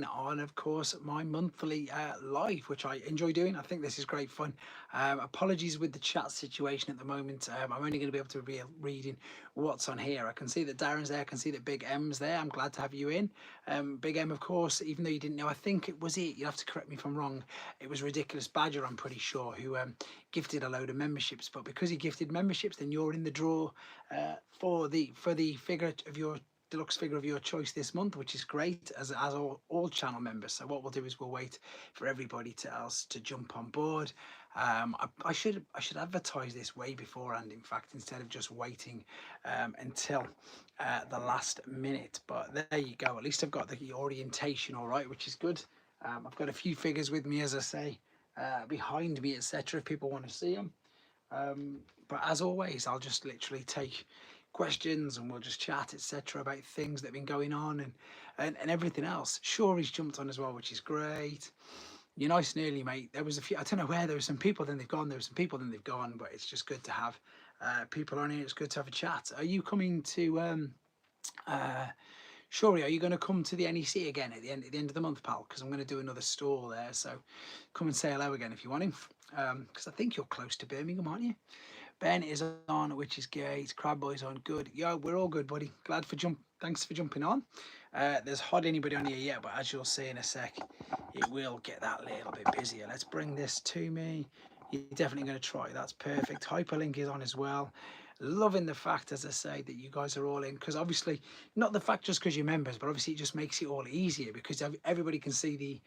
on, of course, my monthly live, which I enjoy doing. I think this is great fun. Apologies with the chat situation at the moment. I'm only going to be able to be reading what's on here. I can see that Darren's there. I can see that Big M's there. I'm glad to have you in. Big M, of course, even though you didn't know, I think it was it. You'll have to correct me if I'm wrong. It was Ridiculous Badger, I'm pretty sure, who gifted a load of memberships. But because he gifted memberships, then you're in the draw for the figure of your deluxe figure of your choice this month, which is great as all channel members. So what we'll do is we'll wait for everybody else to jump on board. I should advertise this way beforehand, in fact, instead of just waiting until the last minute. But there you go. At least I've got the orientation all right, which is good. I've got a few figures with me, as I say, behind me, etc. If people want to see them. But as always, I'll just literally take questions and we'll just chat, etc., about things that have been going on and everything else. Sure, he's jumped on as well, which is great. You're nice and early, mate. There was a few, I don't know where, there were some people, then they've gone, there were some people, then they've gone, but it's just good to have people on here. It's good to have a chat. Are you coming to Shuri, are you going to come to the NEC again at the end of the month, pal? Because I'm going to do another stall there, so come and say hello again if you want him. Because I think you're close to Birmingham, aren't you? Ben is on, which is great. Crab Boy's on, good. Yo, we're all good, buddy. Thanks for jumping on. There's hardly anybody on here yet, but as you'll see in a sec, it will get that little bit busier. Let's bring this to me. You're definitely going to try. That's perfect. Hyperlink is on as well. Loving the fact, as I say, that you guys are all in, because obviously, not the fact just because you're members, but obviously it just makes it all easier because everybody can see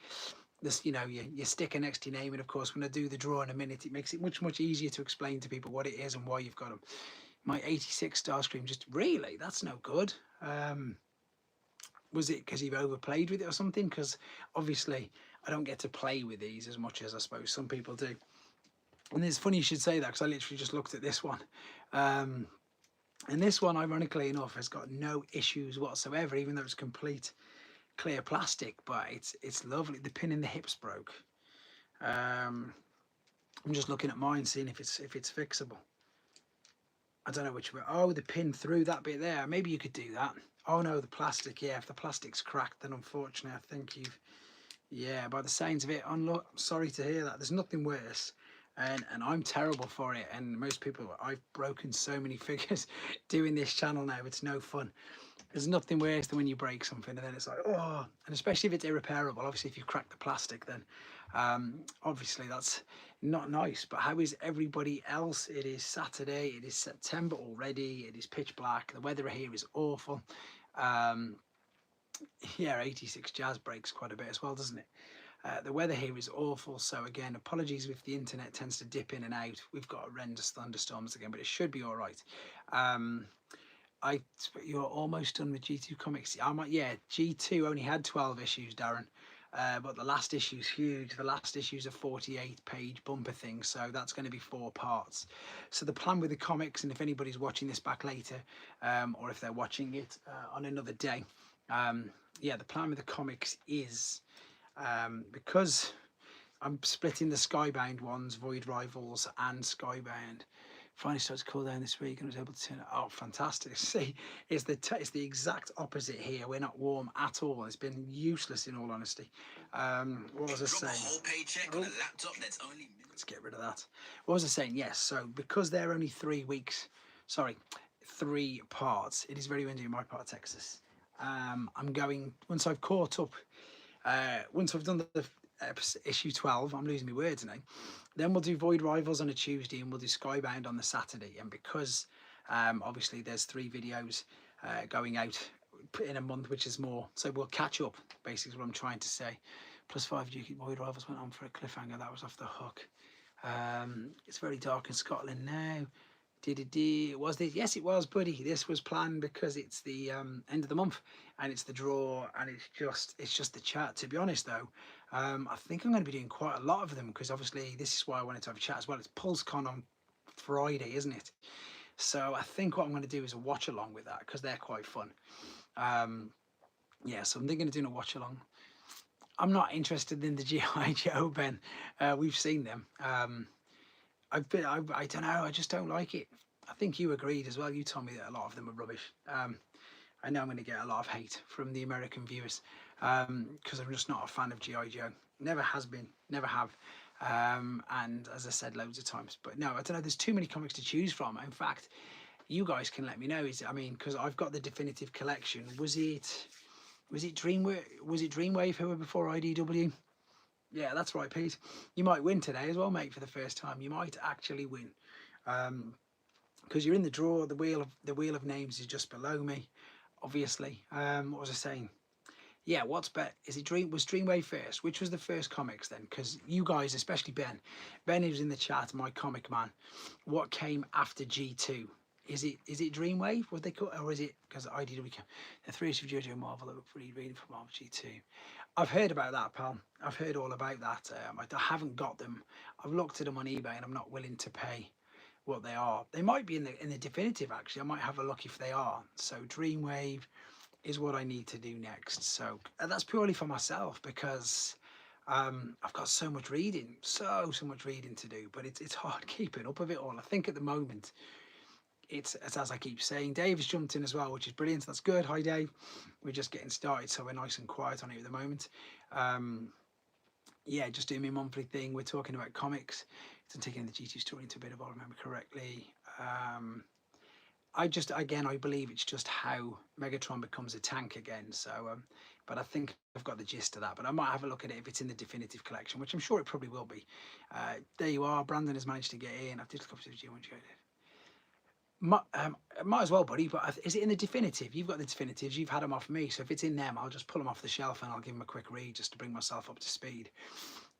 this, you know, your sticker next to your name. And of course, when I do the draw in a minute, it makes it much easier to explain to people what it is and why you've got them. My 86 star scream, just really, that's no good. Was it because you've overplayed with it or something? Because obviously I don't get to play with these as much as I suppose some people do. And it's funny you should say that, because I literally just looked at this one. And this one, ironically enough, has got no issues whatsoever, even though it's complete clear plastic, but it's lovely. The pin in the hips broke. I'm just looking at mine, seeing if it's fixable. I don't know which way. Oh, the pin through that bit there. Maybe you could do that. Oh no, the plastic. Yeah, if the plastic's cracked, then unfortunately, I think you've. Yeah, by the sounds of it, I'm sorry to hear that. There's nothing worse. And I'm terrible for it. And most people, I've broken so many figures doing this channel now. It's no fun. There's nothing worse than when you break something and then it's like, oh, and especially if it's irreparable. Obviously, if you've cracked the plastic, then obviously that's not nice. But how is everybody else? It is Saturday. It is September already. It is pitch black. The weather here is awful. Yeah, 86 Jazz breaks quite a bit as well, doesn't it? The weather here is awful, so again, apologies if the internet tends to dip in and out. We've got horrendous thunderstorms again, but it should be all right. You're almost done with G2 comics. Yeah, G2 only had 12 issues, Darren, but the last issue's huge. The last issue's a 48-page bumper thing, so that's going to be 4 parts. So the plan with the comics, and if anybody's watching this back later, or if they're watching it on another day, yeah, the plan with the comics is, because I'm splitting the Skybound ones, Void Rivals and Skybound. Finally started to cool down this week and I was able to turn it. Oh, fantastic. See, it's the exact opposite here. We're not warm at all. It's been useless in all honesty. What was I saying? Whole paycheck on a laptop that's only... Let's get rid of that. What was I saying? Yes, so because they're only 3 weeks, sorry, 3 parts, it is very windy in my part of Texas. I'm going, once I've caught up, once I've done the issue 12, I'm losing my words now, then we'll do Void Rivals on a Tuesday and we'll do Skybound on the Saturday. And because obviously there's 3 videos going out in a month, which is more, so we'll catch up, basically is what I'm trying to say. +5 Duke Void Rivals went on for a cliffhanger. That was off the hook. It's very dark in Scotland now. Was this? Yes, it was, buddy. This was planned because it's the end of the month and it's the draw and it's just the chat. To be honest though, I think I'm going to be doing quite a lot of them because obviously this is why I wanted to have a chat as well. It's Pulsecon on Friday, isn't it? So I think what I'm going to do is a watch along with that because they're quite fun. Yeah, so I'm thinking of doing a watch along. I'm not interested in the G.I. Joe, Ben. We've seen them. I don't know, I just don't like it. I think you agreed as well. You told me that a lot of them are rubbish. I know I'm going to get a lot of hate from the American viewers. because I'm just not a fan of GI Joe. Never has been, never have. And as I said loads of times, but no, I don't know. There's too many comics to choose from. In fact, you guys can let me know. I mean, because I've got the definitive collection. Was it Dreamwave? Was it Dreamwave who were before IDW? Yeah, that's right, Pete. You might win today as well, mate. For the first time, you might actually win, because you're in the draw. The wheel of names is just below me, obviously. What was I saying? Yeah, what's bet? Is it Was Dreamwave first? Which was the first comics then? Because you guys, especially Ben who's in the chat, my comic man. What came after G2? Is it Dreamwave? Was they called, or is it because IDW? The three issues of JoJo Marvel that were free reading from Marvel G2. I've heard about that, pal. I've heard all about that. I haven't got them. I've looked at them on eBay and I'm not willing to pay what they are. They might be in the definitive actually. I might have a look if they are. So Dreamwave is what I need to do next. So that's purely for myself because I've got so much reading, so much reading to do. But it's hard keeping up with it all. I think at the moment it's as I keep saying. Dave has jumped in as well, which is brilliant. That's good. Hi Dave. We're just getting started, so we're nice and quiet on it at the moment. Yeah, just doing my monthly thing. We're talking about comics. It's taking the G2 story into a bit of, I remember correctly. I believe it's just how Megatron becomes a tank again. So, but I think I've got the gist of that. But I might have a look at it if it's in the definitive collection, which I'm sure it probably will be. There you are. Brandon has managed to get in. I've just copied of G1. Might as well, buddy. But is it in the definitive? You've got the definitives. You've had them off me. So if it's in them, I'll just pull them off the shelf and I'll give them a quick read just to bring myself up to speed.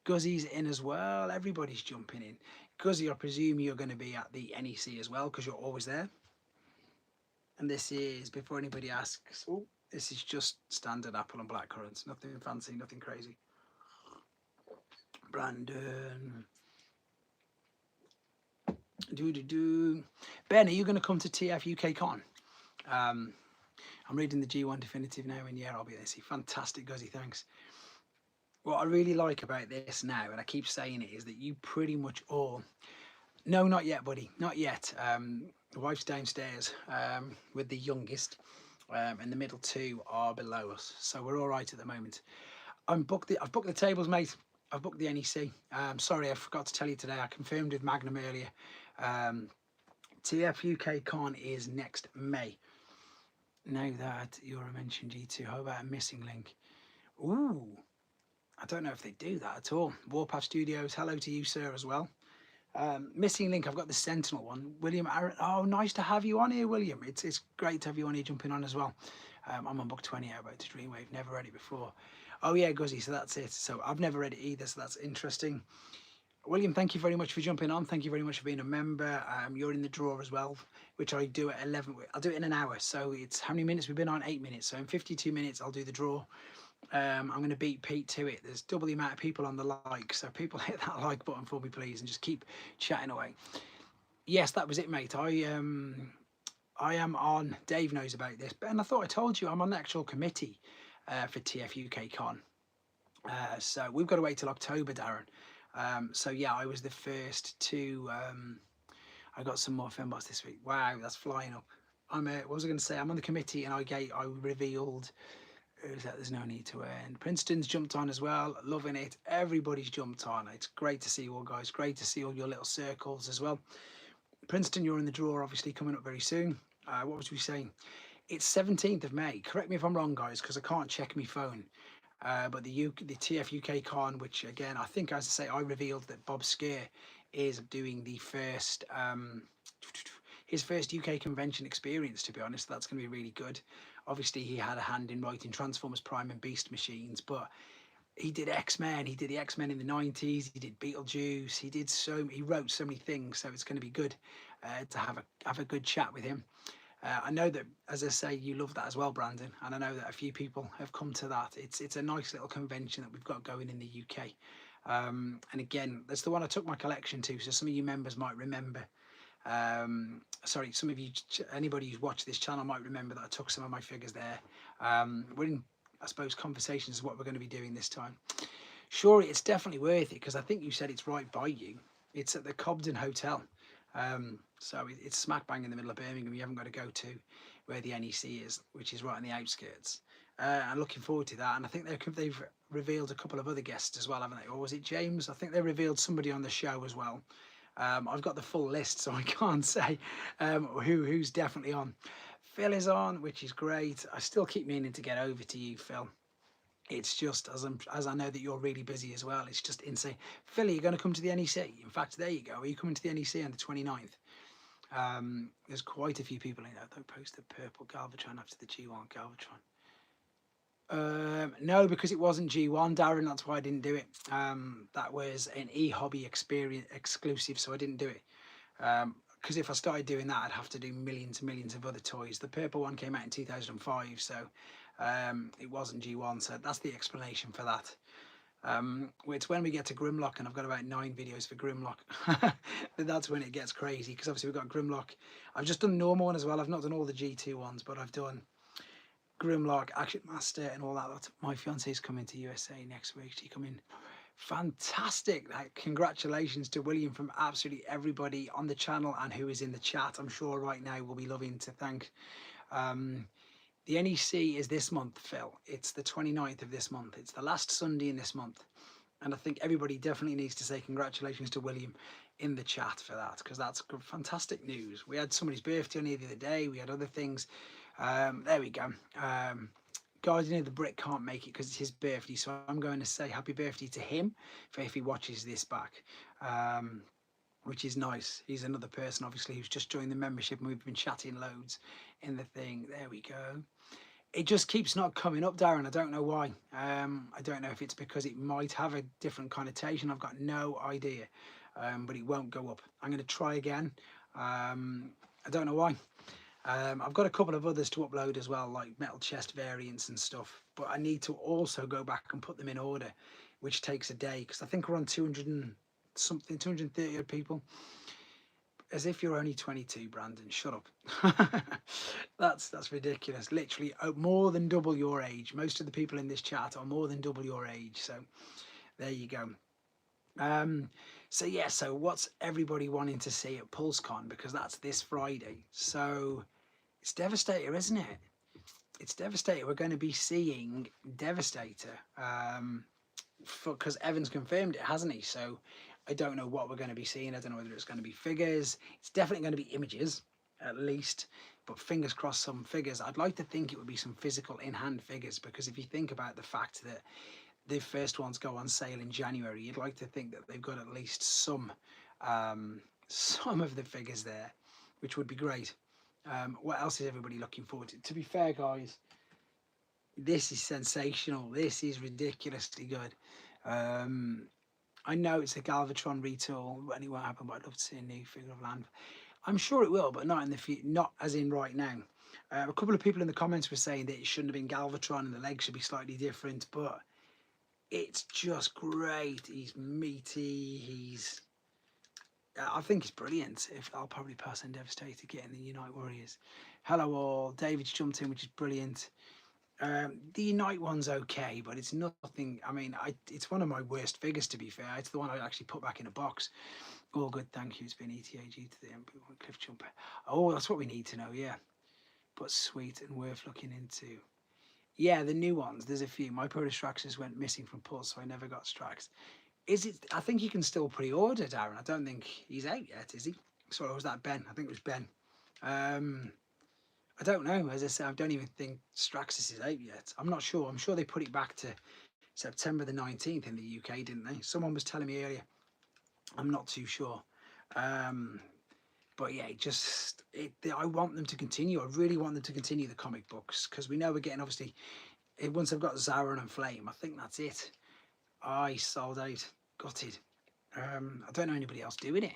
Guzzy's in as well. Everybody's jumping in. Guzzy, I presume you're going to be at the NEC as well because you're always there. And this is, before anybody asks, oh, this is just standard apple and blackcurrant. Nothing fancy, nothing crazy. Brandon. Ben, are you going to come to TF UK Con? I'm reading the G1 definitive now, and yeah, I'll be there. See, fantastic, Guzzy, thanks. What I really like about this now, and I keep saying it, is that you pretty much all... No, not yet, buddy, not yet. The wife's downstairs with the youngest, and the middle two are below us, so we're all right at the moment. I've booked the tables, mate. I've booked the NEC. Sorry, I forgot to tell you today. I confirmed with Magnum earlier. TF UK Con is next May. Now that you're mentioned G2, how about a missing link? Ooh, I don't know if they do that at all. Warpath Studios, hello to you, sir, as well. Missing link, I've got the Sentinel one. William Aaron, oh, nice to have you on here, William. It's great to have you on here jumping on as well. I'm on book 20 out about to Dreamwave, never read it before. Oh yeah, Guzzy, so that's it. So I've never read it either, so that's interesting. William, thank you very much for jumping on. Thank you very much for being a member. You're in the draw as well, which I do at 11. I'll do it in an hour. So it's how many minutes we've been on? 8 minutes. So in 52 minutes, I'll do the draw. I'm going to beat Pete to it. There's double the amount of people on the like. So people hit that like button for me, please, and just keep chatting away. Yes, that was it, mate. I am on, Dave knows about this, and I thought I told you I'm on the actual committee for TF UK Con. So we've got to wait till October, Darren. So yeah, I was the first to, I got some more fembots this week. Wow, that's flying up. What was I going to say? I'm on the committee and I revealed, who's that? There's no need to end. Princeton's jumped on as well, loving it. Everybody's jumped on. It's great to see you all, guys. Great to see all your little circles as well. Princeton, you're in the draw, obviously, coming up very soon. What was we saying? It's 17th of May. Correct me if I'm wrong, guys, because I can't check my phone. But the TF UK Con, which again, I think, as I say, I revealed that Bob Scare is doing the first, his first UK convention experience, to be honest. That's going to be really good. Obviously, he had a hand in writing Transformers Prime and Beast Machines, but he did X-Men. He did the X-Men in the 90s. He did Beetlejuice. He wrote so many things. So it's going to be good to have a good chat with him. I know that, as I say, you love that as well, Brandon, and I know that a few people have come to that. It's a nice little convention that we've got going in the UK. And again, that's the one I took my collection to, so some of you members might remember. Sorry, some of you, anybody who's watched this channel might remember that I took some of my figures there. We're in, I suppose, conversations of what we're going to be doing this time. Sure, it's definitely worth it, because I think you said it's right by you. It's at the Cobden Hotel. So it's smack bang in the middle of Birmingham. You haven't got to go to where the NEC is, which is right on the outskirts. and looking forward to that. And I think they've revealed a couple of other guests as well, haven't they? Or was it James? I think they revealed somebody on the show as well. I've got the full list, so I can't say who's definitely on. Phil is on, which is great. I still keep meaning to get over to you, Phil. It's just as I know that you're really busy as well. It's just insane. Phil, you're going to come to the NEC. In fact, there you go. Are you coming to the NEC on the 29th? There's quite a few people in there. Don't post the purple Galvatron after the G1 Galvatron. No, because it wasn't G1, Darren. That's why I didn't do it. That was an eHobby experience exclusive, so I didn't do it. Because if I started doing that, I'd have to do millions and millions of other toys. The purple one came out in 2005, so it wasn't G1. So that's the explanation for that. It's when we get to Grimlock, and I've got about 9 videos for Grimlock. But that's when it gets crazy, because obviously we've got Grimlock. I've just done the normal one as well. I've not done all the G2 ones, but I've done Grimlock, Action Master, and all that. My fiance's coming to USA next week. She coming. Fantastic. Congratulations to William from absolutely everybody on the channel and who is in the chat. I'm sure right now we'll be loving to thank. The NEC is this month, Phil. It's the 29th of this month. It's the last Sunday in this month. And I think everybody definitely needs to say congratulations to William in the chat for that, because that's fantastic news. We had somebody's birthday on here the other day. We had other things. There we go. Guardian of the Brick can't make it because it's his birthday, so I'm going to say happy birthday to him for if he watches this back, which is nice. He's another person, obviously, who's just joined the membership, and we've been chatting loads in the thing. There we go. It just keeps not coming up, Darren. I don't know why. I don't know if it's because it might have a different connotation. I've got no idea, but it won't go up. I'm going to try again. I don't know why. I've got a couple of others to upload as well, like metal chest variants and stuff, but I need to also go back and put them in order, which takes a day, because I think we're on 200 and something, 230 people. As if you're only 22, Brandon. Shut up. That's ridiculous. Literally more than double your age. Most of the people in this chat are more than double your age, so there you go. So yeah, so what's everybody wanting to see at Pulsecon, because that's this Friday. So it's Devastator, isn't it? It's Devastator. We're going to be seeing Devastator, because Evan's confirmed it, hasn't he? So I don't know what we're going to be seeing. I don't know whether it's going to be figures. It's definitely going to be images, at least, but fingers crossed some figures. I'd like to think it would be some physical in-hand figures, because if you think about the fact that the first ones go on sale in January, you'd like to think that they've got at least some of the figures there, which would be great. What else is everybody looking forward to? To be fair, guys, this is sensational. This is ridiculously good. I know it's a Galvatron retool, and it won't happen, but I'd love to see a new figure of Land. I'm sure it will, but not in the future, not as in right now. A couple of people in the comments were saying that it shouldn't have been Galvatron and the legs should be slightly different, but it's just great. He's meaty. I think it's brilliant. I'll probably pass on Devastator getting the Unite Warriors. Hello all. David's jumped in, which is brilliant. The Unite one's okay, but it's nothing. I mean, it's one of my worst figures, to be fair. It's the one I actually put back in a box. All good, thank you. It's been ETAG to the MP1 Cliff Jumper. Oh, that's what we need to know, yeah. But sweet and worth looking into. Yeah, the new ones. There's a few. My Protostraxes went missing from Pulse, so I never got Strax. Is it? I think you can still pre-order, Darren. I don't think he's out yet, is he? Sorry, was that Ben? I think it was Ben. I don't know. As I said, I don't even think Straxus is out yet. I'm not sure. I'm sure they put it back to September the 19th in the UK, didn't they? Someone was telling me earlier. I'm not too sure. But yeah, I want them to continue. I really want them to continue the comic books, because we know we're getting, obviously, once I've got Zaron and Flame, I think that's it. I sold out. Gutted. I don't know anybody else doing it.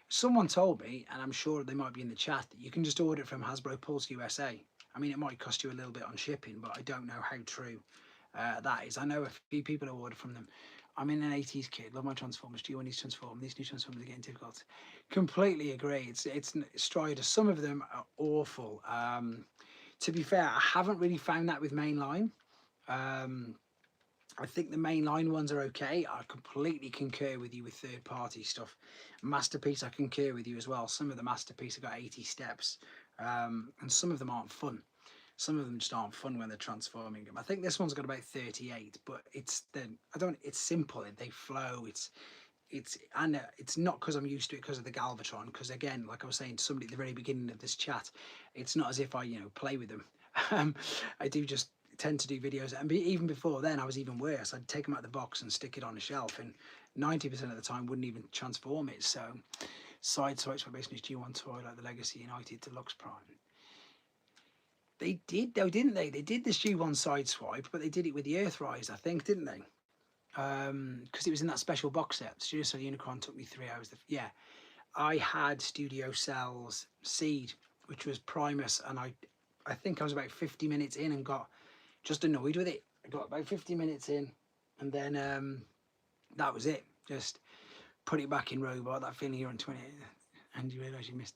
Someone told me, and I'm sure they might be in the chat, that you can just order it from Hasbro Pulse USA. I mean, it might cost you a little bit on shipping, but I don't know how true that is. I know a few people who order from them. I'm in an 80s kid, love my Transformers. Do you want these Transformers? These new Transformers are getting difficult. Completely agree. It's Strider. Some of them are awful. To be fair, I haven't really found that with mainline. I think the mainline ones are okay. I completely concur with you with third-party stuff. Masterpiece, I concur with you as well. Some of the Masterpiece have got 80 steps, and some of them aren't fun. Some of them just aren't fun when they're transforming them. I think this one's got about 38, but it's simple. They flow. And it's not because I'm used to it because of the Galvatron. Because again, like I was saying to somebody at the very beginning of this chat, it's not as if I play with them. I do just tend to do videos, and even before then, I was even worse. I'd take them out of the box and stick it on a shelf, and 90% of the time wouldn't even transform it. So side swipes were basically G1 toy like the Legacy United Deluxe Prime. They did though, didn't they? They did this G1 side swipe, but they did it with the Earthrise, I think, didn't they? Because it was in that special box set. Studio Cell Unicron took me 3 hours. Yeah, I had Studio Cell's Seed, which was Primus, and I think I was about 50 minutes in and got just annoyed with it. I got about 50 minutes in, and then that was it. Just put it back in Robot. That feeling you're on 20, and you realise you missed.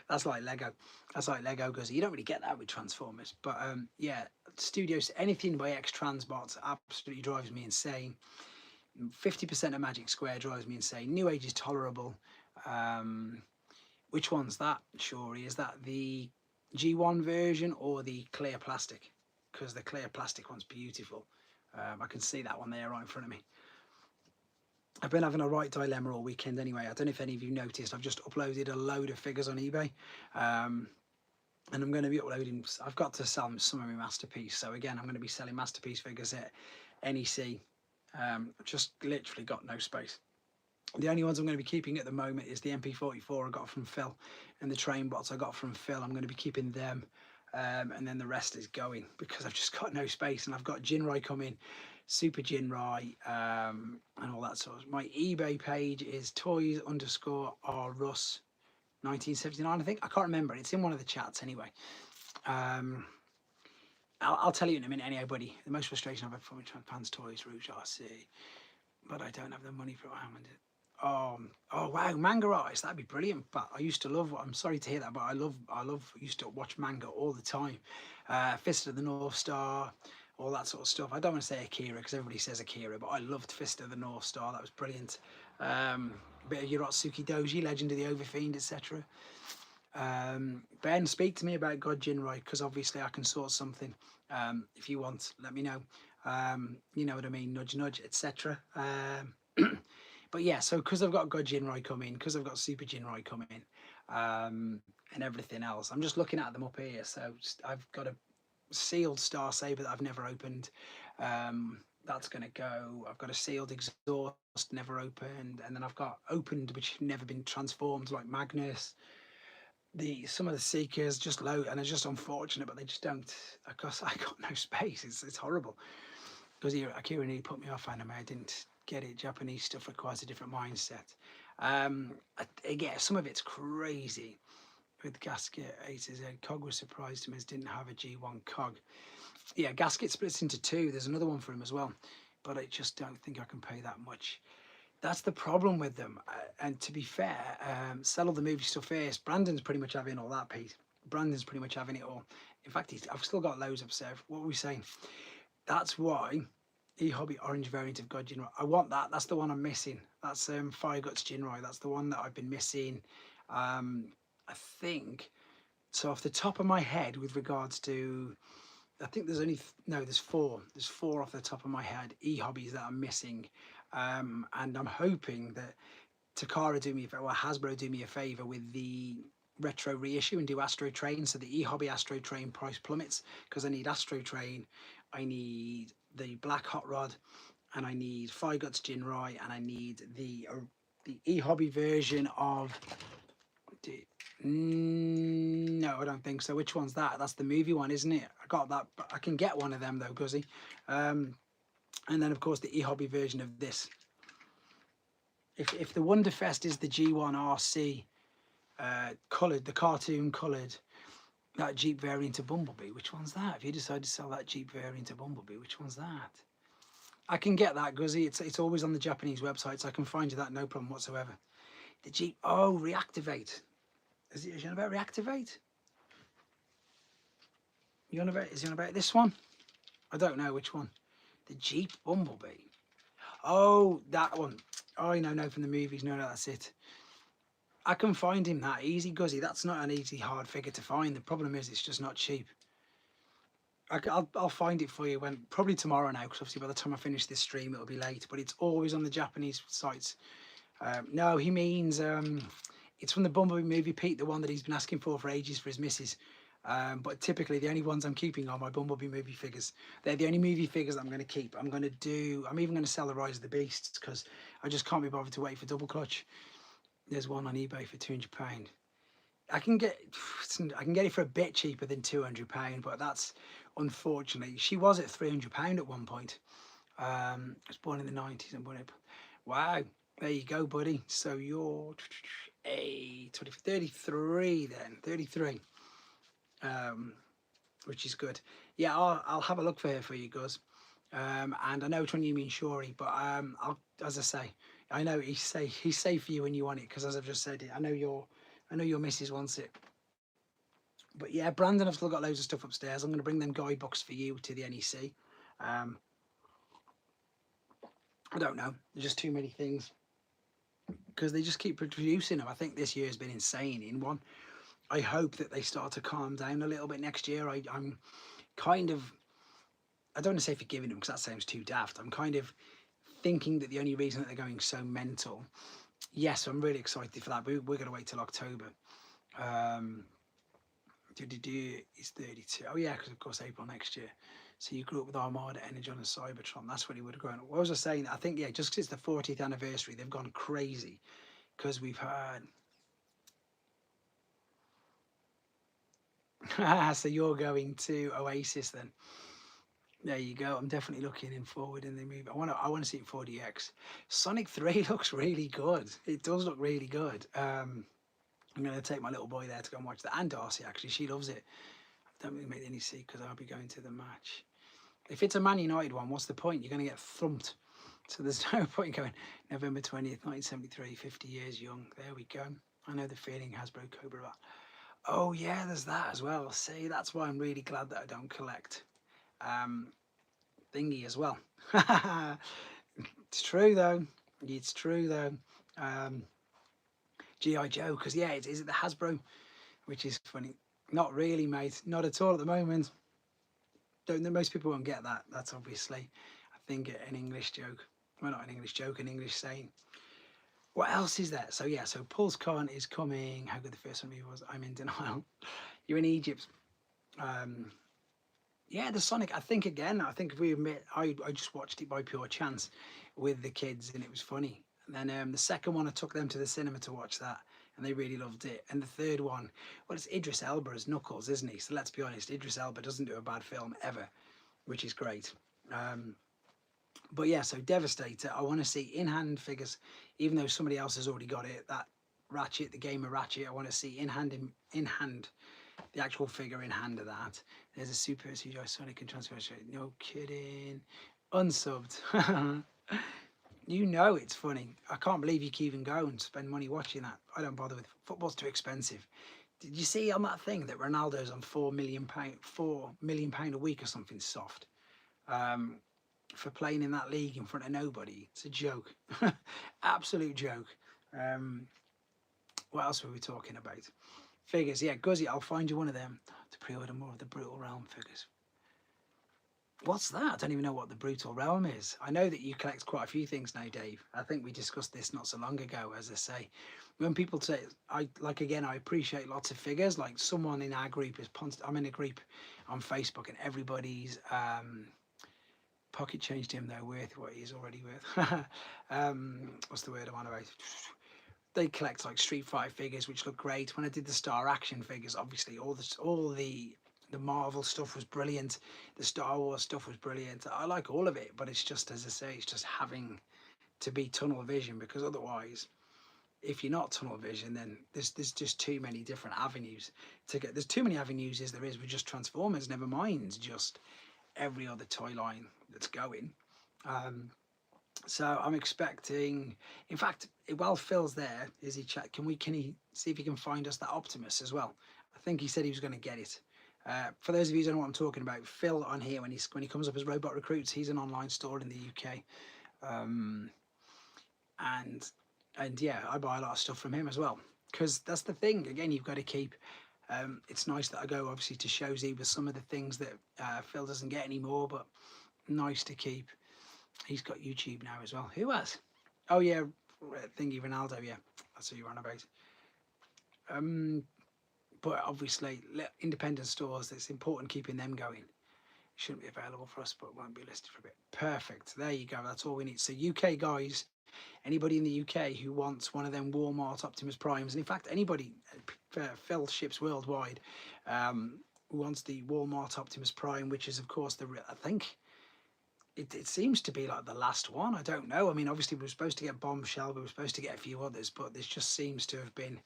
That's like Lego. That's like Lego, because you don't really get that with Transformers. But yeah, Studios, anything by X Transbots absolutely drives me insane. 50% of Magic Square drives me insane. New Age is tolerable. Which one's that, Shuri? Is that the G1 version or the clear plastic? Because the clear plastic one's beautiful. I can see that one there right in front of me. I've been having a right dilemma all weekend anyway. I don't know if any of you noticed, I've just uploaded a load of figures on eBay. And I'm going to be uploading, I've got to sell some of my Masterpiece. So again, I'm going to be selling Masterpiece figures at NEC. I've just literally got no space. The only ones I'm going to be keeping at the moment is the MP44 I got from Phil, and the train bots I got from Phil. I'm going to be keeping them. And then the rest is going because I've just got no space, and I've got Jinrai coming, Super Jinrai, and all that sort of. My eBay page is toys_r Russ 1979, I think. I can't remember. It's in one of the chats anyway. I'll tell you in a minute anyway, buddy. The most frustration I've had from Pans Toys Rouge RC, but I don't have the money for it. Oh wow, manga artists, that'd be brilliant. But I used to love, I'm sorry to hear that, but I used to watch manga all the time. Fist of the North Star, all that sort of stuff. I don't want to say Akira because everybody says Akira, but I loved Fist of the North Star. That was brilliant. Bit of Yorotsuki Doji, Legend of the Overfiend, etc. Ben, speak to me about God Jinrai, because obviously I can sort something. If you want, let me know. You know what I mean, nudge nudge, etc. But yeah, so because I've got God Jinrai coming, because I've got Super Jinrai coming, and everything else, I'm just looking at them up here. So I've got a sealed Star Saber that I've never opened. That's going to go. I've got a sealed Exhaust, never opened, and then I've got opened which never been transformed, like Magnus. Some of the Seekers just low, and it's just unfortunate, but they just don't. Because I got no space. It's horrible. Because Akira Ni put me off anime. I didn't get it. Japanese stuff requires a different mindset. Again, some of it's crazy. With Gasket A to Z, Cog was surprised him as didn't have a G1 Cog. Yeah, Gasket splits into 2. There's another one for him as well, but I just don't think I can pay that much. That's the problem with them. And to be fair, sell all the movie stuff first. Brandon's pretty much having all that, Pete. Brandon's pretty much having it all. In fact, I've still got loads upstairs. What were we saying? That's why E-Hobby Orange variant of God Jinrai. I want that. That's the one I'm missing. That's Fire Guts Jinrai. That's the one that I've been missing. I think, so off the top of my head with regards to, I think there's only, no, there's 4. There's 4 off the top of my head, E-Hobbies that I'm missing. And I'm hoping that Takara do me a favor, or Hasbro do me a favor with the retro reissue and do Astro Train. So the E-Hobby Astro Train price plummets, because I need Astro Train, I need the Black Hot Rod, and I need Fire Guts Jinrai, and I need the E-Hobby version of... No, I don't think so. Which one's that? That's the movie one, isn't it? I got that, but I can get one of them though, Guzzy. And then of course the E-Hobby version of this. If the Wonderfest is the G1 RC coloured, the cartoon coloured, that Jeep variant of Bumblebee, which one's that? If you decide to sell that Jeep variant of Bumblebee, which one's that? I can get that, Guzzy. It's always on the Japanese website, so I can find you that, no problem whatsoever. The Jeep, oh, Reactivate. Is he on about Reactivate? Is he on about this one? I don't know which one. The Jeep Bumblebee. Oh, that one. Oh, no, from the movies. No, that's it. I can find him that easy, Guzzy. That's not an easy, hard figure to find. The problem is it's just not cheap. I'll find it for you when probably tomorrow now, because obviously by the time I finish this stream it'll be late. But it's always on the Japanese sites. No, he means it's from the Bumblebee movie, Pete, the one that he's been asking for ages for his missus. But typically the only ones I'm keeping are my Bumblebee movie figures. They're the only movie figures that I'm going to keep. I'm even going to sell the Rise of the Beasts because I just can't be bothered to wait for Double Clutch. There's one on eBay for £200. I can get it for a bit cheaper than £200, but that's unfortunately she was at £300 at one point. I was born in the 90s and born up. Wow, there you go, buddy. So you're 33 then, 33, which is good. Yeah, I'll have a look for her for you, Guz. And I know which one you mean, Shori, but I'll, as I say, I know he's safe for you when you want it, because as I've just said it, I know your missus wants it. But yeah, Brandon, I've still got loads of stuff upstairs. I'm going to bring them guidebooks for you to the NEC. I don't know. There's just too many things because they just keep producing them. I think this year has been insane in one. I hope that they start to calm down a little bit next year. I'm kind of, I don't want to say forgiving them because that sounds too daft. I'm kind of thinking that the only reason that they're going so mental, yes, I'm really excited for that. But we're going to wait till October. He's 32. Oh yeah, because of course April next year. So you grew up with Armada, Energon, and Cybertron. That's when he would have grown up. What was I saying? I think, yeah, just because it's the 40th anniversary, they've gone crazy. Because we've heard. So you're going to Oasis then. There you go. I'm definitely looking forward in the movie. I want to see it 4DX. Sonic 3 looks really good. It does look really good. I'm going to take my little boy there to go and watch that. And Darcy, actually. She loves it. I don't really make any see because I'll be going to the match. If it's a Man United one, what's the point? You're going to get thumped. So there's no point going November 20th, 1973, 50 years young. There we go. I know the feeling, Hasbro Cobra. Oh yeah, there's that as well. See, that's why I'm really glad that I don't collect thingy as well. It's true though. It's true though. G.I. Joe, because yeah, is it the Hasbro? Which is funny. Not really, mate. Not at all at the moment. Don't know, most people won't get that. That's obviously, I think, an English joke. Well, not an English joke, an English saying. What else is there? So yeah, so Pulsecon is coming. How good the first one was. I'm in denial. You're in Egypt. Yeah, the Sonic, I think if we admit, I just watched it by pure chance with the kids and it was funny. And then the second one, I took them to the cinema to watch that and they really loved it. And the third one, well, it's Idris Elba as Knuckles, isn't he? So let's be honest, Idris Elba doesn't do a bad film ever, which is great. But yeah, so Devastator, I want to see in-hand figures, even though somebody else has already got it. That Ratchet, the game of Ratchet, I want to see in hand, the actual figure in hand of that. There's a Super CGI Sonic and Transformation. No kidding. Unsubbed. You know it's funny. I can't believe you can even go and spend money watching that. I don't bother with football's too expensive. Did you see on that thing that Ronaldo's on £4 million a week or something soft? For playing in that league in front of nobody. It's a joke. Absolute joke. What else were we talking about? Figures, yeah, Guzzy, I'll find you one of them to pre-order more of the Brutal Realm figures. What's that? I don't even know what the Brutal Realm is. I know that you collect quite a few things now, Dave. I think we discussed this not so long ago, as I say. When people say, I appreciate lots of figures. Like someone in our group is, I'm in a group on Facebook and everybody's pocket changed him though worth what he's already worth. What's the word I'm on about? They collect like Street Fighter figures, which look great. When I did the Star Action figures, obviously all the Marvel stuff was brilliant. The Star Wars stuff was brilliant. I like all of it, but it's just, as I say, it's just having to be tunnel vision, because otherwise, if you're not tunnel vision, then there's just too many different avenues to get. There's too many avenues as there is with just Transformers. Never mind just every other toy line that's going. So I'm expecting, in fact, while Phil's there, is he check? Can he see if he can find us that Optimus as well? I think he said he was going to get it. For those of you who don't know what I'm talking about, Phil on here, when he comes up as Robot Recruits, he's an online store in the UK. And yeah, I buy a lot of stuff from him as well. Because that's the thing, again, you've got to keep It's nice that I go obviously to shows with some of the things that Phil doesn't get anymore, but nice to keep. He's got YouTube now as well. Who has? Oh yeah, thingy Ronaldo. Yeah, that's who you're on about. But obviously, independent stores. It's important keeping them going. Shouldn't be available for us, but won't be listed for a bit. Perfect. There you go. That's all we need. So UK guys, anybody in the UK who wants one of them Walmart Optimus Primes, and in fact anybody, Phil ships worldwide, who wants the Walmart Optimus Prime, which is of course I think it seems to be like the last one. I don't know. I mean, obviously we were supposed to get Bombshell, we were supposed to get a few others, but this just seems to have been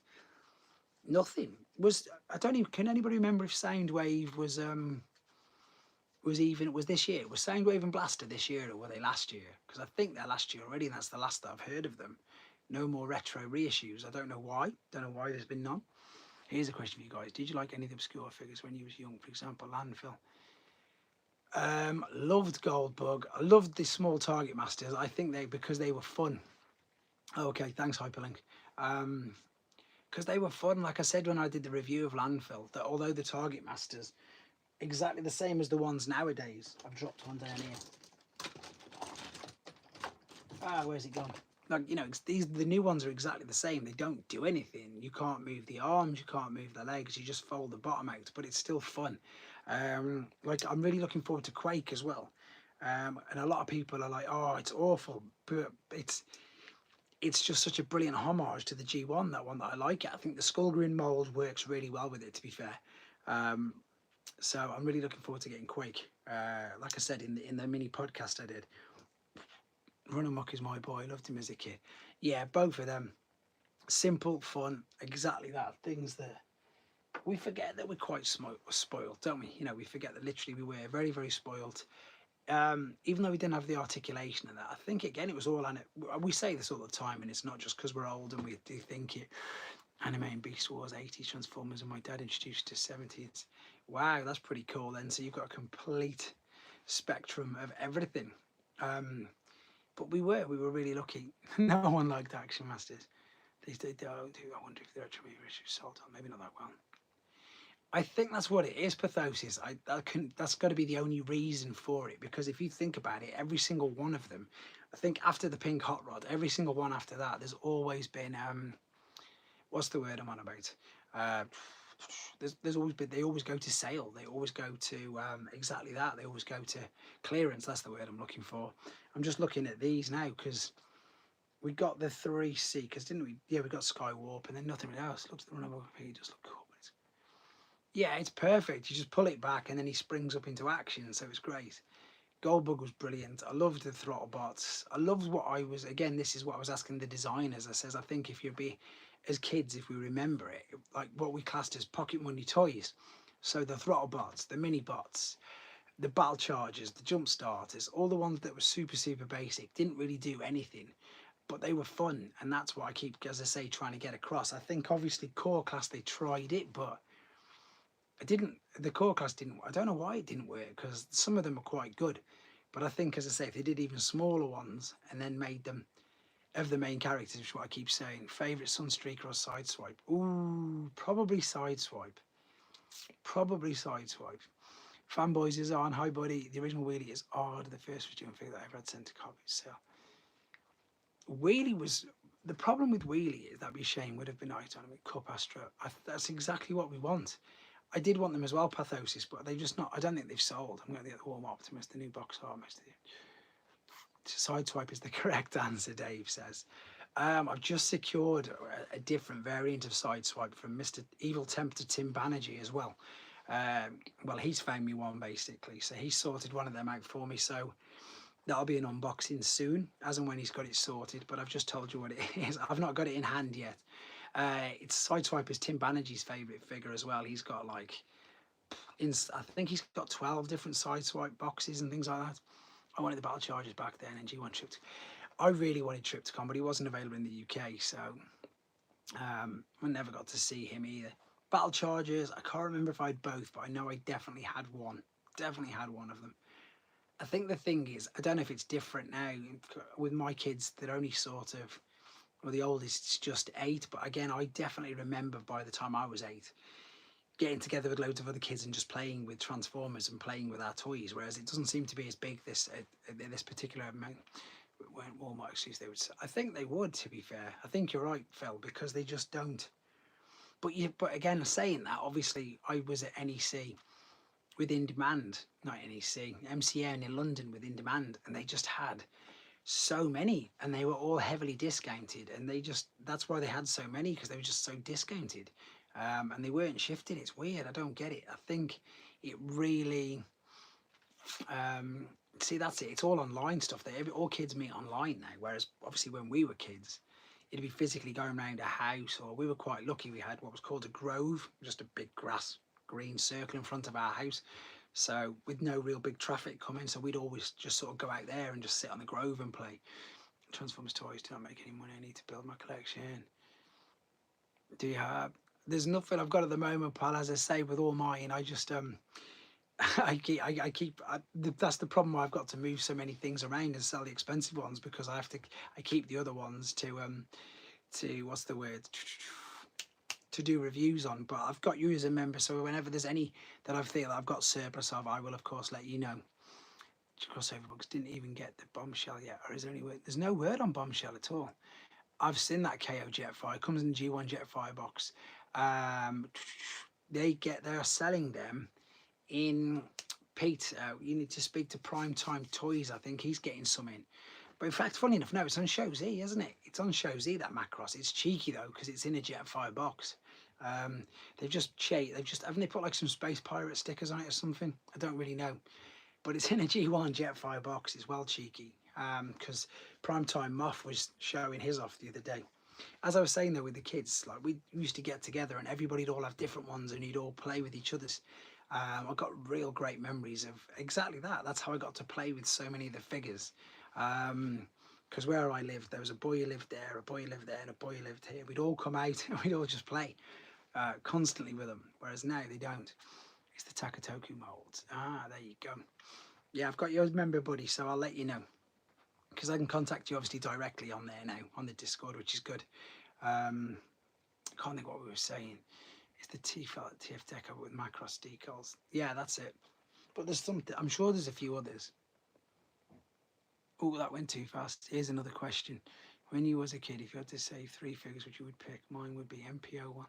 nothing. I don't even, can anybody remember if Soundwave was this year? Was Soundwave and Blaster this year, or were they last year? Because I think they're last year already, and that's the last that I've heard of them. No more retro reissues. I don't know why. Don't know why there's been none. Here's a question for you guys. Did you like any of the obscure figures when you was young? For example, Landfill. Loved Goldbug. I loved the small Target Masters. I think because they were fun. Okay, thanks Hyperlink. Because they were fun. Like I said when I did the review of Landfill, that although the Target Masters exactly the same as the ones nowadays. I've dropped one down here. Where's it gone? Like, you know, the new ones are exactly the same. They don't do anything. You can't move the arms, you can't move the legs, you just fold the bottom out, but it's still fun. Like, I'm really looking forward to Quake as well. And a lot of people are like, oh, it's awful, but it's just such a brilliant homage to the G1, that one, that I like it. I think the Skullgrin mold works really well with it, to be fair. So I'm really looking forward to getting Quake. Like I said in the mini podcast I did, Run Amok is my boy. I loved him as a kid. Yeah, both of them. Simple, fun, exactly that. Things that we forget that we're quite spoiled, don't we? You know, we forget that literally we were very, very spoiled. Even though we didn't have the articulation of that, I think again it was all on it. We say this all the time, and it's not just because we're old and we do think it. Anime and Beast Wars, 80s Transformers, and my dad introduced to 70s. Wow, that's pretty cool then. So you've got a complete spectrum of everything. But we were really lucky. No one liked Action Masters. They don't do. I wonder if they're actually issues sold on. Maybe not that well. I think that's what it is, pathosis. That's got to be the only reason for it, because if you think about it, every single one of them, I think after the Pink Hot Rod, every single one after that, there's always been what's the word I'm on about? There's always been, they always go to sale. They always go to exactly that. They always go to clearance. That's the word I'm looking for. I'm just looking at these now because we got the 3 Seekers, didn't we? Yeah, we got Skywarp and then nothing else. Looks the Runaway Pig, just look cool. But yeah, it's perfect. You just pull it back and then he springs up into action, so it's great. Goldbug was brilliant. I loved the Throttlebots. I loved what I was, again, this is what I was asking the designers. I says, I think if you'd be, as kids, if we remember it, like what we classed as pocket money toys. So the Throttlebots, the mini bots, the battle chargers, the jump starters, all the ones that were super, super basic, didn't really do anything, but they were fun. And that's what I keep, as I say, trying to get across. I think obviously core class, they tried it, but the core class didn't, I don't know why it didn't work, because some of them are quite good. But I think, as I say, if they did even smaller ones and then made them of the main characters, which is what I keep saying, favourite Sunstreaker or Sideswipe? Ooh, probably Sideswipe. Probably Sideswipe. Fanboys is on. Hi, buddy. The original Wheelie is odd. The first was doing figure that I ever had sent to copies. So Wheelie was, the problem with Wheelie is that'd be a shame. Would have been nice on him with Cup Astra. That's exactly what we want. I did want them as well, Pathosis, but they've just not. I don't think they've sold. I'm going to get the Warm Optimus, the new box art. Sideswipe is the correct answer, Dave says. I've just secured a different variant of Sideswipe from Mr. Evil Tempter Tim Banerjee as well. Well, he's found me one basically, so he sorted one of them out for me. So that'll be an unboxing soon, as and when he's got it sorted. But I've just told you what it is. I've not got it in hand yet. It's Sideswipe is Tim Banerjee's favourite figure as well. He's got like, I think he's got 12 different Sideswipe boxes and things like that. I wanted the Battle Chargers back then and G1 Triptychon. I really wanted Triptychon, but he wasn't available in the UK, so I never got to see him either. Battle Chargers, I can't remember if I had both, but I know I definitely had one. Definitely had one of them. I think the thing is, I don't know if it's different now with my kids. They're only sort of, well, the oldest is just 8, but again, I definitely remember by the time I was 8, getting together with loads of other kids and just playing with Transformers and playing with our toys, whereas it doesn't seem to be as big this this particular amount. When Walmart excuse they would say. I think they would, to be fair. I think you're right, Phil, because they just don't. But again, saying that, obviously I was at NEC with In Demand, not NEC, MCN in London with In Demand, and they just had so many, and they were all heavily discounted, and that's why they had so many, because they were just so discounted, and they weren't shifted. It's weird. I don't get it. I think it really see, that's it. It's all online stuff. All kids meet online now, whereas obviously when we were kids, it'd be physically going around a house, or we were quite lucky. We had what was called a grove, just a big grass green circle in front of our house, so with no real big traffic coming, so we'd always just sort of go out there and just sit on the grove and play. Transformers toys do not make any money. I need to build my collection. Do you have? There's nothing I've got at the moment, pal. As I say, with all mine, I just that's the problem. I've got to move so many things around and sell the expensive ones, because I keep the other ones to what's the word, to do reviews on. But I've got you as a member, so whenever there's any that I feel I've got surplus of, I will of course let you know. Crossover books didn't even get the Bombshell yet, or is there any word? There's no word on Bombshell at all. I've seen that KO Jetfire. It comes in the G1 Jetfire box. They're selling them in Pete. You need to speak to Primetime Toys. I think he's getting some in. But in fact, funny enough, no, it's on Show Z, isn't it? It's on Show Z, that Macross. It's cheeky though, because it's in a Jetfire box. Haven't they put like some Space Pirate stickers on it or something? I don't really know. But it's in a G1 Jetfire box. It's well cheeky, because Primetime Moth was showing his off the other day. As I was saying though, with the kids, like we used to get together and everybody'd all have different ones and you'd all play with each other's. I got real great memories of exactly that. That's how I got to play with so many of the figures. Because where I lived, there was a boy who lived there, a boy who lived there, and a boy who lived here. We'd all come out and we'd all just play constantly with them, whereas now they don't. It's the Takatoku molds. Ah, there you go. Yeah, I've got your member buddy, so I'll let you know, because I can contact you obviously directly on there now, on the Discord, which is good. I can't think what we were saying. It's the TF Deco with Macross decals. Yeah, that's it. But there's something, I'm sure there's a few others. Oh, that went too fast. Here's another question. When you was a kid, if you had to save 3 figures, which you would pick, mine would be MPO1.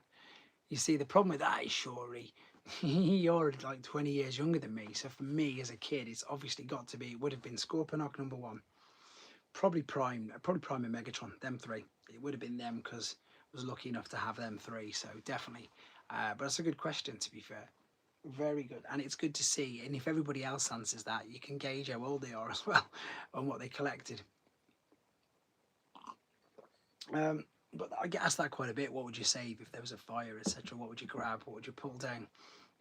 You see, the problem with that is, Shuri, you're like 20 years younger than me. So for me as a kid, it's obviously got to be, it would have been Scorponok #1. Probably Prime and Megatron, them 3. It would have been them, because I was lucky enough to have them 3. So definitely. But that's a good question, to be fair. Very good. And it's good to see. And if everybody else answers that, you can gauge how old they are as well on what they collected. But I get asked that quite a bit. What would you save if there was a fire, etc.? What would you grab? What would you pull down?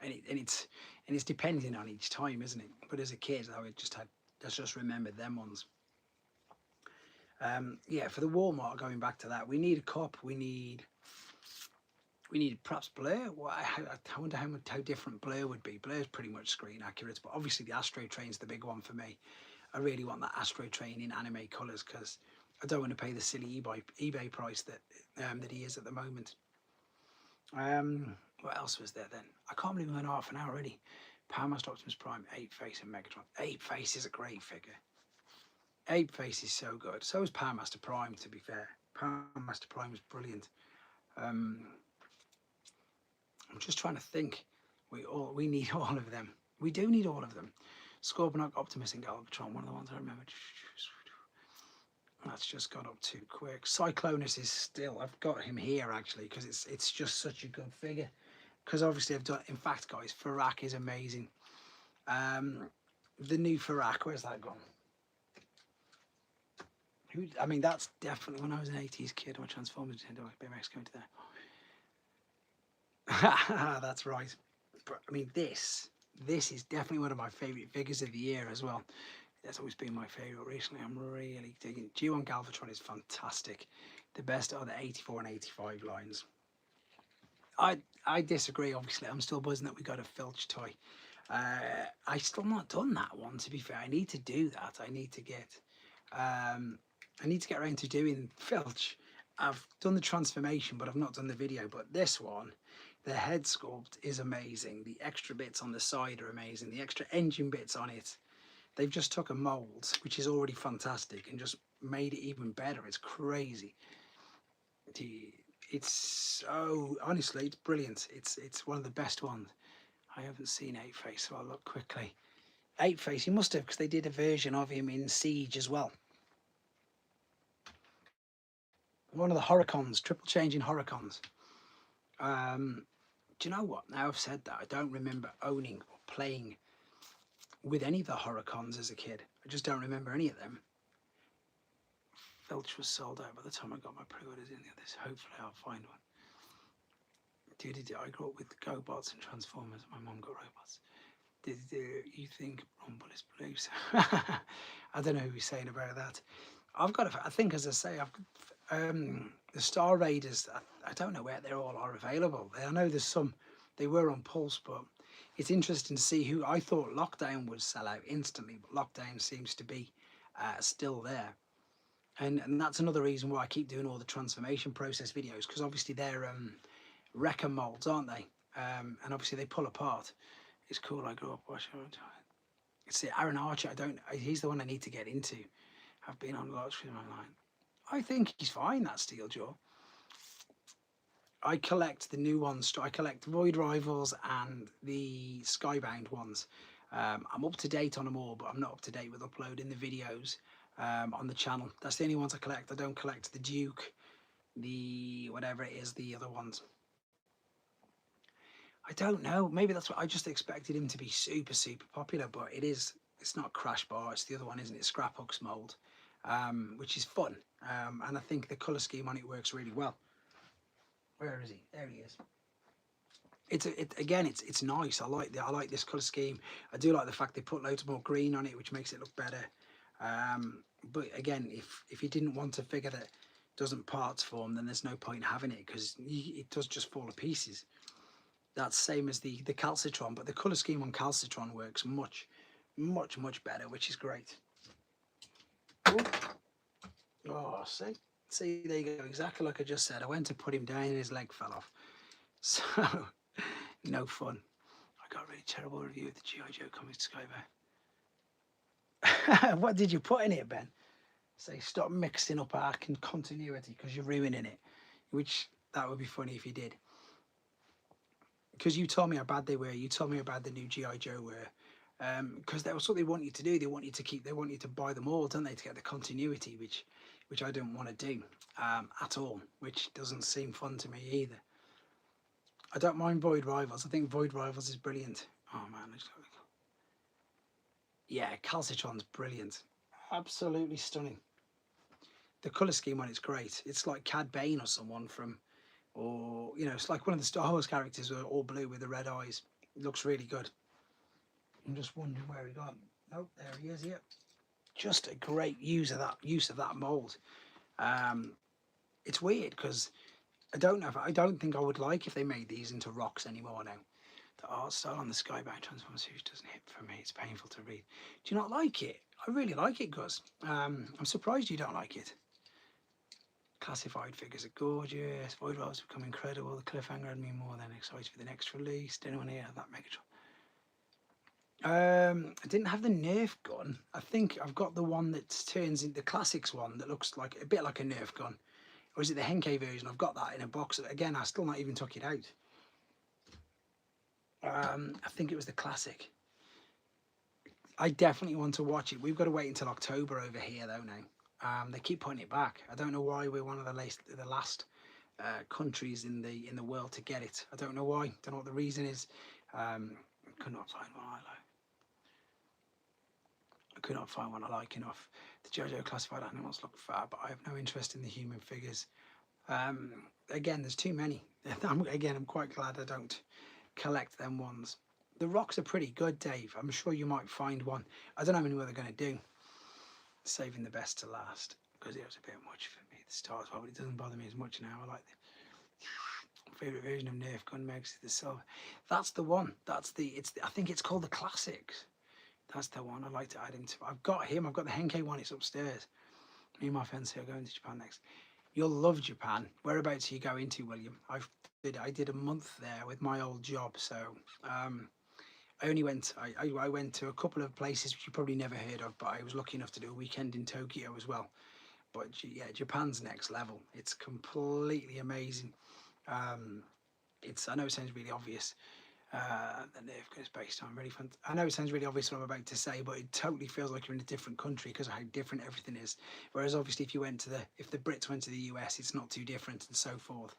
And it's depending on each time, isn't it? But as a kid, I just remembered them ones. Yeah, for the Walmart, going back to that, we need a cop. We need perhaps Blur. Well, I wonder how different Blur would be. Blur's pretty much screen accurate, but obviously the Astro Train's the big one for me. I really want that Astro Train in anime colours, because I don't want to pay the silly eBay price that he is at the moment. What else was there then? I can't believe we're going half an hour already. Power Master Optimus Prime, 8-Face and Megatron. 8-Face is a great figure. 8-Face is so good. So is Power Master Prime, to be fair. Power Master Prime is brilliant. I'm just trying to think. We need all of them. We do need all of them. Scorponok, Optimus and Galvatron, one of the ones I remember. That's just gone up too quick. Cyclonus is still, I've got him here actually, because it's just such a good figure. Because obviously I've done, in fact guys, Farak is amazing. The new Farak, where's that gone? I mean, that's definitely, when I was an 80s kid, I transformed into BMX going to there. That's right. But I mean, this is definitely one of my favourite figures of the year as well. That's always been my favourite recently. I'm really digging. G1 Galvatron is fantastic. The best are the 84 and 85 lines. I disagree, obviously. I'm still buzzing that we got a Filch toy. I still not done that one, to be fair. I need to do that. I need to get around to doing Filch. I've done the transformation, but I've not done the video. But this one The head sculpt is amazing. The extra bits on the side are amazing. The extra engine bits on it, they've just took a mold, which is already fantastic, and just made it even better. It's crazy. It's so, honestly, it's brilliant. It's one of the best ones. I haven't seen Eight Face, so I'll look quickly. Eight Face, you must have, because they did a version of him in Siege as well. One of the Horicons, triple changing Horicons. Do you know what? Now I've said that, I don't remember owning or playing with any of the Horicons as a kid. I just don't remember any of them. Filch was sold out by the time I got my pre-orders in the others. Hopefully I'll find one. I grew up with GoBots and Transformers. My mum got robots. Did you think Rumble is blue? I don't know who he's saying about that. I've got, I think, as I say, I've the Star Raiders. I don't know where they all are available. I know there's some. They were on Pulse, but it's interesting to see who. I thought Lockdown would sell out instantly, but Lockdown seems to be still there. And that's another reason why I keep doing all the transformation process videos, because obviously they're Wrecker molds, aren't they? And obviously they pull apart. It's cool. I grew up watching. It's Aaron Archer. He's the one I need to get into. I've been on lots with him online. I think he's fine, that Steeljaw. I collect the new ones. I collect Void Rivals and the Skybound ones. I'm up to date on them all, but I'm not up to date with uploading the videos on the channel. That's the only ones I collect. I don't collect the Duke, the whatever it is, the other ones. I don't know. Maybe that's what I just expected him to be super, super popular, but it is. It's not Crash Bar. It's the other one, isn't it? Scraphook's mold, which is fun. And I think the color scheme on it works really well. Where is he? There he is. It's nice. I like this color scheme. I do like the fact they put loads more green on it, which makes it look better. But again, if you didn't want a figure that doesn't parts form, then there's no point having it, because it does just fall to pieces. That's same as the Calcitron, but the color scheme on Calcitron works much better, which is great. Ooh. Oh, see, there you go, exactly like I just said. I went to put him down and his leg fell off. So, no fun. I got a really terrible review of the G.I. Joe comics Skybound. What did you put in it, Ben? Say, stop mixing up arc and continuity because you're ruining it. Which, that would be funny if you did. Because you told me how bad they were. You told me how bad the new G.I. Joe were. Because that was what they want you to do. They want you to buy them all, don't they, to get the continuity, which I don't want to do at all, which doesn't seem fun to me either. I don't mind Void Rivals. I think Void Rivals is brilliant. Oh man, yeah, Calcitron's brilliant. Absolutely stunning. The colour scheme on it's great. It's like Cad Bane or someone from, or, you know, it's like one of the Star Wars characters who are all blue with the red eyes. It looks really good. I'm just wondering where he got. Oh, there he is here. Just a great use of that mold. It's weird because I don't think I would like if they made these into rocks anymore now. The art style on the Skybound Transformers series doesn't hit for me. It's painful to read. Do you not like it? I really like it, Gus. I'm surprised you don't like it. Classified figures are gorgeous. Void Rivals have become incredible. The cliffhanger had me more than excited for the next release. Did anyone here have that Megatron? I didn't have the Nerf gun. I think I've got the one that turns into the classics one that looks like a bit like a Nerf gun. Or is it the Henkei version? I've got that in a box. Again, I still not even took it out. I think it was the classic. I definitely want to watch it. We've got to wait until October over here though now. They keep putting it back. I don't know why we're one of the last countries in the world to get it. I don't know why. Don't know what the reason is. Could not find one I like. I could not find one I like enough. The JoJo classified animals look fab, but I have no interest in the human figures. Again, there's too many. I'm quite glad I don't collect them ones. The rocks are pretty good, Dave. I'm sure you might find one. I don't know what they're going to do. Saving the best to last, because it was a bit much for me at the start as well, but it doesn't bother me as much now. I like the favourite version of Nerf gun Megs is the silver. That's the one. I think it's called the Classics. That's the one. I'd like to add him to. I've got him. I've got the Henkei one. It's upstairs. Me and my friends here are going to Japan next. You'll love Japan. Whereabouts are you going to, William? I did a month there with my old job, so um, I only went. I went to a couple of places which you probably never heard of, but I was lucky enough to do a weekend in Tokyo as well. But yeah, Japan's next level. It's completely amazing. Um, I know it sounds really obvious. The nerve goes based on really fun. I know it sounds really obvious what I'm about to say, but it totally feels like you're in a different country because of how different everything is. Whereas obviously, if the Brits went to the US, it's not too different and so forth.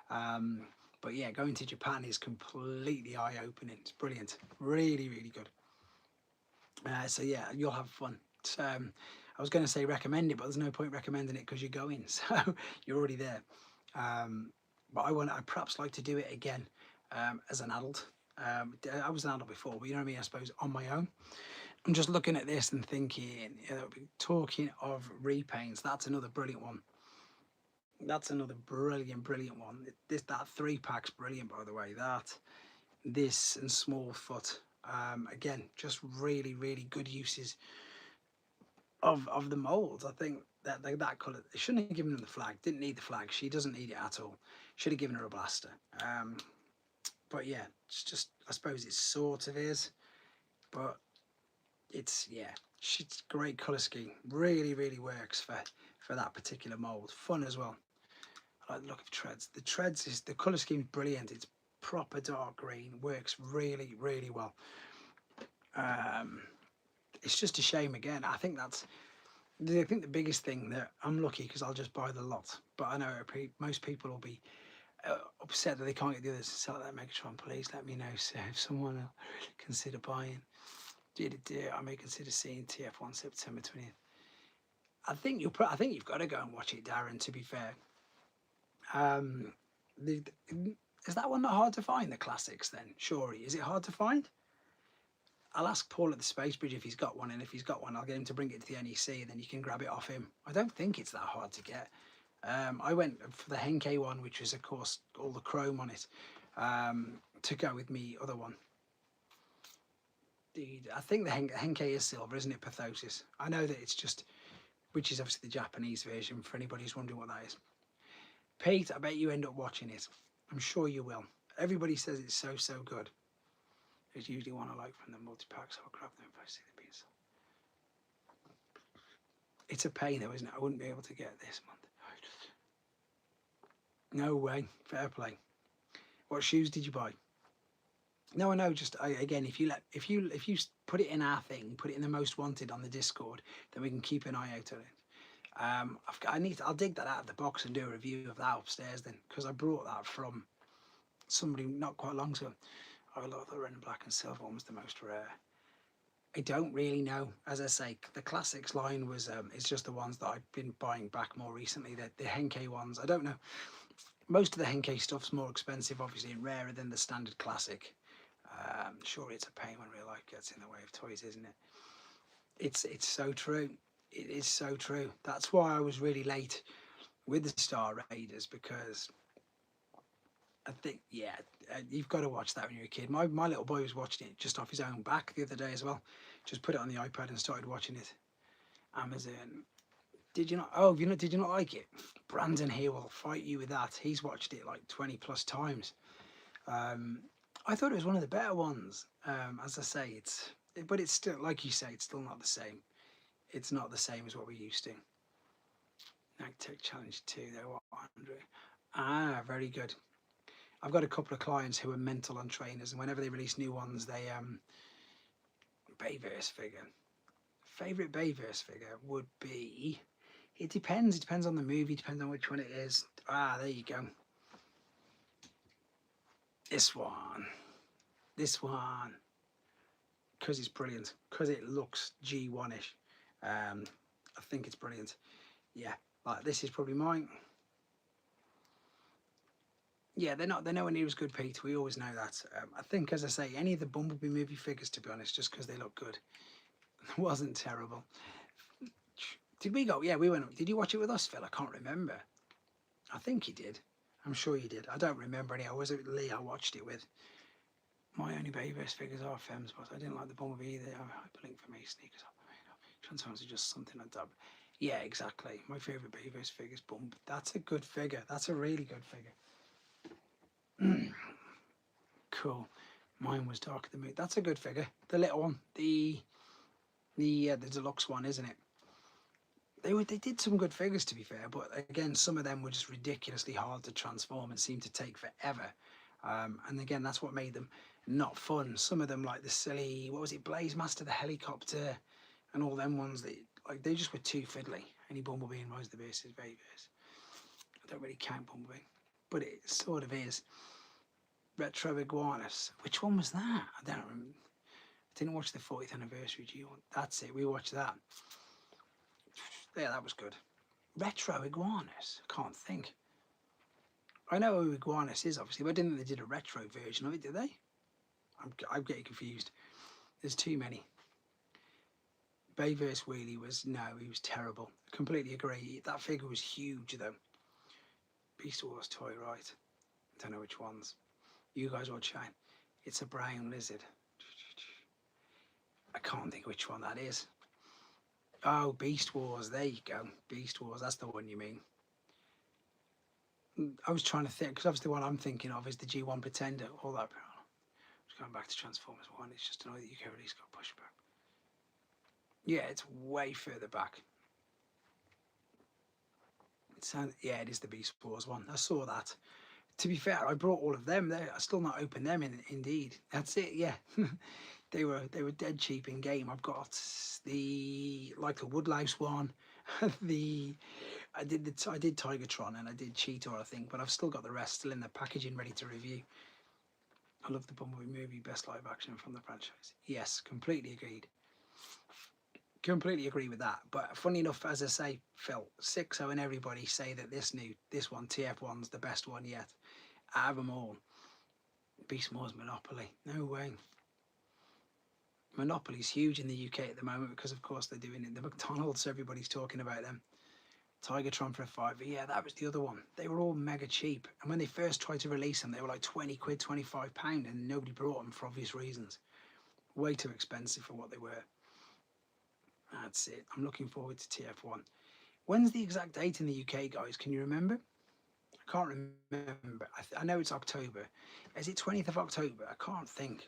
Um, but yeah, going to Japan is completely eye-opening. It's brilliant, really, really good. So yeah, you'll have fun. I was going to say recommend it, but there's no point recommending it because you're going, so you're already there. Um, but I perhaps like to do it again as an adult. I was an adult before, but you know what I mean. I suppose on my own. I'm just looking at this and thinking, talking of repaints, that's another brilliant one. That's another brilliant one. That 3-pack's brilliant, by the way. This and small foot. Again, just really good uses of the molds. I think that colour. They shouldn't have given her the flag. Didn't need the flag. She doesn't need it at all. Should have given her a blaster. But yeah, it's just, I suppose it sort of is, but it's, yeah, she's great colour scheme. Really works for that particular mold. Fun as well. I like the look of treads. The colour scheme's brilliant. It's proper dark green. Works really well. It's just a shame again. I think the biggest thing that I'm lucky because I'll just buy the lot. But I know most people will be upset that they can't get the others to sell that Megatron. Please let me know, so if someone will consider buying. I may consider seeing TF1 September 20th. I think you've got to go and watch it, Darren. To be fair, is that one not hard to find? The classics, then surely is it hard to find? I'll ask Paul at the Space Bridge if he's got one, and if he's got one, I'll get him to bring it to the NEC, and then you can grab it off him. I don't think it's that hard to get. I went for the Henkei one, which is of course all the chrome on it, to go with me other one. I think the Henkei is silver, isn't it? Pathosis. I know that it's just, which is obviously the Japanese version for anybody who's wondering what that is. Pete, I bet you end up watching it. I'm sure you will. Everybody says it's so good. There's usually one I like from the multi-packs, so I'll grab them if I see the piece. It's a pain though, isn't it? I wouldn't be able to get this month. No way. Fair play. What shoes did you buy? No, I know. Just again, if you put it in our thing, put it in the most wanted on the Discord, then we can keep an eye out on it. I'll dig that out of the box and do a review of that upstairs then, because I brought that from somebody not quite long ago. I love the red and black and silver one was the most rare. I don't really know. As I say, the classics line was it's just the ones that I've been buying back more recently. The Henkei ones, I don't know. Most of the Henkei stuff's more expensive, obviously, and rarer than the standard classic. Sure, it's a pain when real life gets in the way of toys, isn't it? It's so true. It is so true. That's why I was really late with the Star Raiders, because I think, yeah, you've got to watch that when you're a kid. My little boy was watching it just off his own back the other day as well. Just put it on the iPad and started watching it. Amazon. Did you not? Oh, did you not like it? Brandon here will fight you with that. He's watched it like 20 plus times. I thought it was one of the better ones. As I say, but it's still, like you say, it's still not the same. It's not the same as what we're used to. Tech Challenge 2, they're what, 100? Ah, very good. I've got a couple of clients who are mental on trainers, and whenever they release new ones, they Bayverse figure. Favorite Bayverse figure would be. It depends. It depends on the movie. Depends on which one it is. Ah, there you go. This one. Because it's brilliant. Because it looks G1ish. I think it's brilliant. Yeah, like this is probably mine. Yeah, they're nowhere near as good, Pete. We always know that. I think, as I say, any of the Bumblebee movie figures, to be honest, just because they look good, wasn't terrible. Did we go? Yeah, we went. Did you watch it with us, Phil? I can't remember. I think you did. I'm sure you did. I don't remember any. Was it Lee I watched it with? My only Bayverse figures are Femmes, but I didn't like the Bumblebee either. Hyperlink for me, sneakers up. Transformers are just something like that. Yeah, exactly. My favourite Bayverse figure is Bump. That's a good figure. That's a really good figure. Cool. Mine was Dark of the Moon. That's a good figure. The little one. The deluxe one, isn't it? They did some good figures, to be fair, but again, some of them were just ridiculously hard to transform and seemed to take forever. And again, that's what made them not fun. Some of them, like the silly, what was it, Blaze Master, the helicopter, and all them ones that like they just were too fiddly. Any Bumblebee and Rise of the Beast is Bayverse. I don't really count Bumblebee, but it sort of is. Retro Iguanas. Which one was that? I don't remember. I didn't watch the 40th anniversary G1. That's it. We watched that. Yeah, that was good. Retro Iguanas. I can't think. I know who Iguanas is, obviously, but I didn't think they did a retro version of it, did they? I'm getting confused. There's too many. Bayverse Wheelie was, no, he was terrible. I completely agree. That figure was huge, though. Beast Wars toy, right? I don't know which ones. You guys watch Shine. It's a brown lizard. I can't think which one that is. Oh, Beast Wars. There you go. Beast Wars. That's the one you mean. I was trying to think, because obviously the one I'm thinking of is the G1 Pretender. All that. Just going back to Transformers 1. It's just another UK release got pushed back. Yeah, it's way further back. Yeah, it is the Beast Wars one. I saw that. To be fair, I brought all of them there. I still not opened them indeed. That's it, yeah. they were dead cheap in game. I've got the like a Woodlouse one. I did Tigertron and I did Cheetor, I think, but I've still got the rest still in the packaging ready to review. I love the Bumblebee movie, best live action from the franchise. Yes, completely agreed. Completely agree with that. But funny enough, as I say, Phil, 6-0 and everybody say that this one, TF1's the best one yet. Out of them all, Beast Wars Monopoly. No way. Monopoly's huge in the UK at the moment because, of course, they're doing it. The McDonald's, everybody's talking about them. Tigertron for a £5. Yeah, that was the other one. They were all mega cheap. And when they first tried to release them, they were like 20 quid, £25, and nobody brought them for obvious reasons. Way too expensive for what they were. That's it. I'm looking forward to TF1. When's the exact date in the UK, guys? Can you remember? I can't remember. I know it's October. Is it 20th of October? I can't think.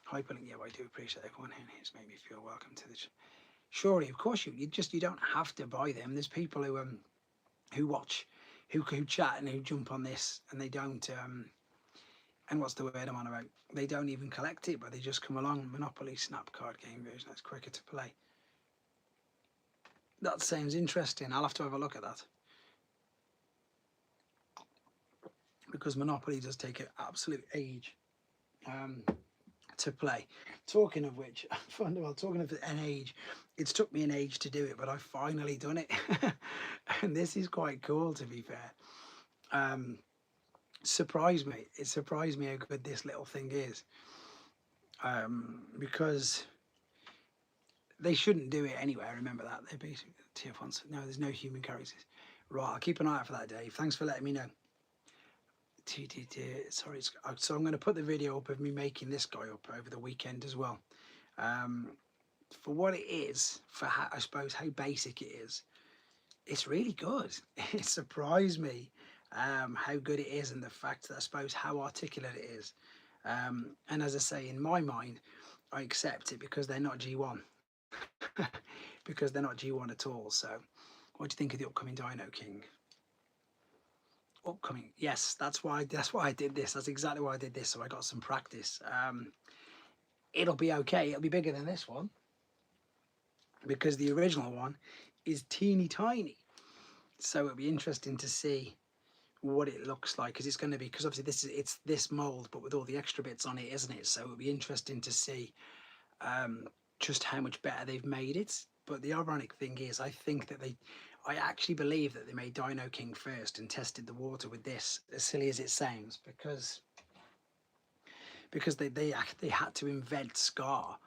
Hyperlink, yeah, I do appreciate everyone here. It's made me feel welcome to the... Surely, of course, you don't have to buy them. There's people who watch, who chat and who jump on this, and they don't... and what's the word I'm on about? They don't even collect it, but they just come along. Monopoly Snap card game version. That's quicker to play. That sounds interesting. I'll have to have a look at that. Because Monopoly does take an absolute age to play. Talking of which, talking of an age, it's took me an age to do it, but I've finally done it. And this is quite cool, to be fair. Surprised me. It surprised me how good this little thing is. Because they shouldn't do it anyway. I remember that. They're basically TF1. No, there's no human characters. Right, I'll keep an eye out for that, Dave. Thanks for letting me know. Sorry, so I'm going to put the video up of me making this guy up over the weekend as well. For what it is, for how, I suppose how basic it is, it's really good. It surprised me how good it is, and the fact that I suppose how articulate it is. And as I say, in my mind, I accept it because they're not G1. Because they're not G1 at all. So what do you think of the upcoming Dino King? Upcoming, yes, that's why I did this. That's exactly why I did this, so I got some practice. It'll be okay. It'll be bigger than this one because the original one is teeny tiny, so it'll be interesting to see what it looks like, because it's going to be, because obviously it's this mold but with all the extra bits on it, isn't it? So it'll be interesting to see just how much better they've made it. But the ironic thing is, I actually believe that they made Dino King first and tested the water with this, as silly as it sounds, because they had to invent Scar,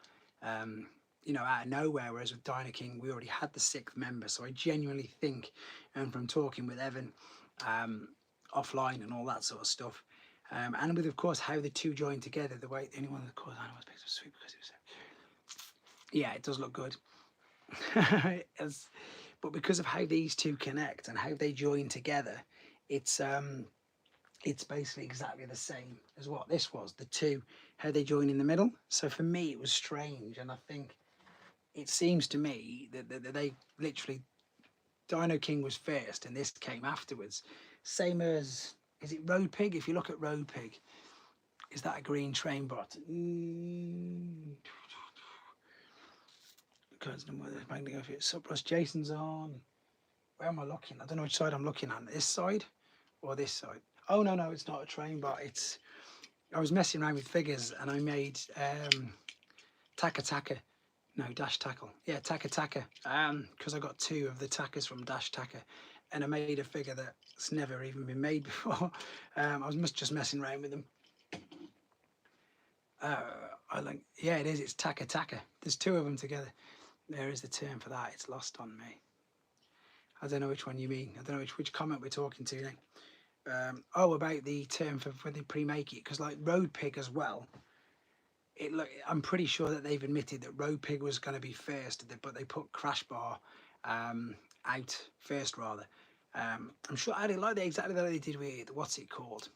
you know, out of nowhere. Whereas with Dino King, we already had the 6th member. So I genuinely think, and from talking with Evan offline and all that sort of stuff, and with of course how the two joined together, the way anyone that caused animals picks up sweet because it was, yeah, it does look good. but because of how these two connect and how they join together, it's basically exactly the same as what this was. The two, how they join in the middle. So for me, it was strange, and I think it seems to me that they literally, Dino King was first, and this came afterwards. Same as, is it Road Pig? If you look at Road Pig, is that a green train bot? Sup, Russ, Jason's on. Where am I looking? I don't know which side I'm looking at. This side or this side? Oh no, no, it's not a train bot. It's, I was messing around with figures and I made Taka Taka. No, Dash Tackle. Yeah, Taka Taka. Because I got two of the Takas from Dash Taka, and I made a figure that's never even been made before. I was just messing around with them. I like, yeah, it is. It's Taka Taka. There's two of them together. There is the term for that. It's lost on me. I don't know which one you mean. I don't know which comment we're talking to now. Oh, about the term for when they pre-make it, because like Road Pig as well. I'm pretty sure that they've admitted that Road Pig was going to be first, but they put Crash Bar out first rather. I'm sure I didn't like that exactly the way they did with, what's it called?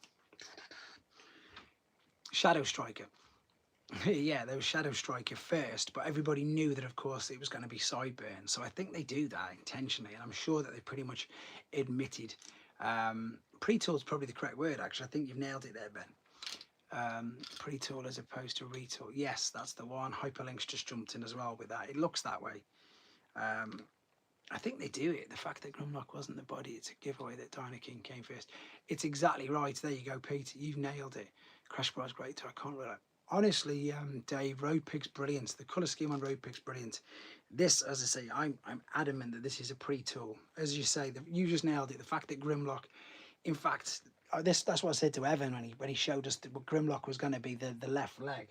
Shadow Striker. Yeah, there was Shadow Striker first, but everybody knew that, of course, it was going to be Sideburn. So I think they do that intentionally, and I'm sure that they pretty much admitted. Pre-tool is probably the correct word, actually. I think you've nailed it there, Ben. Pre-tool as opposed to retool. Yes, that's the one. Hyperlinks just jumped in as well with that. It looks that way. I think they do it. The fact that Grimlock wasn't the body, it's a giveaway that Dino King came first. It's exactly right. There you go, Peter. You've nailed it. Crash Bar's great too. I can't really. Honestly, Dave, Road Pig's brilliant. The colour scheme on Road Pig's brilliant. This, as I say, I'm adamant that this is a pre-tool. As you say, you just nailed it. The fact that Grimlock, in fact, that's what I said to Evan when he showed us that Grimlock was going to be the left leg.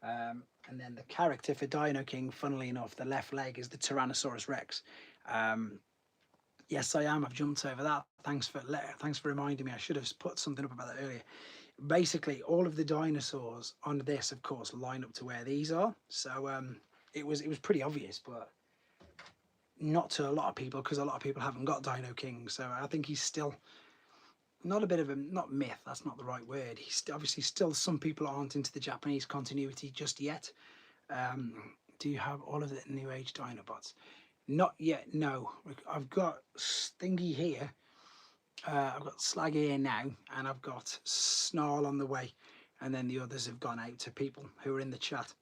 And then the character for Dino King, funnily enough, the left leg is the Tyrannosaurus Rex. Yes, I am. I've jumped over that. Thanks for reminding me. I should have put something up about that earlier. Basically, all of the dinosaurs on this, of course, line up to where these are. So it was pretty obvious, but not to a lot of people, because a lot of people haven't got Dino King. So I think he's still not a bit of a, not myth, that's not the right word. He's obviously still, some people aren't into the Japanese continuity just yet. Do you have all of the New Age Dinobots? Not yet, no. I've got Stingy here. I've got Slag here now, and I've got Snarl on the way, and then the others have gone out to people who are in the chat.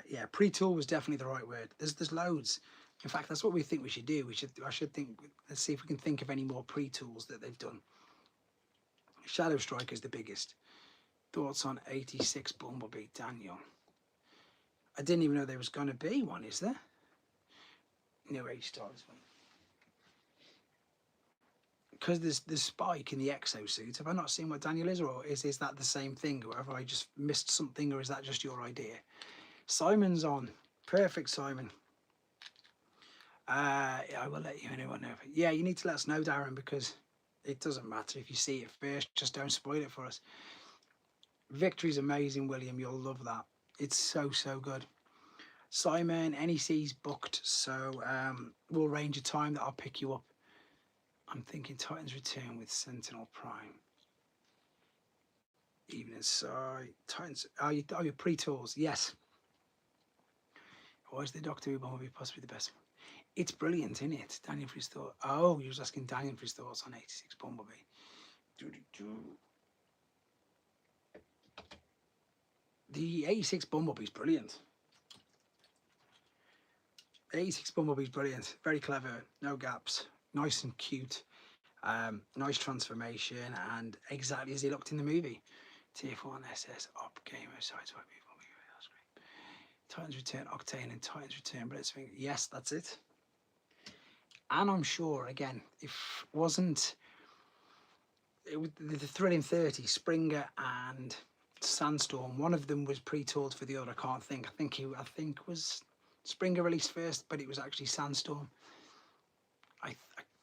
Yeah, pre-tool was definitely the right word. There's loads. In fact, that's what we think we should do. I should think. Let's see if we can think of any more pre-tools that they've done. Shadow Striker is the biggest. Thoughts on 86 Bumblebee, Daniel? I didn't even know there was going to be one. Is there? New Age Stars one. Because there's Spike in the exosuit. Have I not seen what Daniel is, or is that the same thing? Or have I just missed something, or is that just your idea? Simon's on. Perfect, Simon. I will let you know. Yeah, you need to let us know, Darren, because it doesn't matter if you see it first. Just don't spoil it for us. Victory's amazing, William. You'll love that. It's so good. Simon, NEC's booked, so we'll arrange a time that I'll pick you up. I'm thinking Titans Return with Sentinel Prime. Evening Side. Titans. Oh, you're pre-tools. Yes. Or is the Doctor Who Bumblebee possibly the best one? It's brilliant, isn't it? Daniel for his thoughts. Oh, you was asking Daniel for his thoughts on 86 Bumblebee. The 86 Bumblebee's brilliant. 86 Bumblebee's brilliant. Very clever. No gaps. Nice and cute. Nice transformation, and exactly as he looked in the movie. Tier 4 SS Op Gamer Sideswipe. Titans Return Octane and Titans Return Blitzwing. Yes, that's it. And I'm sure, again, if wasn't the Thrilling 30, Springer and Sandstorm, one of them was pre-tooled for the other. I can't think. I think was Springer released first, but it was actually Sandstorm.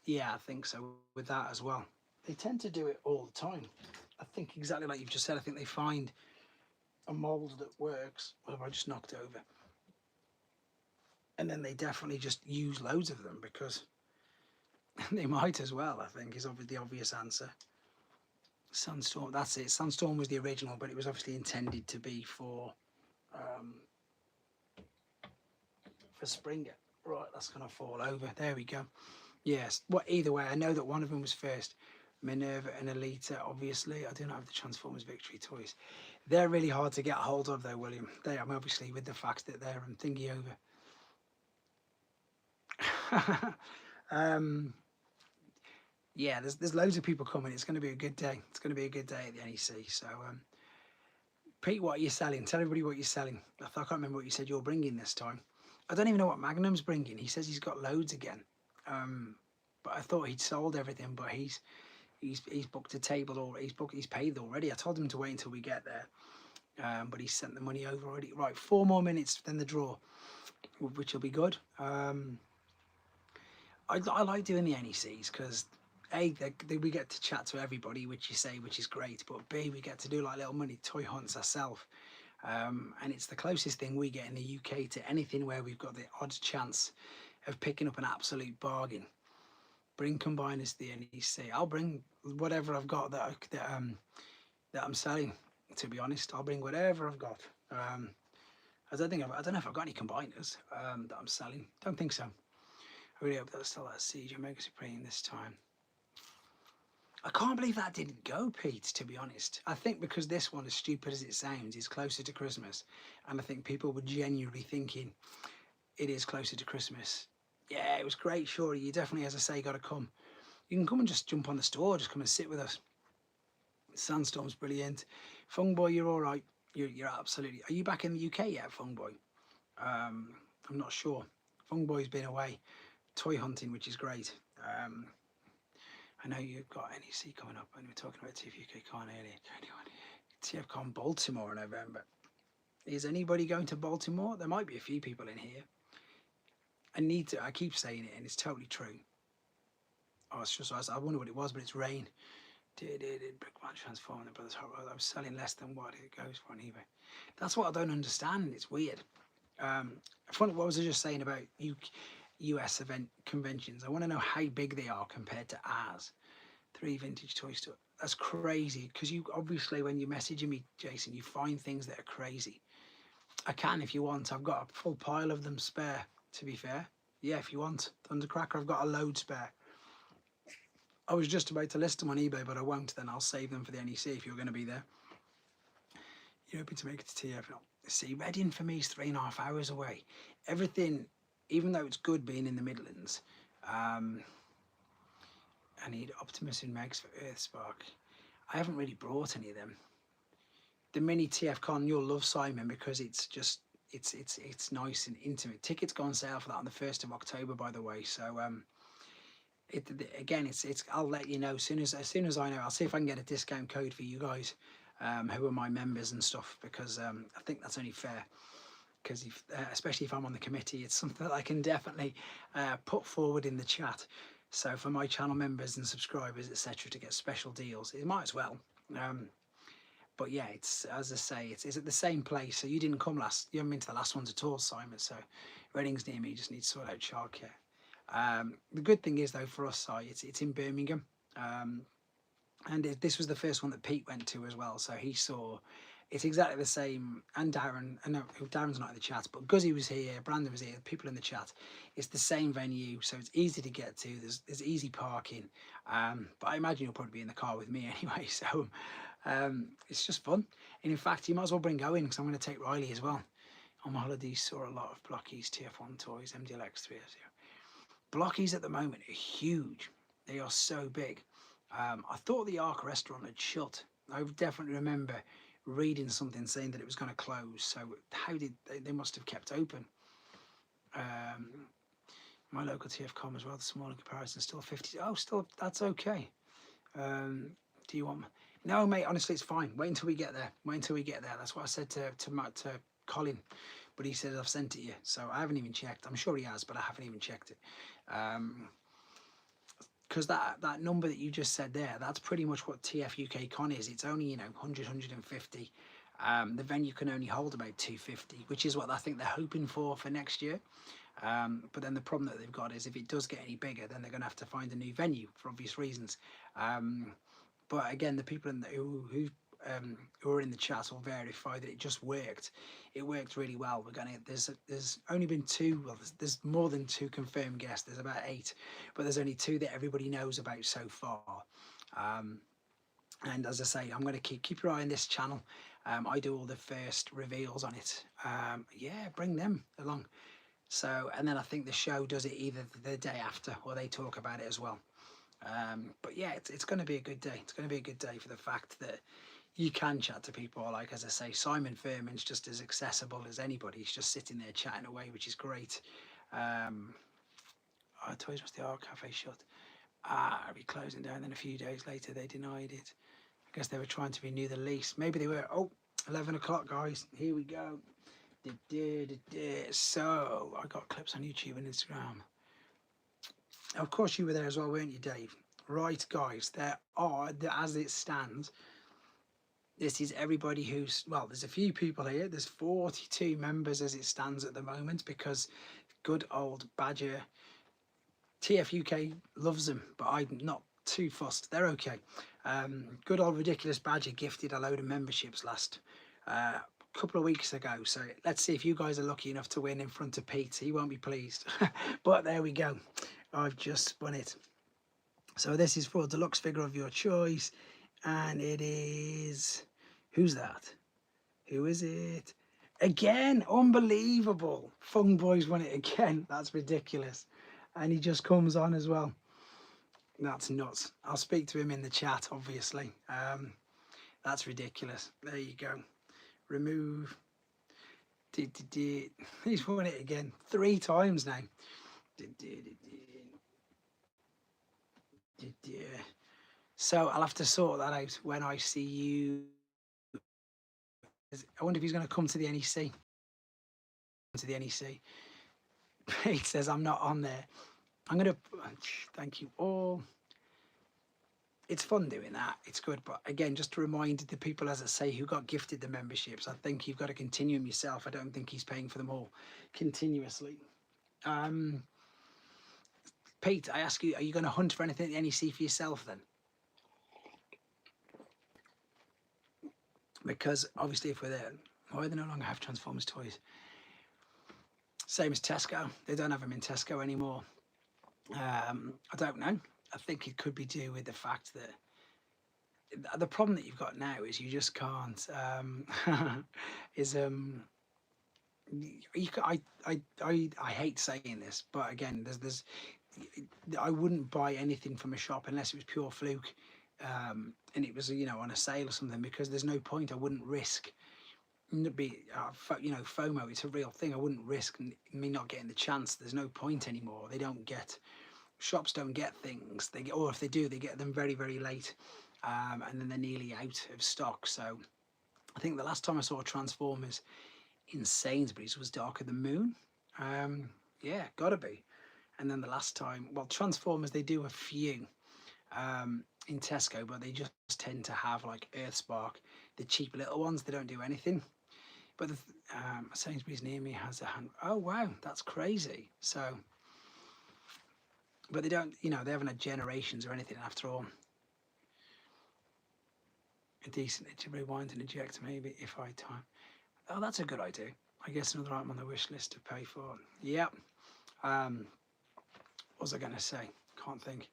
Yeah, I think so with that as well. They tend to do it all the time. I think exactly like you've just said. I think they find a mold that works. What have I just knocked over? And then they definitely just use loads of them because they might as well, I think, is obviously the obvious answer. Sandstorm, that's it. Sandstorm was the original, but it was obviously intended to be um, for Springer. Right, that's going to fall over. There we go. Yes, well, either way, I know that one of them was first. Minerva and Alita, obviously. I do not have the Transformers Victory toys. They're really hard to get a hold of, though, William. They are obviously with the fact that they're thingy over. Yeah, there's loads of people coming. It's going to be a good day. It's going to be a good day at the NEC. So, Pete, what are you selling? Tell everybody what you're selling. I can't remember what you said you're bringing this time. I don't even know what Magnum's bringing. He says he's got loads again. But I thought he'd sold everything. But he's booked a table, or he's paid already. I told him to wait until we get there. But he's sent the money over already. Right, 4 more minutes, then the draw, which will be good. I like doing the NECs because A, we get to chat to everybody, which is great, but B, we get to do like little money toy hunts ourselves. And it's the closest thing we get in the UK to anything where we've got the odd chance of picking up an absolute bargain. Bring combiners to the NEC. I'll bring whatever I've got that I'm selling. To be honest, I'll bring whatever I've got. I don't know if I've got any combiners that I'm selling. Don't think so. I really hope that's still that Siege Omega Supreme this time. I can't believe that didn't go, Pete, to be honest. I think because this one, as stupid as it sounds, is closer to Christmas. And I think people were genuinely thinking it is closer to Christmas. Yeah, it was great, sure. You definitely, as I say, got to come. You can come and just jump on the store, just come and sit with us. Sandstorm's brilliant. Fungboy, you're all right. You're absolutely... Are you back in the UK yet, Fungboy? I'm not sure. Fungboy's been away toy hunting, which is great. I know you've got NEC coming up, and we're talking about TF UK Con earlier. TFCon Baltimore in November. Is anybody going to Baltimore? There might be a few people in here. I keep saying it, and it's totally true. Oh, it's just, I wonder what it was, but it's rain. Did Brickman transform the Brothers Horror? I was selling less than what it goes for on eBay. That's what I don't understand. It's weird. What was I just saying about US event conventions? I want to know how big they are compared to ours. 3 vintage toy store. That's crazy, because you obviously, when you're messaging me, Jason, you find things that are crazy. I can if you want. I've got a full pile of them spare, to be fair. Yeah, if you want. Thundercracker, I've got a load spare. I was just about to list them on eBay, but I won't. Then I'll save them for the NEC if you're going to be there. You're hoping to make it to TF. See, Reading for me is 3.5 hours away. Everything, even though it's good being in the Midlands, I need Optimus and Megs for Earthspark. I haven't really brought any of them. The mini TFCon, you'll love, Simon, because it's just it's nice and intimate. Tickets go on sale for that on the 1st of October, by the way. So again, I'll let you know as soon as I know. I'll see if I can get a discount code for you guys who are my members and stuff, because I think that's only fair. Because especially if I'm on the committee, it's something that I can definitely put forward in the chat. So for my channel members and subscribers, etc., to get special deals, it might as well. But yeah, it's, as I say, it's at the same place. So you didn't come last. You haven't been to the last ones at all, Simon. So Reading's near me. You just need to sort out childcare. The good thing is, though, for us, it's in Birmingham, and this was the first one that Pete went to as well. So he saw. It's exactly the same, and Darren, no, Darren's not in the chat, but Guzzy was here, Brandon was here, people in the chat. It's the same venue, so it's easy to get to. There's easy parking, but I imagine you'll probably be in the car with me anyway. So it's just fun. And in fact, you might as well bring Owen, because I'm going to take Riley as well. On my holidays, saw a lot of Blockies TF1 toys, MDLX 3. Blockies at the moment are huge. They are so big. I thought the Ark restaurant had shut. I definitely remember reading something saying that it was going to close. So how did they must have kept open. My local TFCom as well, the smaller comparison, still 50. Oh, still, that's okay. Do you want... No, mate, honestly, it's fine. Wait until we get there. Wait until we get there. That's what I said to Colin, but he said I've sent it you. So I haven't even checked. I'm sure he has, but I haven't even checked it. Because that number that you just said there, that's pretty much what TF UK Con is. It's only, 100, 150. The venue can only hold about 250, which is what I think they're hoping for next year. But then the problem that they've got is if it does get any bigger, then they're going to have to find a new venue for obvious reasons. But again, the people who are in the chat will verify that it just worked. It worked really well. There's only been two. Well, there's more than two confirmed guests. There's about 8, but there's only 2 that everybody knows about so far. And as I say, I'm going to keep your eye on this channel. I do all the first reveals on it. Yeah, bring them along. So, and then I think the show does it either the day after or they talk about it as well. But yeah, it's going to be a good day. It's going to be a good day for the fact that you can chat to people. Like, as I say, Simon Furman's just as accessible as anybody. He's just sitting there chatting away, which is great. Toys was the Art Cafe shut. I'll be closing down. Then a few days later, they denied it. I guess they were trying to renew the lease. Maybe they were. Oh, 11 o'clock, guys. Here we go. So, I got clips on YouTube and Instagram. Of course, you were there as well, weren't you, Dave? Right, guys. There are, as it stands, this is everybody who's, well, there's a few people here. There's 42 members as it stands at the moment because good old Badger TFUK loves them, but I'm not too fussed. They're okay. Good old ridiculous Badger gifted a load of memberships last couple of weeks ago. So let's see if you guys are lucky enough to win in front of Pete. He won't be pleased. But there we go. I've just spun it. So this is for a deluxe figure of your choice. And it is... Who's that? Who is it? Again, unbelievable. Fung Boys won it again. That's ridiculous. And he just comes on as well. That's nuts. I'll speak to him in the chat, obviously. That's ridiculous. There you go. Remove. He's won it again 3 times now. So I'll have to sort that out when I see you. I wonder if he's going to come to the NEC. To the NEC. Pete says I'm not on there. I'm going to thank you all. It's fun doing that. It's good. But again, just to remind the people, as I say, who got gifted the memberships, I think you've got to continue them yourself. I don't think he's paying for them all continuously. Pete, I ask you, are you going to hunt for anything at the NEC for yourself then? Because obviously if we're there, why do they no longer have Transformers toys? Same as Tesco. They don't have them in Tesco anymore. I don't know. I think it could be due with the fact that the problem that you've got now is you just can't I hate saying this, but again, there's I wouldn't buy anything from a shop unless it was pure fluke, and it was, you know, on a sale or something, because there's no point. I wouldn't risk FOMO. It's a real thing. I wouldn't risk me not getting the chance. There's no point anymore. Shops don't get things. Or if they do, they get them very, very late, and then they're nearly out of stock. So I think the last time I saw Transformers in Sainsbury's was Dark of the Moon. Yeah, gotta be. And then the last time, well, Transformers, they do a few in Tesco, but they just tend to have like Earthspark, the cheap little ones. They don't do anything. But the Sainsbury's near me has a hand. Oh wow, that's crazy. So, but they don't, you know, they haven't had generations or anything after all. A decent to rewind and eject maybe if I time. Oh, that's a good idea. I guess another item on the wish list to pay for. Yep. What was I going to say? Can't think.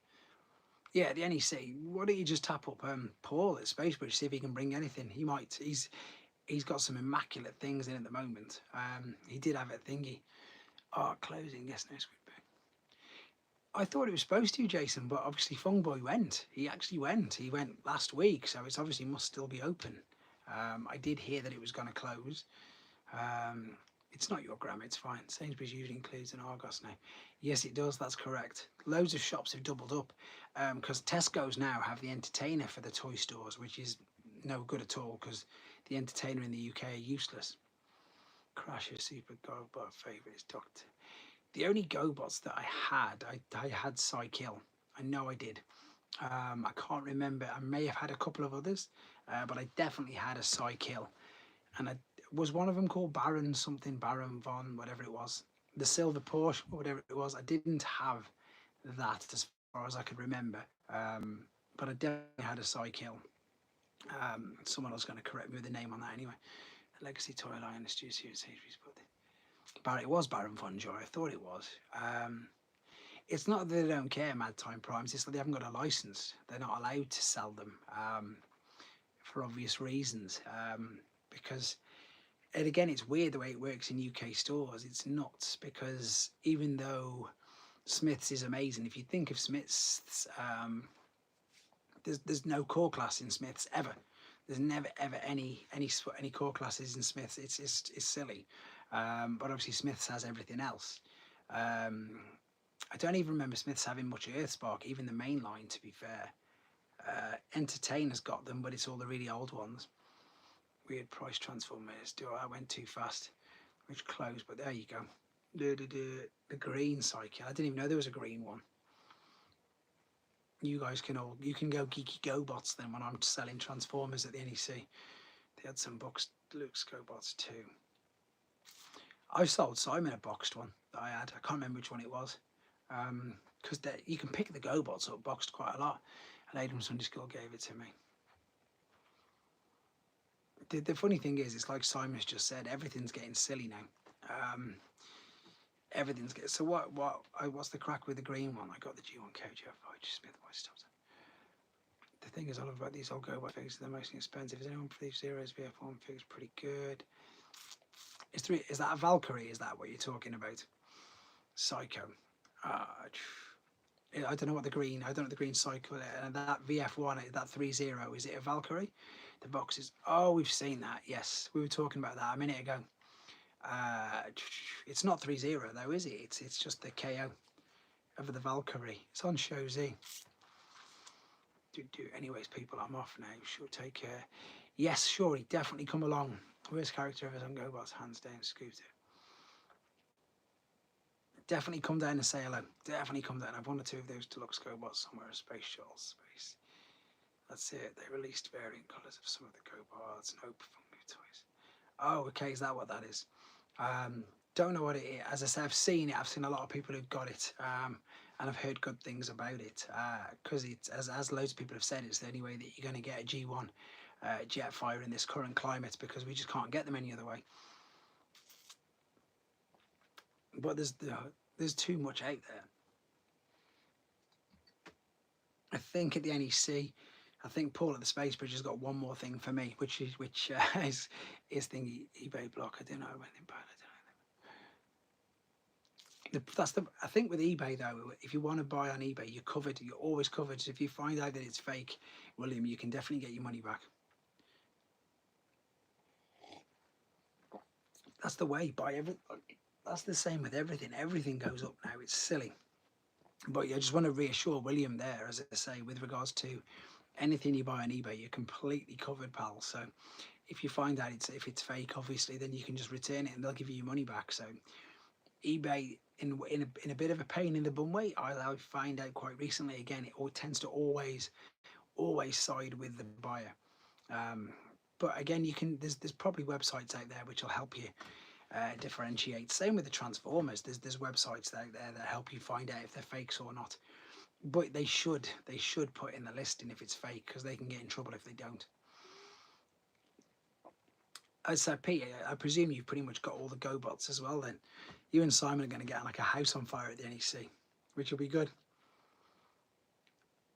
Yeah, the NEC. Why don't you just tap up Paul at Spacebridge, see if he can bring anything. He might. He's got some immaculate things in at the moment. He did have a thingy. Closing. Yes, no squid bag. I thought it was supposed to, Jason, but obviously Fungboy went. He actually went. He went last week, so it's obviously must still be open. I did hear that it was going to close. It's not your grammar, it's fine. Sainsbury's usually includes an Argos now. Yes, it does, that's correct. Loads of shops have doubled up because Tesco's now have the entertainer for the toy stores, which is no good at all because the entertainer in the UK are useless. Crasher Super GoBot favourites Doctor. The only GoBots that I had Psykill. I know I did. I can't remember. I may have had a couple of others, but I definitely had a Psykill. And was one of them called Baron something, Baron Von, whatever it was. The silver Porsche, or whatever it was, I didn't have that as far as I could remember. But I definitely had a cycle. Someone else going to correct me with the name on that anyway. Legacy Toy Line, the Studio Series, but it was Baron von Joy. I thought it was. It's not that they don't care, Mad Time Primes. It's that they haven't got a license. They're not allowed to sell them for obvious reasons. Because, and again, it's weird the way it works in UK stores. It's nuts because even though Smiths is amazing, if you think of Smiths, there's no core class in Smiths ever. There's never ever any core classes in Smiths. It's silly, but obviously Smiths has everything else. I don't even remember Smiths having much Earthspark, even the main line. To be fair, Entertainer's got them, but it's all the really old ones. Weird price transformers. I went too fast, which closed, but there you go. The green cycle. I didn't even know there was a green one. You guys can go geeky GoBots then when I'm selling Transformers at the NEC. They had some boxed Luke's GoBots too. I sold Simon a boxed one that I had. I can't remember which one it was. Because you can pick the GoBots up boxed quite a lot. And Adam Sunday School gave it to me. The funny thing is, it's like Simon's just said, everything's getting silly now. Everything's getting... So what's the crack with the green one? I got the G1 KGF. Smith stops. The thing is, I love about these old GoBot figures, they're most expensive. Is anyone for these zeros? VF1 figures pretty good. Is that a Valkyrie? Is that what you're talking about? Psycho. I don't know what the green. I don't know the green cycle. And that VF1, that 3.0, is it a Valkyrie? The boxes. Oh, we've seen that. Yes, we were talking about that a minute ago. It's not 3.0 though, is it? It's just the KO of the Valkyrie. It's on Show Z. Anyways, people, I'm off now. Sure, take care. Yes, sure, he definitely come along. Worst character ever on GoBots, hands down, Scooter. Definitely come down and say hello. Definitely come down. I've one or two of those deluxe GoBots somewhere. Space Shuttle, Space. That's it. They released variant colours of some of the GoBots. Nope, from new toys. Oh, okay. Is that what that is? Don't know what it is. As I say, I've seen it. I've seen a lot of people who've got it, and I've heard good things about it. Because it's as loads of people have said, it's the only way that you're going to get a G1 Jetfire in this current climate, because we just can't get them any other way. But there's too much out there. I think at the NEC, I think Paul at the Space Bridge has got one more thing for me, which is the eBay block. I don't know anything about it. I think with eBay though, if you want to buy on eBay, you're covered. You're always covered. So if you find out that it's fake, William, you can definitely get your money back. That's the way. That's the same with everything. Everything goes up now. It's silly. But I just want to reassure William there, as I say, with regards to anything you buy on eBay, you're completely covered, pal. So if you find out if it's fake, obviously, then you can just return it and they'll give you your money back. So eBay, in a bit of a pain in the bum way, I find out quite recently, again, it tends to always side with the buyer. But again, there's probably websites out there which will help you differentiate. Same with the Transformers. There's websites out there that help you find out if they're fakes or not. But they should put in the listing if it's fake, because they can get in trouble if they don't. So Peter, I presume you've pretty much got all the GoBots as well then. You and Simon are going to get like a house on fire at the NEC, which will be good.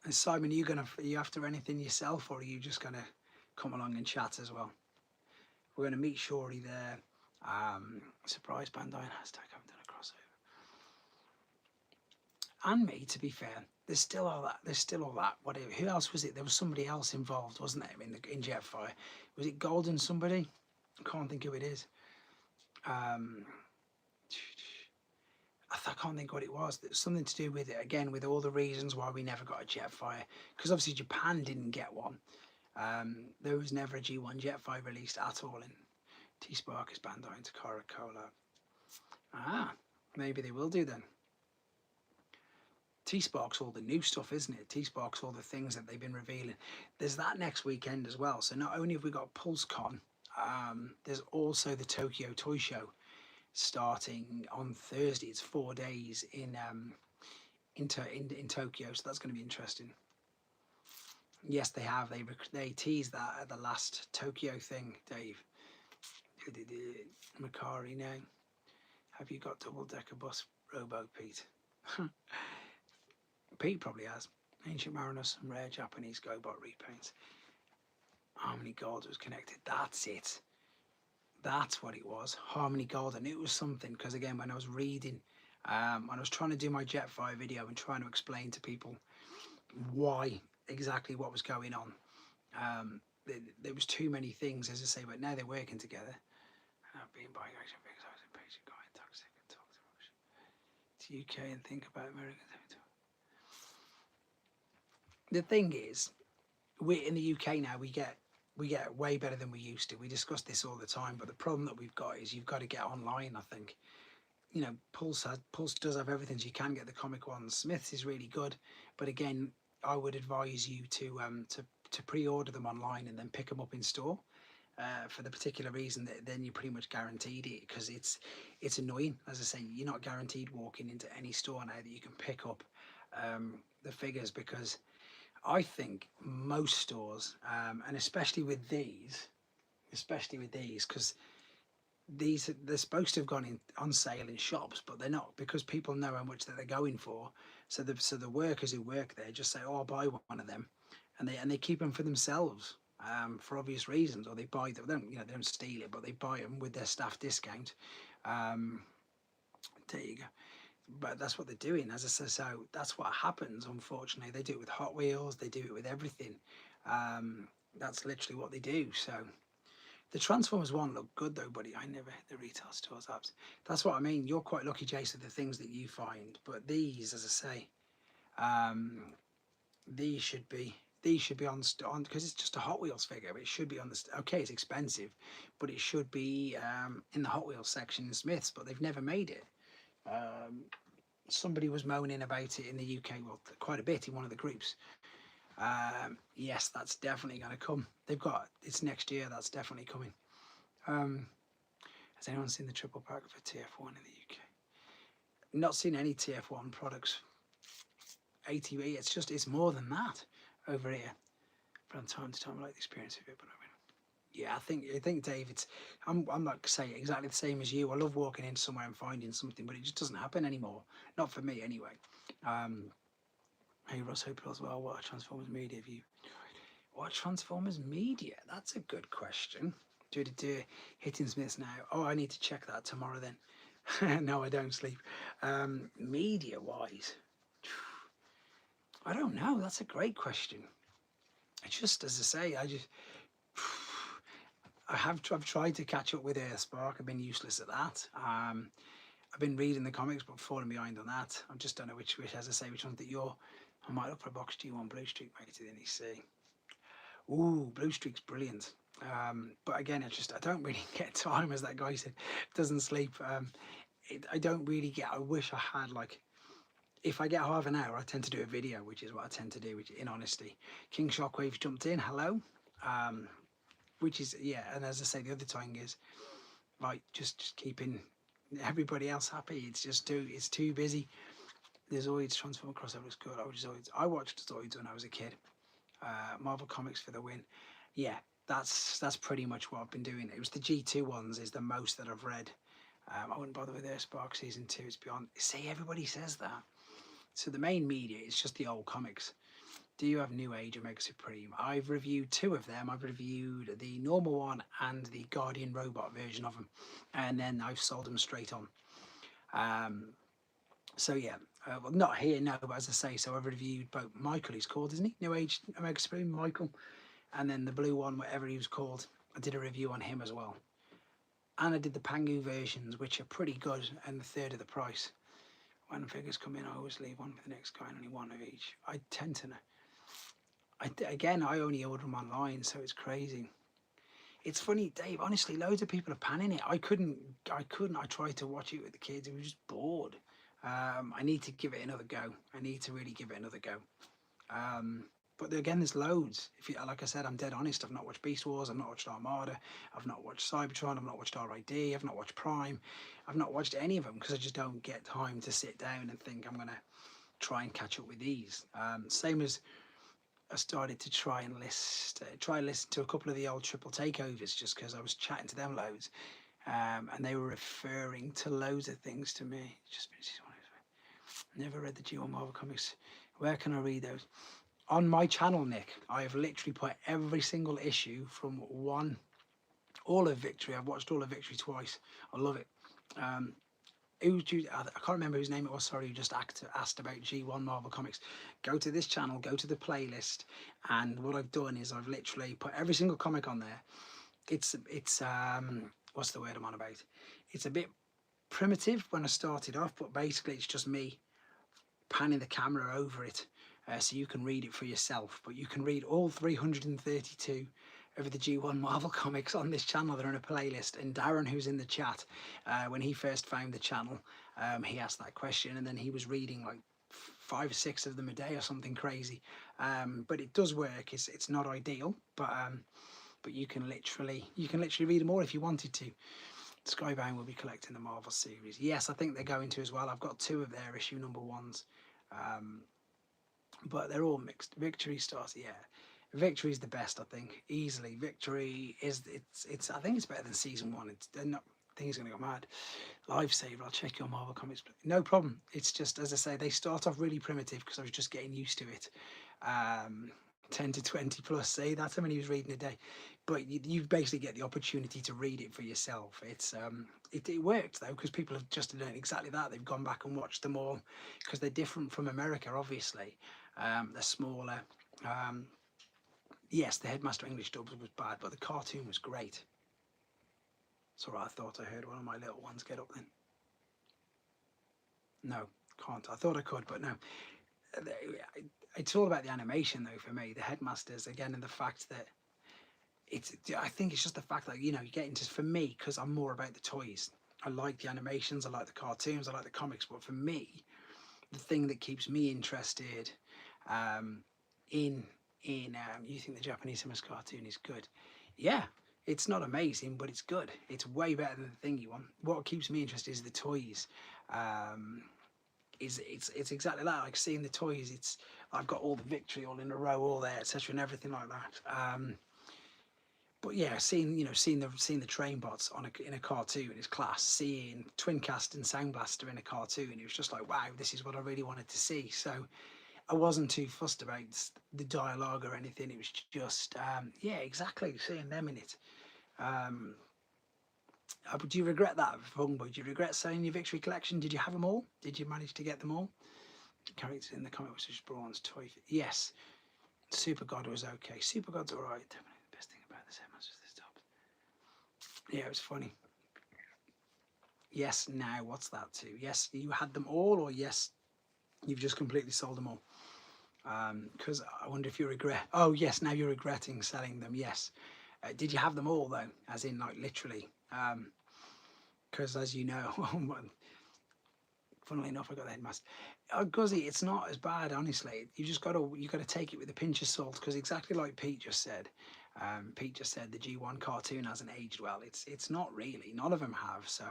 And Simon, are you after anything yourself, or are you just going to come along and chat as well? We're going to meet Shorey there. Surprise Bandai and hashtag haven't done a crossover. And me, to be fair, there's still all that. Whatever. Who else was it? There was somebody else involved, wasn't there, in Jetfire? Was it Golden somebody? I can't think who it is. I can't think what it was. There's something to do with it, again, with all the reasons why we never got a Jetfire. Because obviously Japan didn't get one. There was never a G1 Jetfire released at all in T-Spark is Bandai and Takara Cola. Maybe they will do then. T-Spark's all the new stuff, isn't it? T-Spark's all the things that they've been revealing. There's that next weekend as well. So not only have we got Pulsecon, there's also the Tokyo Toy Show. starting on Thursday. It's 4 days in Tokyo, so that's going to be interesting. Yes, they have. They teased that at the last Tokyo thing, Dave. Macari now. Have you got double-decker bus robo, Pete? Pete probably has. Ancient Mariners and rare Japanese GoBot repaints. Harmony Gold was connected. That's it. That's what it was. Harmony Gold. And it was something, because again, when I was reading, and I was trying to do my Jetfire video and trying to explain to people why exactly what was going on. There was too many things, as I say, but now they're working together. Being by action, patient, toxic, and toxic. To UK and think about America. The thing is, we in the UK now we get way better than we used to. We discuss this all the time, but the problem that we've got is you've got to get online. I think, you know, Pulse does have everything, so you can get the comic ones. Smiths is really good, but again, I would advise you to pre-order them online and then pick them up in store. For the particular reason that then you're pretty much guaranteed it, because it's annoying. As I say, you're not guaranteed walking into any store now that you can pick up the figures, because I think most stores, and especially with these, because they're supposed to have gone on sale in shops, but they're not, because people know how much that they're going for. So the workers who work there just say, "Oh, I'll buy one of them," and they keep them for themselves for obvious reasons, or they buy them. They don't steal it, but they buy them with their staff discount. There you go. But that's what they're doing, as I said. So that's what happens. Unfortunately, they do it with Hot Wheels. They do it with everything. That's literally what they do. So the Transformers one looked good though, buddy. I never hit the retail stores apps. That's what I mean. You're quite lucky, Jason, the things that you find. But these, as I say, these should be on because it's just a Hot Wheels figure. It should be on the okay. It's expensive, but it should be in the Hot Wheels section in Smiths. But they've never made it. Somebody was moaning about it in the UK, well, quite a bit in one of the groups. Yes, that's definitely going to come. It's next year. That's definitely coming. Has anyone seen the triple pack for TF1 in the UK? Not seen any TF1 products. ATV, it's more than that over here. From time to time, I like the experience of it, but I mean, yeah, I think Dave, I'm not saying exactly the same as you. I love walking into somewhere and finding something, but it just doesn't happen anymore. Not for me, anyway. Hey, Russ, hope as well. What Transformers media have you? What Transformers media? That's a good question. Hitting Smiths now. Oh, I need to check that tomorrow then. No, I don't sleep. Media-wise, I don't know. That's a great question. It's just, as I say, I've tried to catch up with Spark. I've been useless at that. I've been reading the comics, but falling behind on that. I just don't know which as I say, which ones that you're. I might look for a box G1 Blue Streak made to the NEC. Ooh, Blue Streak's brilliant. But again, I don't really get time, as that guy said, doesn't sleep. I don't really get. I wish I had, like, if I get half an hour, I tend to do a video, which is what I tend to do, which, in honesty. King Shockwave's jumped in. Hello. Which is, yeah, and as I say, the other thing is, like, just keeping everybody else happy. It's too busy. The Zoids Transform crossover was good. I watched Zoids when I was a kid. Marvel Comics for the win. Yeah, that's pretty much what I've been doing. It was the G2 ones is the most that I've read. I wouldn't bother with their Spark Season 2. It's beyond. See, everybody says that. So the main media is just the old comics. Do you have New Age Omega Supreme? I've reviewed 2 of them. I've reviewed the normal one and the Guardian Robot version of them, and then I've sold them straight on. So yeah, well, not here, no, but as I say, so I've reviewed both. Michael, he's called, isn't he? New Age Omega Supreme, Michael, and then the blue one, whatever he was called. I did a review on him as well, and I did the Pangu versions, which are pretty good and a third of the price. When figures come in, I always leave one for the next guy and only one of each. I tend to know. I only order them online, so it's crazy. It's funny, Dave, honestly, loads of people are panning it. I couldn't. I tried to watch it with the kids. It was just bored. I need to give it another go. I need to really give it another go. But again, there's loads. If you, like I said, I'm dead honest. I've not watched Beast Wars. I've not watched Armada. I've not watched Cybertron. I've not watched RID. I've not watched Prime. I've not watched any of them because I just don't get time to sit down and think I'm gonna try and catch up with these. Same as I started to try and listen to a couple of the old triple takeovers just because I was chatting to them loads, and they were referring to loads of things to me. Just never read the G1 Marvel comics. Where can I read those? On my channel, Nick, I have literally put every single issue from all of Victory. I've watched all of Victory twice. I love it. I can't remember whose name it was, sorry, who just asked about G1 Marvel Comics. Go to this channel, go to the playlist, and what I've done is I've literally put every single comic on there. It's what's the word I'm on about? It's a bit primitive when I started off, but basically it's just me panning the camera over it, so you can read it for yourself. But you can read all 332 of the G1 Marvel comics on this channel. They're in a playlist. And Darren, who's in the chat, when he first found the channel, he asked that question, and then he was reading like 5 or 6 of them a day or something crazy. But it does work. It's not ideal, but you can literally read them all if you wanted to. Skybound will be collecting the Marvel series. Yes, I think they're going to as well. I've got 2 of their issue number 1s, but they're all mixed. Victory starts, yeah. Victory is the best, I think, easily. Victory is it's. I think it's better than season 1. They're not. I think he's gonna go mad. Lifesaver, I'll check your Marvel comics. No problem. It's just, as I say, they start off really primitive because I was just getting used to it. 10 to 20 plus, say that's how many he was reading a day, but you basically get the opportunity to read it for yourself. It worked though, because people have just done exactly that. They've gone back and watched them all because they're different from America, obviously. They're smaller. Yes, the Headmaster English dubs was bad, but the cartoon was great. It's all right. I thought I heard one of my little ones get up then. No, can't. I thought I could, but no. It's all about the animation though for me. The Headmasters, again, and the fact that I think it's just the fact that, you know, you get into, for me, because I'm more about the toys. I like the animations, I like the cartoons, I like the comics, but for me, the thing that keeps me interested in you think the Japanese Simmers cartoon is good? Yeah, it's not amazing, but it's good. It's way better than the thing you want. What keeps me interested is the toys. It's exactly that. Like seeing the toys. I've got all the Victory all in a row, all there, etc., and everything like that. But yeah, seeing the train bots in a cartoon is class. Seeing Twincast and Sound Blaster in a cartoon, it was just like, wow, this is what I really wanted to see. So I wasn't too fussed about the dialogue or anything. It was just yeah, exactly, seeing them in it. Do you regret that, Fungboy? Do you regret selling your Victory collection? Did you have them all? Did you manage to get them all? Characters in the comic was just bronze toy. Yes, Super God was okay. Super God's alright. Definitely the best thing about this Headmaster is this top. Yeah, it was funny. Yes, now what's that too? Yes, you had them all, or yes, you've just completely sold them all. Because I wonder if you regret. Oh yes, now you're regretting selling them. Yes. Did you have them all though? As in, like, literally? Because as you know, funnily enough, I got the Headmaster. Guzzy, it's not as bad, honestly. You gotta take it with a pinch of salt, because exactly like Pete just said. Pete just said the G1 cartoon hasn't aged well. It's not really. None of them have. So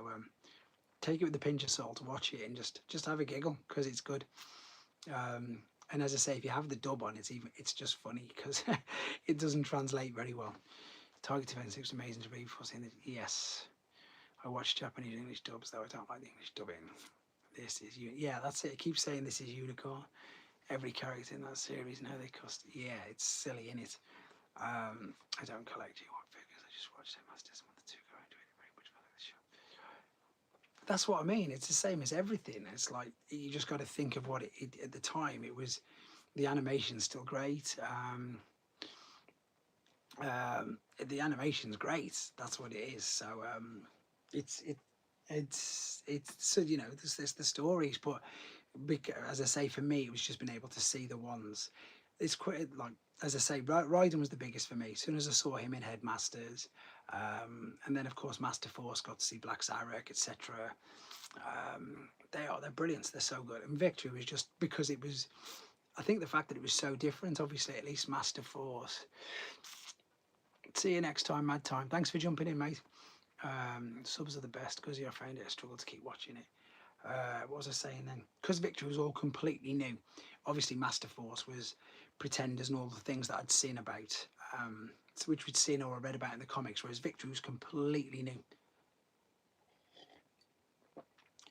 take it with a pinch of salt. Watch it and just have a giggle, because it's good. And as I say, if you have the dub on, it's just funny because it doesn't translate very well. Target Defense looks amazing to read before seeing it. Yes, I watch Japanese English dubs though. I don't like the English dubbing. This is yeah, that's it. It keeps saying this is Unicorn. Every character in that series now they cost. Yeah, it's silly, isn't it? I don't collect G1 figures. I just watch Headmasters and the 2 go into it very much. That's what I mean. It's the same as everything. It's like you just got to think of what it at the time. It was, the animation's still great. The animation's great. That's what it is. So it's so, you know, there's the stories, but as I say, for me, it was just being able to see the ones. It's quite like, as I say, Raiden was the biggest for me. As soon as I saw him in Headmasters, and then of course Master Force, got to see Black Zarek, etc. They're brilliant. They're so good. And Victory was just because it was, I think the fact that it was so different, obviously, at least Master Force. See you next time, Mad Time. Thanks for jumping in, mate. Subs are the best because I found it a struggle to keep watching it. What was I saying then? Because Victory was all completely new. Obviously, Master Force was Pretenders and all the things that I'd seen about, which we'd seen or read about in the comics, whereas Victory was completely new.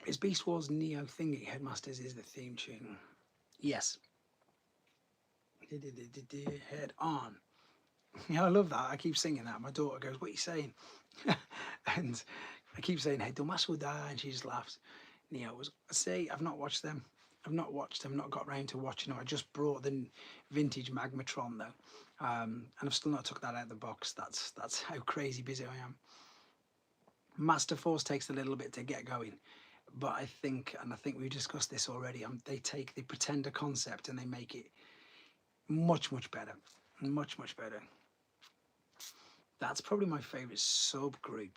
Is Beast Wars Neo Thingy Headmasters is the theme tune? Yes. Head on. Yeah, I love that. I keep singing that. My daughter goes, "What are you saying?" And I keep saying, "Hey, Dumas will die," and she just laughs. Neo was. See, I've not watched them. I've not watched them. Not got round to watching them. I just brought the vintage Magmatron though, and I've still not took that out of the box. That's how crazy busy I am. Master Force takes a little bit to get going, but I think we've discussed this already. They take the Pretender concept and they make it much better, much better. That's probably my favourite subgroup.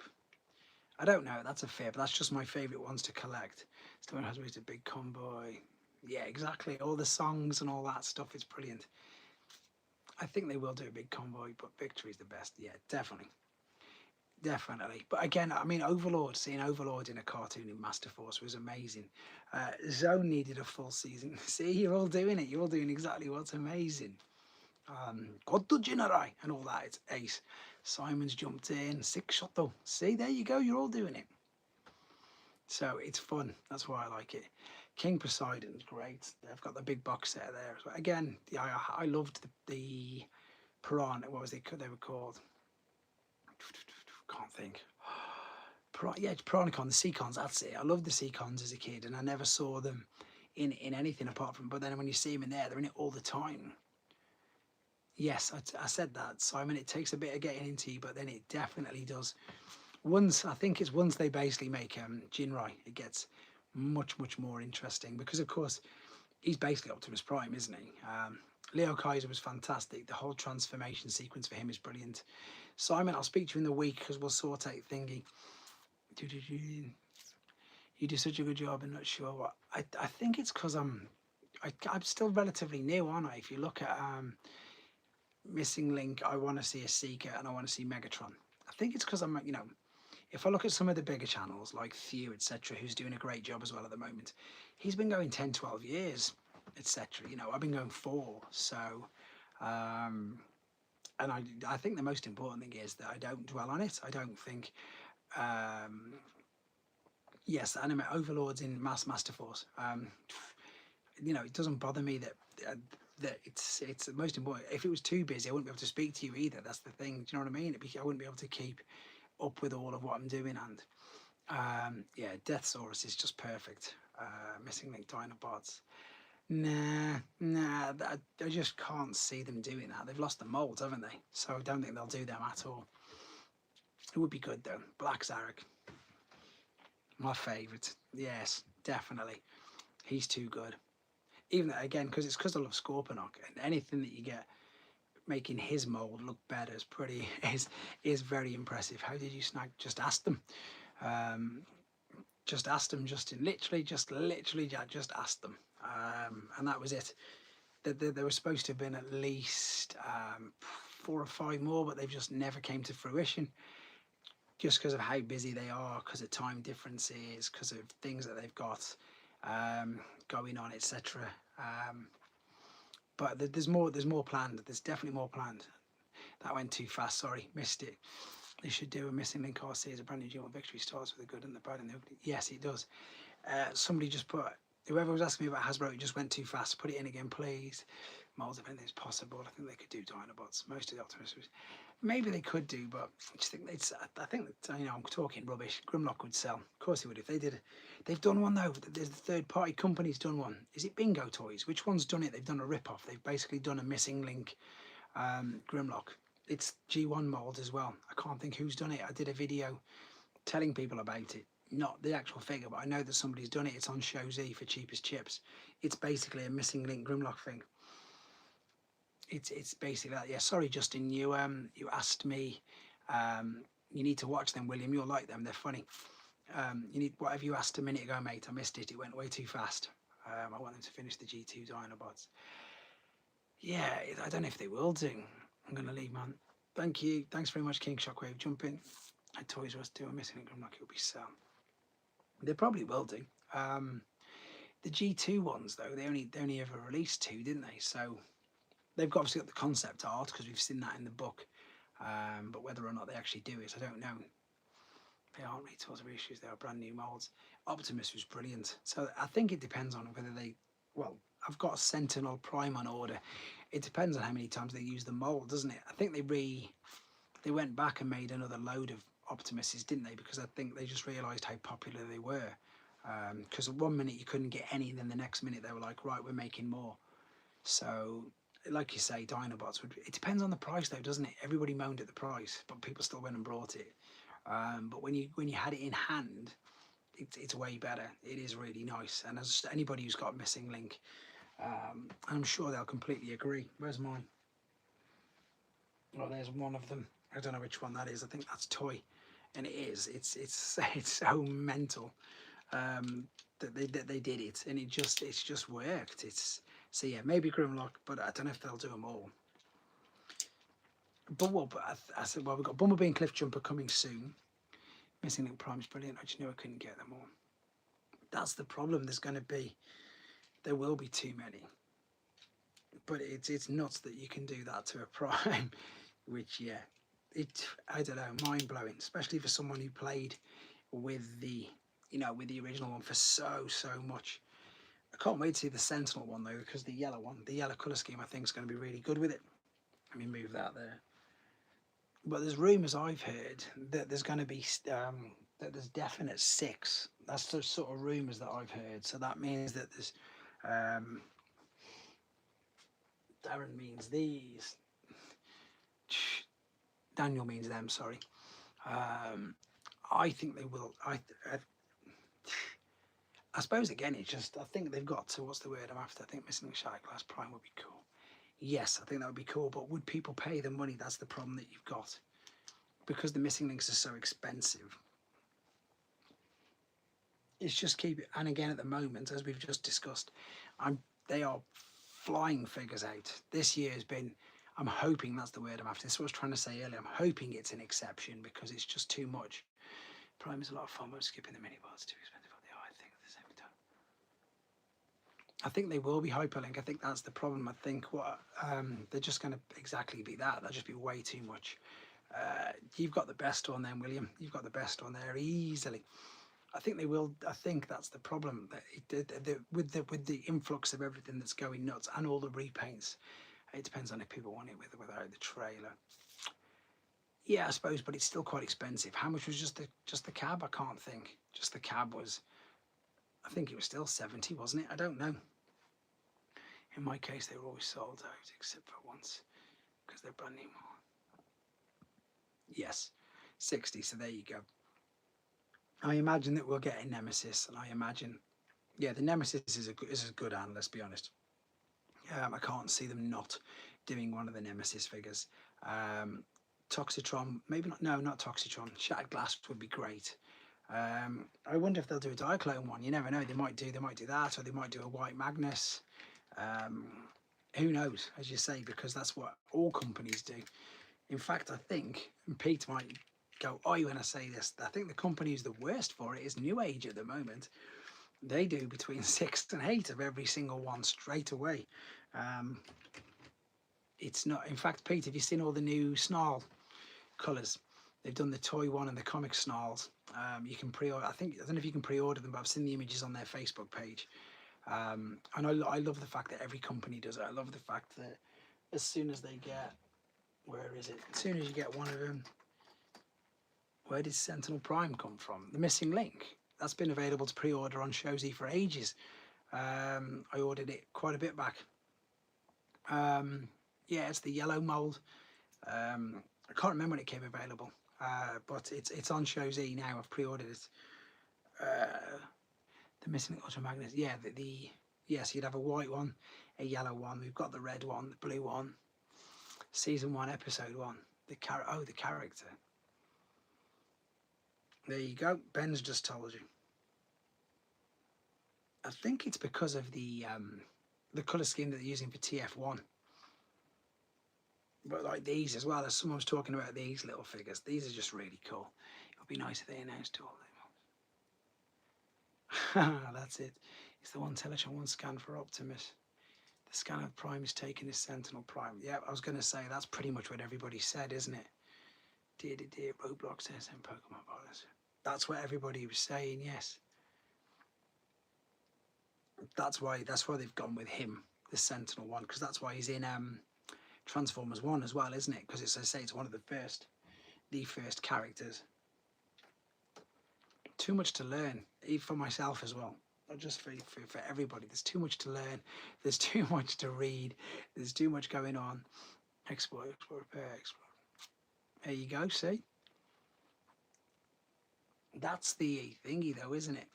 I don't know, that's a fib. That's just my favourite ones to collect. Stone has raised a big convoy. Yeah, exactly. All the songs and all that stuff is brilliant. I think they will do a big convoy, but Victory's the best. Yeah, definitely. Definitely. But again, I mean, Overlord, seeing Overlord in a cartoon in Master Force was amazing. Zone needed a full season. See, you're all doing it. You're all doing exactly what's amazing. God to Generai and all that. It's ace. Simon's jumped in. 6 shot though. See, there you go. You're all doing it. So it's fun. That's why I like it. King Poseidon's great. They've got the big box set there as well. Again, yeah, I loved the Piranha. What was they were called? Can't think. Yeah, it's Piranhacon, the Seacons, that's it. I loved the Seacons as a kid, and I never saw them in anything apart from, but then when you see them in there, they're in it all the time. Yes, I said that, Simon. It takes a bit of getting into you, but then it definitely does. I think it's once they basically make Jinrai, it gets much more interesting, because of course he's basically Optimus Prime, isn't he? Leo Kaiser was fantastic. The whole transformation sequence for him is brilliant. Simon, I'll speak to you in the week because we'll sort out thingy. You do such a good job. I'm not sure what. I think it's because I'm still relatively new, aren't I? If you look at Missing Link, I want to see a Seeker and I want to see Megatron. I think it's because I'm, if I look at some of the bigger channels like Thew, etc., who's doing a great job as well at the moment, he's been going 10, 12 years, etc. I've been going 4. So, and I think the most important thing is that I don't dwell on it. I don't think, yes, anime Overlords in Master Force. It doesn't bother me that it's the most important. If it was too busy, I wouldn't be able to speak to you either. That's the thing. Do you know what I mean? I wouldn't be able to keep up with all of what I'm doing. And yeah, Deathsaurus is just perfect. Missing Link Dinobots. Nah, I just can't see them doing that. They've lost the mold, haven't they? So I don't think they'll do them at all. It would be good though. Black Zarek, my favourite. Yes, definitely. He's too good. Even again, because I love Scorponok, and anything that you get making his mold look better is very impressive. How did you snag? Just ask them. Just asked them. Literally just asked them, and that was it. There was supposed to have been at least 4 or 5 more, but they've just never came to fruition. Just because of how busy they are, because of time differences, because of things that they've got going on, etc. But there's more planned. There's definitely more planned. That went too fast. Sorry, missed it. They should do a Missing Link RC as a brand new dual. Victory starts with the good and the bad and the ugly. Yes, it does. Somebody just put, whoever was asking me about Hasbro, it just went too fast. Put it in again, please. Molds, if anything's possible. I think they could do Dinobots. Most of the Optimus, maybe they could do, but I just think I think that, I'm talking rubbish. Grimlock would sell. Of course he would if they did. They've done one though. There's the third-party company's done one. Is it Bingo Toys? Which one's done it? They've done a rip-off. They've basically done a Missing Link Grimlock. It's G1 mold as well. I can't think who's done it. I did a video telling people about it. Not the actual figure, but I know that somebody's done it. It's on Show Z for cheapest chips. It's basically a Missing Link Grimlock thing. It's basically that. Yeah, sorry Justin, you asked me, you need to watch them, William. You'll like them, they're funny. You need whatever you asked a minute ago, mate. I missed it. It went way too fast. I want them to finish the G2 Dinobots. Yeah, I don't know if they will do. I'm going to leave, man. Thank you. Thanks very much, King Shockwave. Jump in. At Toys R Us do a missing link. I'm like, it'll be so. They probably will do. Um, the G2 ones though, they only ever released two, didn't they? So they've obviously got the concept art because we've seen that in the book. But whether or not they actually do it, I don't know. They aren't retools or issues, they are brand new molds. Optimus was brilliant. So I think it depends on whether they, well, I've got a Sentinel Prime on order. It depends on how many times they use the mold, doesn't it? I think they went back and made another load of Optimuses, didn't they? Because I think they just realised how popular they were. Because one minute you couldn't get any, and then the next minute they were like, right, we're making more. So, like you say, Dinobots would. It depends on the price, though, doesn't it? Everybody moaned at the price, but people still went and brought it. But when you had it in hand, it's way better. It is really nice. And as anybody who's got a missing link, I'm sure they'll completely agree. Where's mine? Well, there's one of them. I don't know which one that is. I think that's Toy, and it is. It's so mental that they did it, and it's just worked. It's so yeah, maybe Grimlock, but I don't know if they'll do them all. But I said, well, we've got Bumblebee and Cliffjumper coming soon. Missing Link Prime is brilliant. I just knew I couldn't get them all. That's the problem. There will be too many. But it's nuts that you can do that to a Prime, which yeah, I don't know, mind blowing, especially for someone who played with the original one for so much. I can't wait to see the Sentinel one though, because the yellow colour scheme, I think is going to be really good with it. Let me move that there. But there's rumours I've heard that there's going to be that there's definite 6. That's the sort of rumours that I've heard. So that means that there's Darren means these. Daniel means them. Sorry. I think they will. I suppose again, it's just I think they've got to. What's the word I'm after? I think Missing Shattered Glass Prime would be cool. Yes, I think that would be cool. But would people pay the money? That's the problem that you've got. Because the missing links are so expensive, it's just keep it. And again, at the moment, as we've just discussed, they are flying figures out. This year has been. I'm hoping that's the word I'm after. This is what I was trying to say earlier. I'm hoping it's an exception because it's just too much. Prime is a lot of fun, but skipping the mini parts too expensive. I think at the same time. I think they will be hyperlink. I think that's the problem. I think what they're just going to exactly be that. They'll just be way too much. You've got the best one then, William. You've got the best one there easily. I think they will. I think that's the problem. With the influx of everything that's going nuts and all the repaints, it depends on if people want it with or without the trailer. Yeah, I suppose, but it's still quite expensive. How much was just the cab? I can't think. Just the cab was. I think it was still 70, wasn't it? I don't know. In my case, they were always sold out except for once because they're brand new. Yes, 60. So there you go. I imagine that we'll get a Nemesis, and I imagine, yeah, the Nemesis is a good hand. Let's be honest. I can't see them not doing one of the Nemesis figures. Toxitron, maybe not. No, not Toxitron. Shattered Glass would be great. I wonder if they'll do a Diaclone one. You never know. They might do that, or they might do a White Magnus. Who knows? As you say, because that's what all companies do. In fact, I think, and Pete might go, "Oi," when I say this, I think the company who's the worst for it is New Age at the moment. They do between 6 and 8 of every single one straight away. It's not. In fact, Pete, have you seen all the new Snarl colours? They've done the toy one and the comic Snarls. You can pre-order. I don't know if you can pre-order them, but I've seen the images on their Facebook page. And I love the fact that every company does it. I love the fact that as soon as they get, where is it? As soon as you get one of them, where did Sentinel Prime come from? The missing link. That's been available to pre-order on Shozy for ages. I ordered it quite a bit back. Yeah, it's the yellow mold. I can't remember when it came available, but it's on Shozy now. I've pre-ordered it. The missing Ultra Magnus. Yeah, yes, you'd have a white one, a yellow one. We've got the red one, the blue one. Season 1, episode 1. The character. There you go. Ben's just told you. I think it's because of the colour scheme that they're using for TF1. But like these as well, as someone was talking about these little figures, these are just really cool. It would be nice if they announced all of them. That's it. It's the one Teletron one scan for Optimus. The scan of Prime is taken as Sentinel Prime. Yeah, I was going to say that's pretty much what everybody said, isn't it? Dear, Roblox says and Pokemon violence. That's what everybody was saying. Yes. That's why they've gone with him, the Sentinel one, because that's why he's in Transformers 1 as well, isn't it? Because it's, I say, it's one of the first characters. Too much to learn, even for myself as well. Not just for everybody. There's too much to learn. There's too much to read. There's too much going on. Explore, repair, explore. There you go, see? That's the thingy though, isn't it?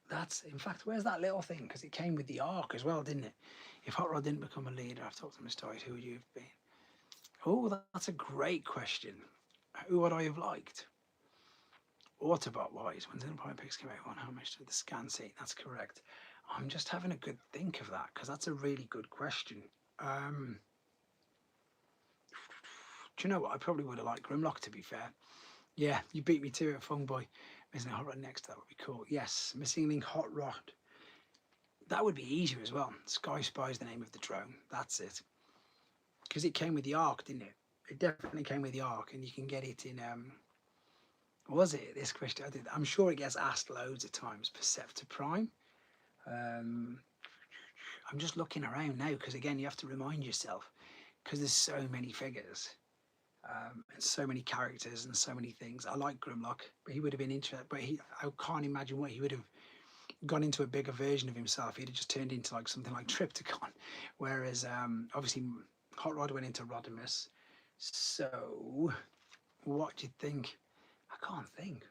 That's, in fact, where's that little thing? Because it came with the arc as well, didn't it? If Hot Rod didn't become a leader after Optimus died, who would you have been? Oh, that's a great question. Who would I have liked? Autobot wise, when Xenoprime Pix came out, how much did the scan see? That's correct. I'm just having a good think of that because that's a really good question. Do you know what? I probably would have liked Grimlock, to be fair. Yeah, you beat me to it, Fung Boy. Missing a Hot Rod next, that would be cool. Yes, Missing Link Hot Rod. That would be easier as well. Sky Spy is the name of the drone. That's it. Because it came with the arc, didn't it? It definitely came with the arc, and you can get it in. Was it this question? I'm sure it gets asked loads of times. Perceptor Prime. I'm just looking around now because again, you have to remind yourself because there's so many figures. And so many characters and so many things. I like Grimlock, but he would have been interested. But I can't imagine what he would have gone into a bigger version of himself. He'd have just turned into like something like Triptychon. Whereas obviously Hot Rod went into Rodimus. So what do you think? I can't think.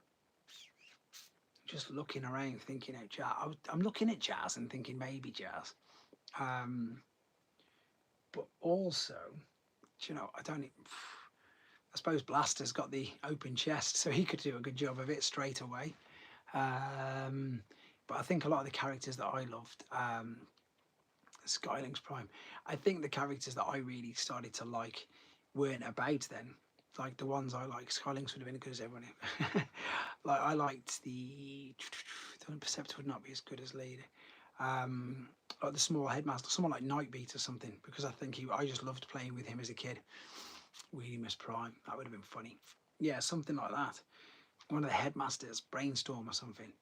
Just looking around, thinking out Jazz. I'm looking at Jazz and thinking maybe Jazz. But also, you know, I suppose Blaster's got the open chest, so he could do a good job of it straight away. But I think a lot of the characters that I loved, Skylinks Prime, I think the characters that I really started to like weren't about then. Like the ones I like, Skylinks would have been as good as everyone. Like I liked the Perceptor would not be as good as leader. Like the small headmaster, someone like Nightbeat or something, because I think I just loved playing with him as a kid. Wheelimus Prime, that would have been funny. Yeah, something like that. One of the headmasters, Brainstorm or something.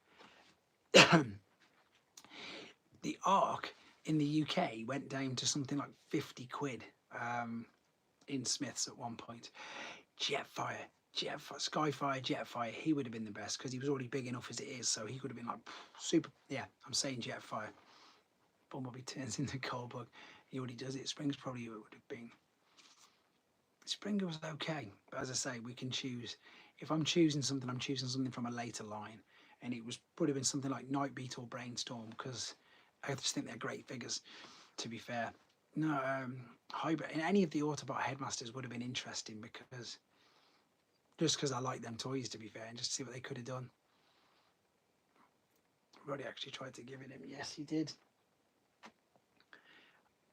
The arc in the UK went down to something like 50 quid in Smith's at one point. Jetfire, Skyfire, Jetfire, he would have been the best because he was already big enough as it is, so he could have been like super. Yeah, I'm saying Jetfire. Bumblebee turns into Coldbug. He already does it. Spring's probably who it would have been. Springer was okay, but as I say, we can choose. If I'm choosing something, I'm choosing something from a later line, and it would have been something like Nightbeat or Brainstorm because I just think they're great figures. To be fair, no, Hybrid and any of the Autobot headmasters would have been interesting because I like them toys. To be fair, and just to see what they could have done. Roddy actually tried to give it him. Yes, he did.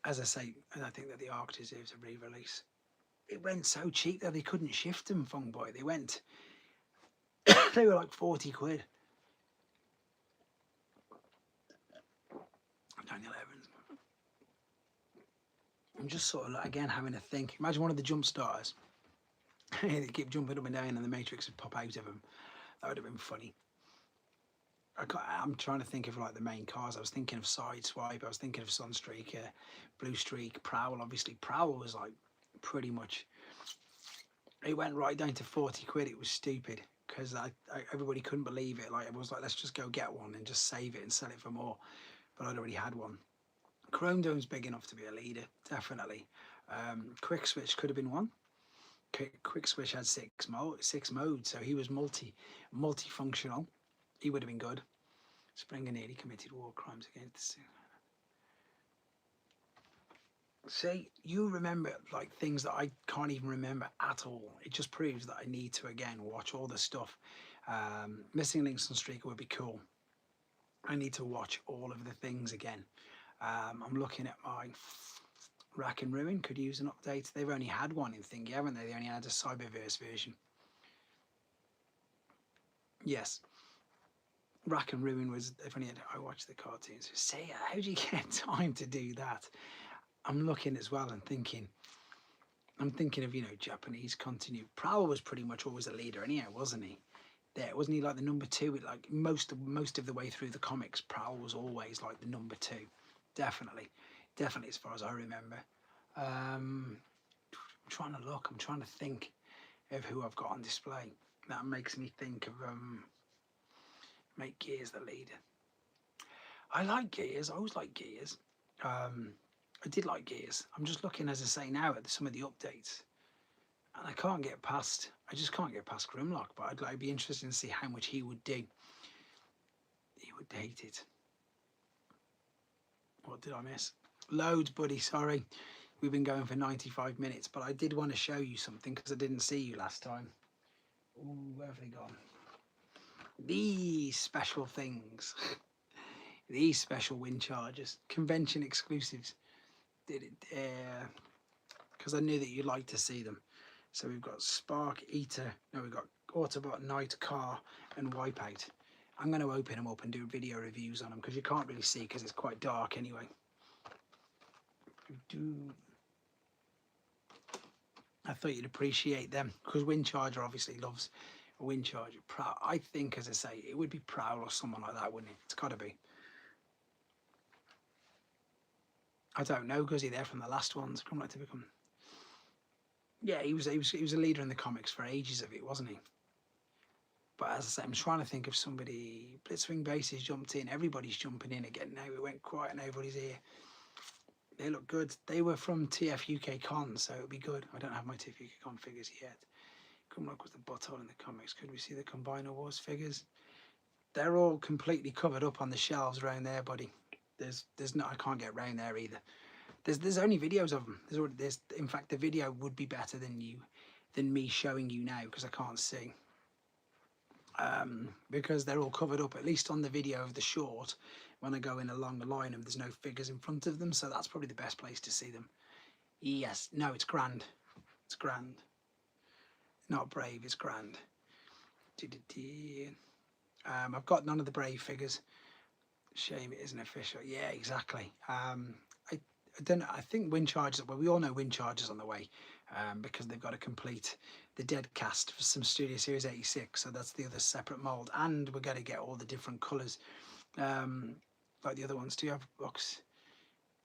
As I say, and I think that the arc deserves a re-release. It went so cheap that they couldn't shift them, Fung Boy. They went, they were like 40 quid. Daniel Evans. I'm just sort of like, again, having a think. Imagine one of the jump starters. They keep jumping up and down and the Matrix would pop out of them. That would have been funny. I'm trying to think of like the main cars. I was thinking of Sideswipe. I was thinking of Sunstreaker, Blue Streak, Prowl. Obviously, Prowl was like pretty much. It went right down to 40 quid. It was stupid because everybody couldn't believe it. Like it was like, let's just go get one and just save it and sell it for more. But I'd already had one. Chrome Dome's big enough to be a leader, definitely. Quick Switch could have been one. Quick Switch had six modes, so he was multifunctional. He would have been good. Springer nearly committed war crimes against the. See, you remember like things that I can't even remember at all. It just proves that I need to again watch all the stuff. Missing Links on Streaker would be cool. I need to watch all of the things again. I'm looking at my Rack and Ruin could use an update. They've only had one in Thingy, haven't they? They only had a Cyberverse version. Yes. Rack and Ruin was, if only I watched the cartoons. Say, how do you get time to do that? I'm looking as well and thinking, I'm thinking of, you know, Japanese continuity. Prowl was pretty much always a leader anyhow, wasn't he? There, wasn't he like the number two? Like most of the way through the comics, Prowl was always like the number two. Definitely as far as I remember. I'm trying to look, I'm trying to think of who I've got on display. That makes me think of make Gears the leader. I like Gears, I always like Gears. I did like Gears. I'm just looking, as I say now, at some of the updates, and I just can't get past Grimlock, but I'd be interested to see how much he would do. He would hate it. What did I miss? Loads, buddy, sorry. We've been going for 95 minutes, but I did want to show you something because I didn't see you last time. Ooh, where have they gone? These special things. These special wind chargers. Convention exclusives. Did it there. Because I knew that you'd like to see them. So we've got Spark Eater. No, we've got Autobot, Night Car, and Wipeout. I'm going to open them up and do video reviews on them because you can't really see because it's quite dark anyway. I thought you'd appreciate them because Windcharger obviously loves a Windcharger. I think, as I say, it would be Prowl or someone like that, wouldn't it? It's got to be. I don't know because he's there from the last ones. Come like to become. Yeah, he was a leader in the comics for ages of it, wasn't he? But as I say, I'm trying to think of somebody. Blitzwing Bases jumped in. Everybody's jumping in again now. It went quiet and everybody's here. They look good. They were from TF UK Con, so it'll be good. I don't have my TF UK Con figures yet. Come look with the butthole in the comics. Could we see the Combiner Wars figures? They're all completely covered up on the shelves around there, buddy. There's no, I can't get round there either. There's only videos of them. There's in fact the video would be better than me showing you now because I can't see. Because they're all covered up, at least on the video of the short. When I go in along the line and there's no figures in front of them, so that's probably the best place to see them. Yes, no, it's Grand. It's Grand. Not Brave, it's Grand. I've got none of the Brave figures. Shame it isn't official. Yeah, exactly. I don't know. I think Windchargers. Well, we all know Windchargers on the way because they've got to complete the dead cast for some Studio Series 86. So that's the other separate mold, and we're going to get all the different colours like the other ones. Do you have a box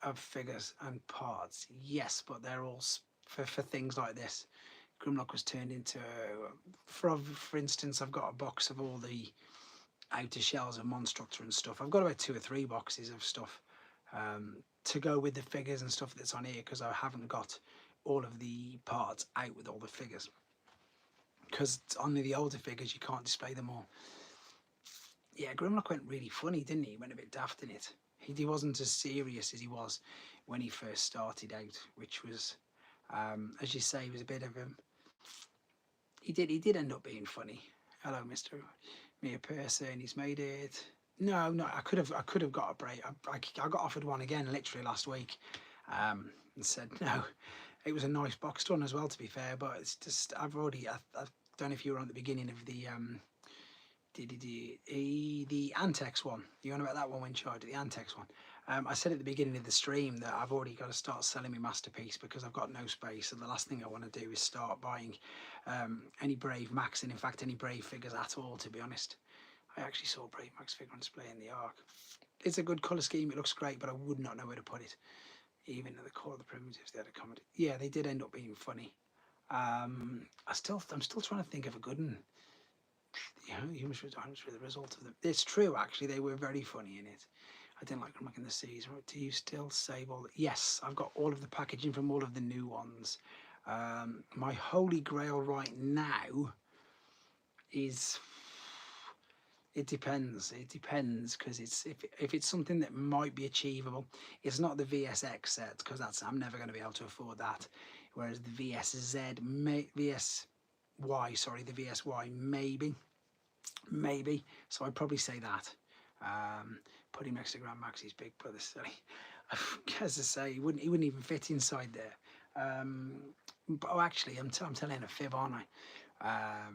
of figures and parts? Yes, but they're all for things like this. Grimlock was turned into, for instance, I've got a box of all the outer shells of Monstructor and stuff. I've got about 2 or 3 boxes of stuff to go with the figures and stuff that's on here because I haven't got all of the parts out with all the figures. Because on the older figures you can't display them all. Yeah, Grimlock went really funny, didn't he? He went a bit daft in it. He wasn't as serious as he was when he first started out, which was, as you say, was a bit of a... He did end up being funny. Hello, Mr. Mere Person. He's made it. No, I could have got a break. I got offered one again literally last week, and said no. It was a nice box done as well, to be fair. But it's just I don't know if you were on the beginning of the Antex one. You on about that one when charged, the Antex one? I said at the beginning of the stream that I've already got to start selling my masterpiece because I've got no space, and the last thing I want to do is start buying any Brave Max, and in fact any Brave figures at all, to be honest. I actually saw a Brave Max figure on display in the Ark. It's a good colour scheme, it looks great, but I would not know where to put it. Even at the core of the primitives, they had a comment. Yeah, they did end up being funny. I'm still trying to think of a good one. Yeah, Human Returns for the result of them. It's true, actually, they were very funny in it. I didn't like them in the seas. Do you still save all? Yes, I've got all of the packaging from all of the new ones. My holy grail right now is... It depends. It depends because it's if it's something that might be achievable. It's not the VSX set because I'm never going to be able to afford that. Whereas the the VSY maybe. So I'd probably say that. Put him next to Grand Max's big brother silly. as I say, he wouldn't even fit inside there. But oh, actually, I'm telling a fib, aren't I?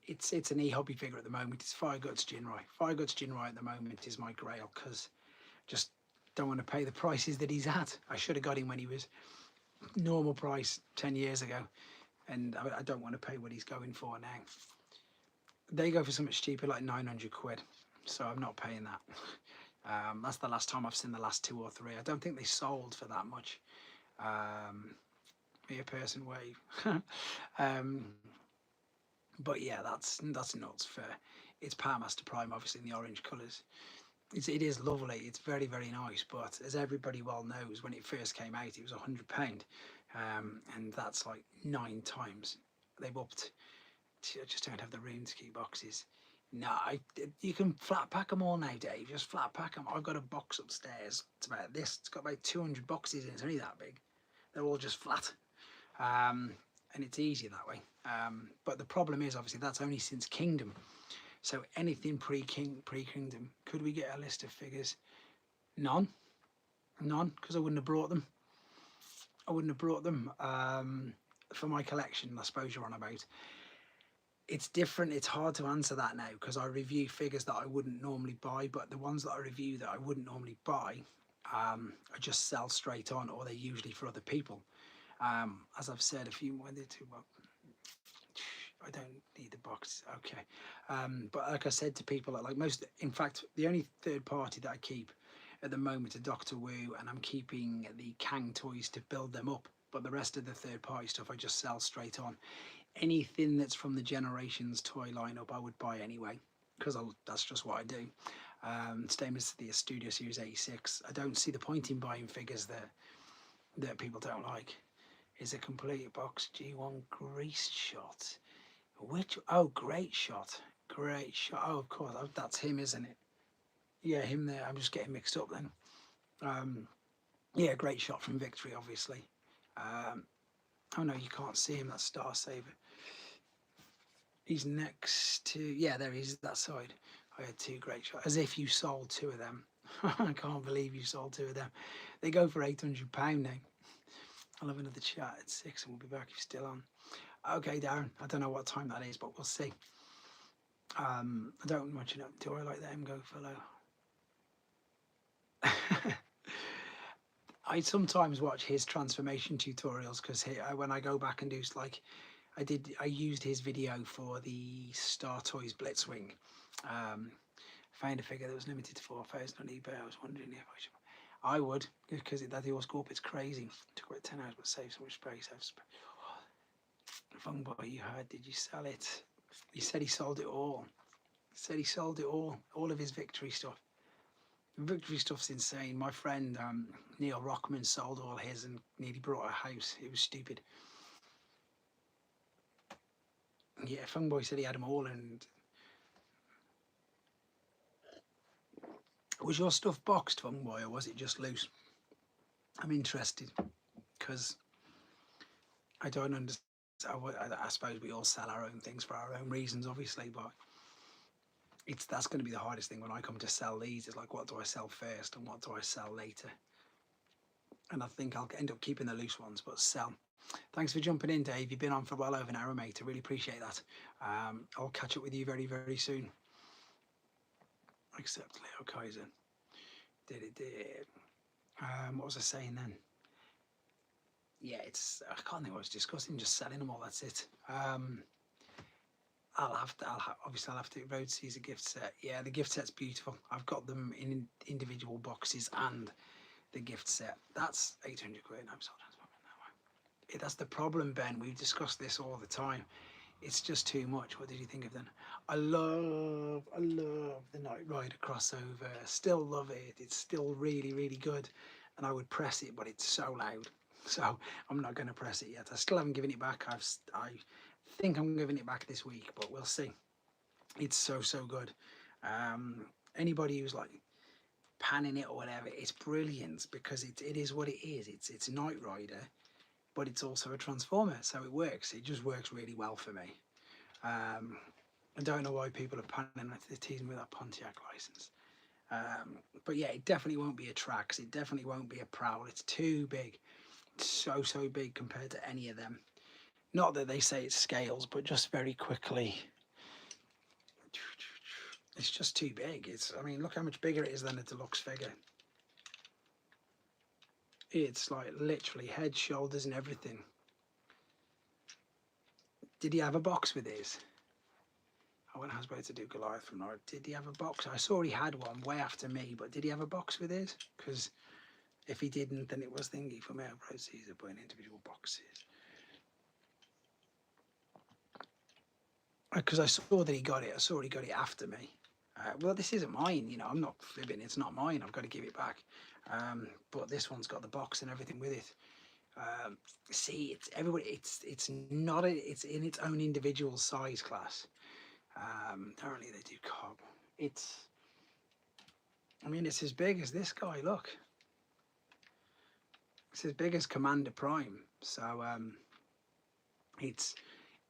It's an e-hobby figure at the moment. It's Fire Guts Jinrai. Fire Guts Jinrai at the moment is my grail because just don't want to pay the prices that he's at. I should have got him when he was normal price 10 years ago, and I don't want to pay what he's going for now. They go for something stupid like 900 quid, so I'm not paying that. That's the last time I've seen the last 2 or 3. I don't think they sold for that much. Me a person wave. um, but yeah, that's nuts for it's Power Master Prime, obviously in the orange colours. It is lovely. It's very, very nice. But as everybody well knows, when it first came out, it was £100, and that's like 9 times. They've upped. I just don't have the room to keep boxes. No, you can flat pack them all now, Dave. Just flat pack them. I've got a box upstairs. It's about this. It's got about 200 boxes in it. It's only that big. They're all just flat, and it's easier that way. But the problem is, obviously, that's only since Kingdom. So anything pre-Kingdom, could we get a list of figures? None, because I wouldn't have brought them. For my collection, I suppose you're on about. It's different. It's hard to answer that now because I review figures that I wouldn't normally buy, but the ones that I review that I wouldn't normally buy, I just sell straight on, or they're usually for other people. As I've said a few more, well, I don't need the box. Okay. But like I said to people, like most, in fact, the only third party that I keep at the moment are Doctor Wu, and I'm keeping the Kang toys to build them up. But the rest of the third party stuff I just sell straight on. Anything that's from the Generations toy lineup I would buy anyway, because that's just what I do. Same as the Studio Series 86. I don't see the point in buying figures that people don't like. Is a complete box G1 grease shot. Which, oh, great shot. Oh, of course, that's him, isn't it? Yeah, him there. I'm just getting mixed up then. Yeah, great shot from Victory, obviously. Oh no, you can't see him. That's Star Saver. He's next to, yeah, there he is, that side. I had 2 great shots. As if you sold 2 of them. I can't believe you sold 2 of them. They go for £800 now. I'll have another chat at 6 and we'll be back if you're still on. Okay, Darren, I don't know what time that is, but we'll see. I don't much know. Do I like let him go for low? I sometimes watch his transformation tutorials because when I go back and do like I used his video for the Star Toys Blitzwing. Found a figure that was limited to 4,000 on eBay. I was wondering if I would, because that horse go up, it's crazy. It took about 10 hours, but saved so much space. Fun boy you had, did you sell it? He said he sold it all. He said he sold it all of his Victory stuff. The Victory stuff's insane. My friend Neil Rockman sold all his and nearly brought a house. It was stupid. Yeah, Fun Boy said he had them all. And was your stuff boxed, Fun Boy, or was it just loose? I'm interested because I don't understand. I suppose we all sell our own things for our own reasons, obviously, but that's going to be the hardest thing when I come to sell these. It's like, what do I sell first and what do I sell later? And I think I'll end up keeping the loose ones, but sell. Thanks for jumping in, Dave. You've been on for well over an hour, mate. I really appreciate that. I'll catch up with you very, very soon. Except Leo Kaiser. Did. What was I saying then? Yeah, I can't think what I was discussing. Just selling them all. That's it. Obviously I'll have to Road Caesar gift set. Yeah, the gift set's beautiful. I've got them in individual boxes and the gift set. That's 800 quid. I'm sorry. That's the problem, Ben. We've discussed this all the time. It's just too much. What did you think of them? I love the Knight Rider crossover. Still love it. It's still really, really good. And I would press it, but it's so loud. So I'm not going to press it yet. I still haven't given it back. I think I'm giving it back this week, but we'll see. It's so good. Anybody who's like panning it or whatever, it's brilliant because it is what it is. It's Knight Rider, but it's also a Transformer, so it works. It just works really well for me. I don't know why people are panning if they're teasing with that Pontiac license. But yeah, it definitely won't be a Trax. It definitely won't be a Prowl. It's too big. It's so big compared to any of them. Not that they say it scales, but just very quickly. It's just too big. I mean, look how much bigger it is than a deluxe figure. It's like literally head, shoulders, and everything. Did he have a box with his? I went Hasbro to do Goliath from Norwich. Did he have a box? I saw he had one way after me, but did he have a box with his? Because if he didn't, then it was thingy for me. Pro Caesar, but in individual boxes. Because I saw that he got it. I saw he got it after me. Well, this isn't mine, you know. I'm not fibbing. It's not mine. I've got to give it back. But this one's got the box and everything with it. See, it's everybody. It's not. It's in its own individual size class. Apparently they do cob. I mean, it's as big as this guy. Look, it's as big as Commander Prime. So it's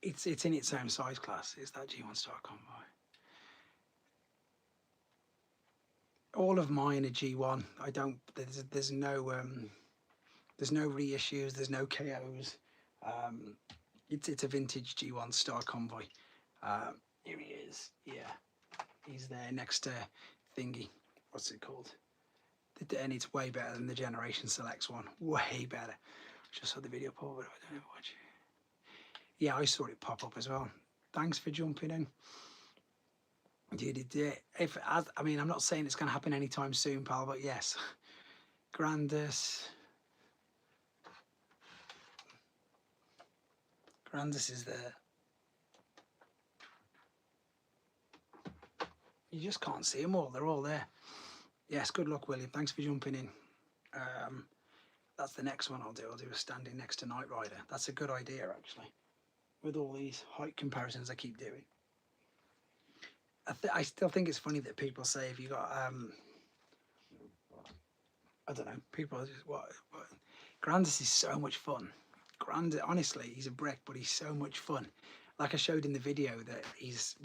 in its own size class. It's that G1 Star Convoy. All of mine are G1. I don't. There's no reissues. There's no KOs. It's a vintage G1 Star Convoy. Here he is. Yeah, he's there next to thingy. What's it called? And it's way better than the Generation Selects one. Way better. Just saw the video pop, but I don't know what. Yeah, I saw it pop up as well. Thanks for jumping in. I mean, I'm not saying it's going to happen anytime soon, pal, but yes. Grandis is there. You just can't see them all. They're all there. Yes, good luck, William. Thanks for jumping in. That's the next one I'll do. I'll do a standing next to Knight Rider. That's a good idea, actually, with all these height comparisons I keep doing. I still think it's funny that people say if you got I don't know, people are just what Grandis is so much fun. Grandis, honestly, he's a brick, but he's so much fun. Like I showed in the video that his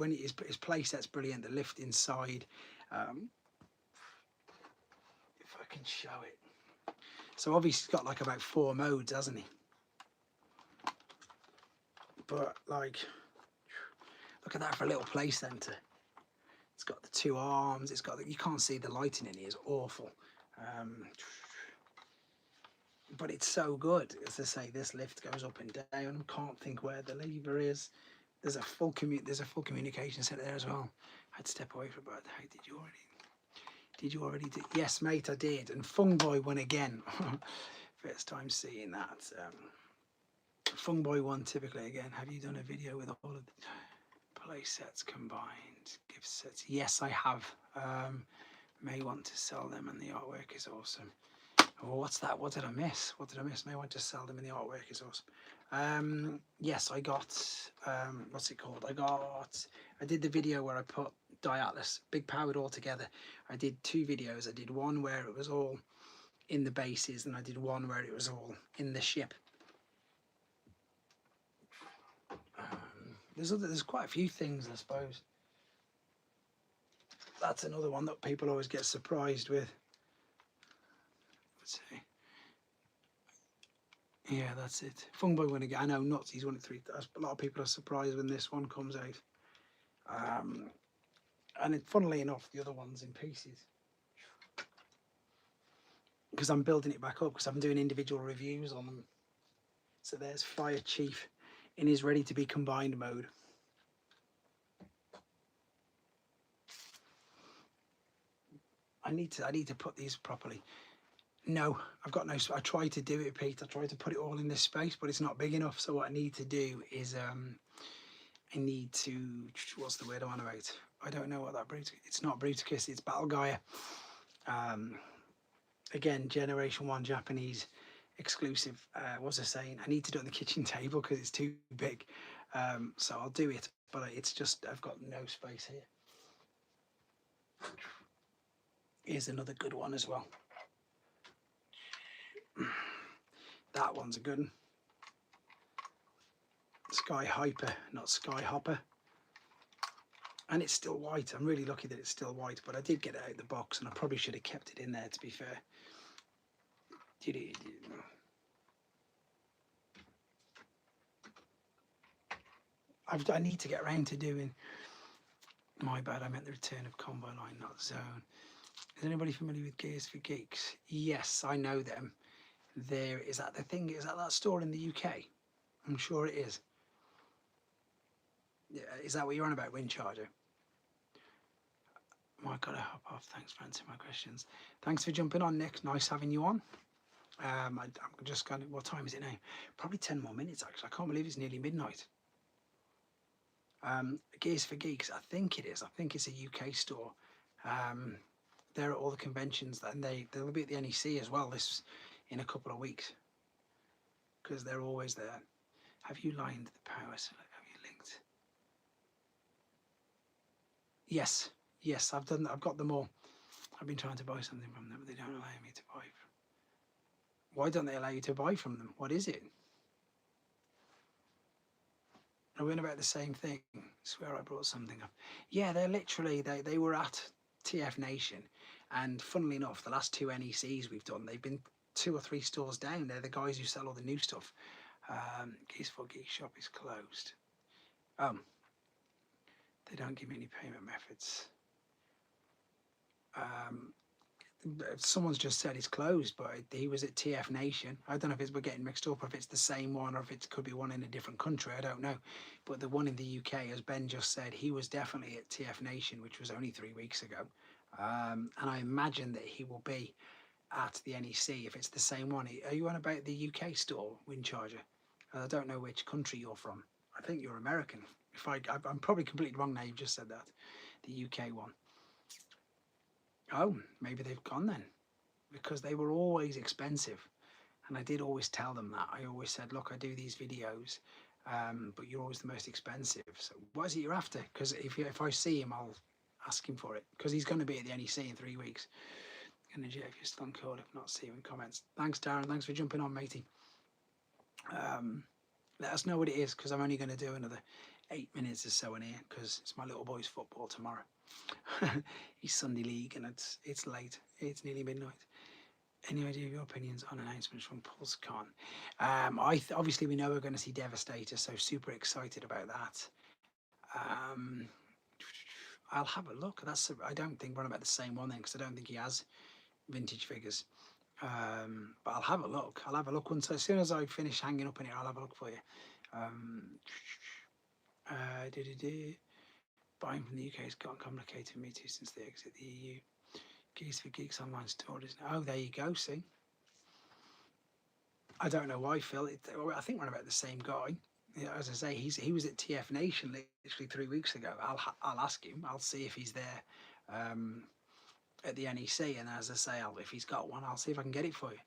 play set's brilliant. The lift inside, if I can show it. So obviously he's got like about 4 modes, hasn't he? But like, look at that for a little play center. It's got the 2 arms. It's got you can't see the lighting in here. It's awful. But it's so good. As I say, this lift goes up and down. I can't think where the lever is. There's a full communication center there as well. I'd step away from it. How did you already do? Yes, mate, I did. And Fungboy won again. First time seeing that. Fungboy won typically again. Have you done a video with all of the play sets combined? Gift sets? Yes, I have. May want to sell them, and the artwork is awesome. Oh, what's that? What did I miss? May want to sell them, and the artwork is awesome. Yes, I got what's it called? I did the video where I put Diatlas big powered all together. I did 2 videos. I did one where it was all in the bases, and I did one where it was all in the ship. There's quite a few things, I suppose. That's another one that people always get surprised with. Let's see. Yeah, that's it. Fungboy won again. I know, nuts. He's won it 3 times. A lot of people are surprised when this one comes out. And funnily enough, the other one's in pieces. Because I'm building it back up, because I'm doing individual reviews on them. So there's Fire Chief in his ready to be combined mode. I need to put these properly. No, I've got no. I tried to do it, Pete. I tried to put it all in this space, but it's not big enough. So what I need to do is, I need to. What's the word I'm on about? I don't know what that it's not Bruticus. It's Battle Gaia. Again, Generation 1 Japanese exclusive. What's I saying? I need to do it on the kitchen table because it's too big. So I'll do it, but it's just I've got no space here. Here's another good one as well. That one's a good one. Sky Hyper, not Sky Hopper. And it's still white. I'm really lucky that it's still white, but I did get it out of the box, and I probably should have kept it in there, to be fair. I need to get around to doing, my bad, I meant the return of Combo Line, not Zone. Is anybody familiar with Gears for Geeks? Yes, I know them. There, is that the thing? Is that store in the UK? I'm sure it is. Yeah, is that what you're on about, Wind Charger? Oh, I gotta hop off. Thanks for answering my questions. Thanks for jumping on, Nick. Nice having you on. I'm just going to, what time is it now? Probably 10 more minutes, actually. I can't believe it's nearly midnight. Gears for Geeks, I think it is. I think it's a UK store. They're at all the conventions, and they'll be at the NEC as well this in a couple of weeks, because they're always there. Have you lined the power? Have you linked? Yes, yes, I've done. I've got them all. I've been trying to buy something from them, but they don't allow me to buy. Why don't they allow you to buy from them? What is it? Are we on about the same thing? I swear I brought something up. Yeah, they're literally, they were at TF Nation, and funnily enough, the last 2 NECs we've done, they've been 2 or 3 stores down. They're the guys who sell all the new stuff. Geese for Geek Shop is closed. They don't give me any payment methods. Someone's just said it's closed, but he was at TF Nation. I don't know if we're getting mixed up, or if it's the same one, or if it could be one in a different country. I don't know. But the one in the UK, as Ben just said, he was definitely at TF Nation, which was only 3 weeks ago. And I imagine that he will be at the NEC if it's the same one. Are you on about the UK store, Wind Charger? I don't know which country you're from. I think you're American. I'm probably completely wrong now. You've just said that. The UK one. Oh, maybe they've gone then, because they were always expensive, and I did always tell them that. I always said, look, I do these videos, but you're always the most expensive. So what is it you're after? Because if I see him, I'll ask him for it, because he's going to be at the NEC in 3 weeks. Energy, if you're still on call, if not, see you in comments. Thanks, Darren. Thanks for jumping on, matey. Let us know what it is, because I'm only going to do another 8 minutes or so in here, because it's my little boy's football tomorrow. He's Sunday league, and it's late. It's nearly midnight. Any idea of your opinions on announcements from Pulsecon? Obviously we know we're going to see Devastator, so super excited about that. I'll have a look. I don't think we're on about the same one then, because I don't think he has vintage figures. But I'll have a look. I'll have a look once, as soon as I finish hanging up in here. I'll have a look for you. Buying from the UK has gotten complicated for me too since they exit the EU. Geese for Geeks online store, isn't it? Oh, there you go, see? I don't know why, Phil. I think we're about the same guy. Yeah, as I say, he was at TF Nation literally 3 weeks ago. I'll ask him. I'll see if he's there at the NEC, and as I say, if he's got one, I'll see if I can get it for you.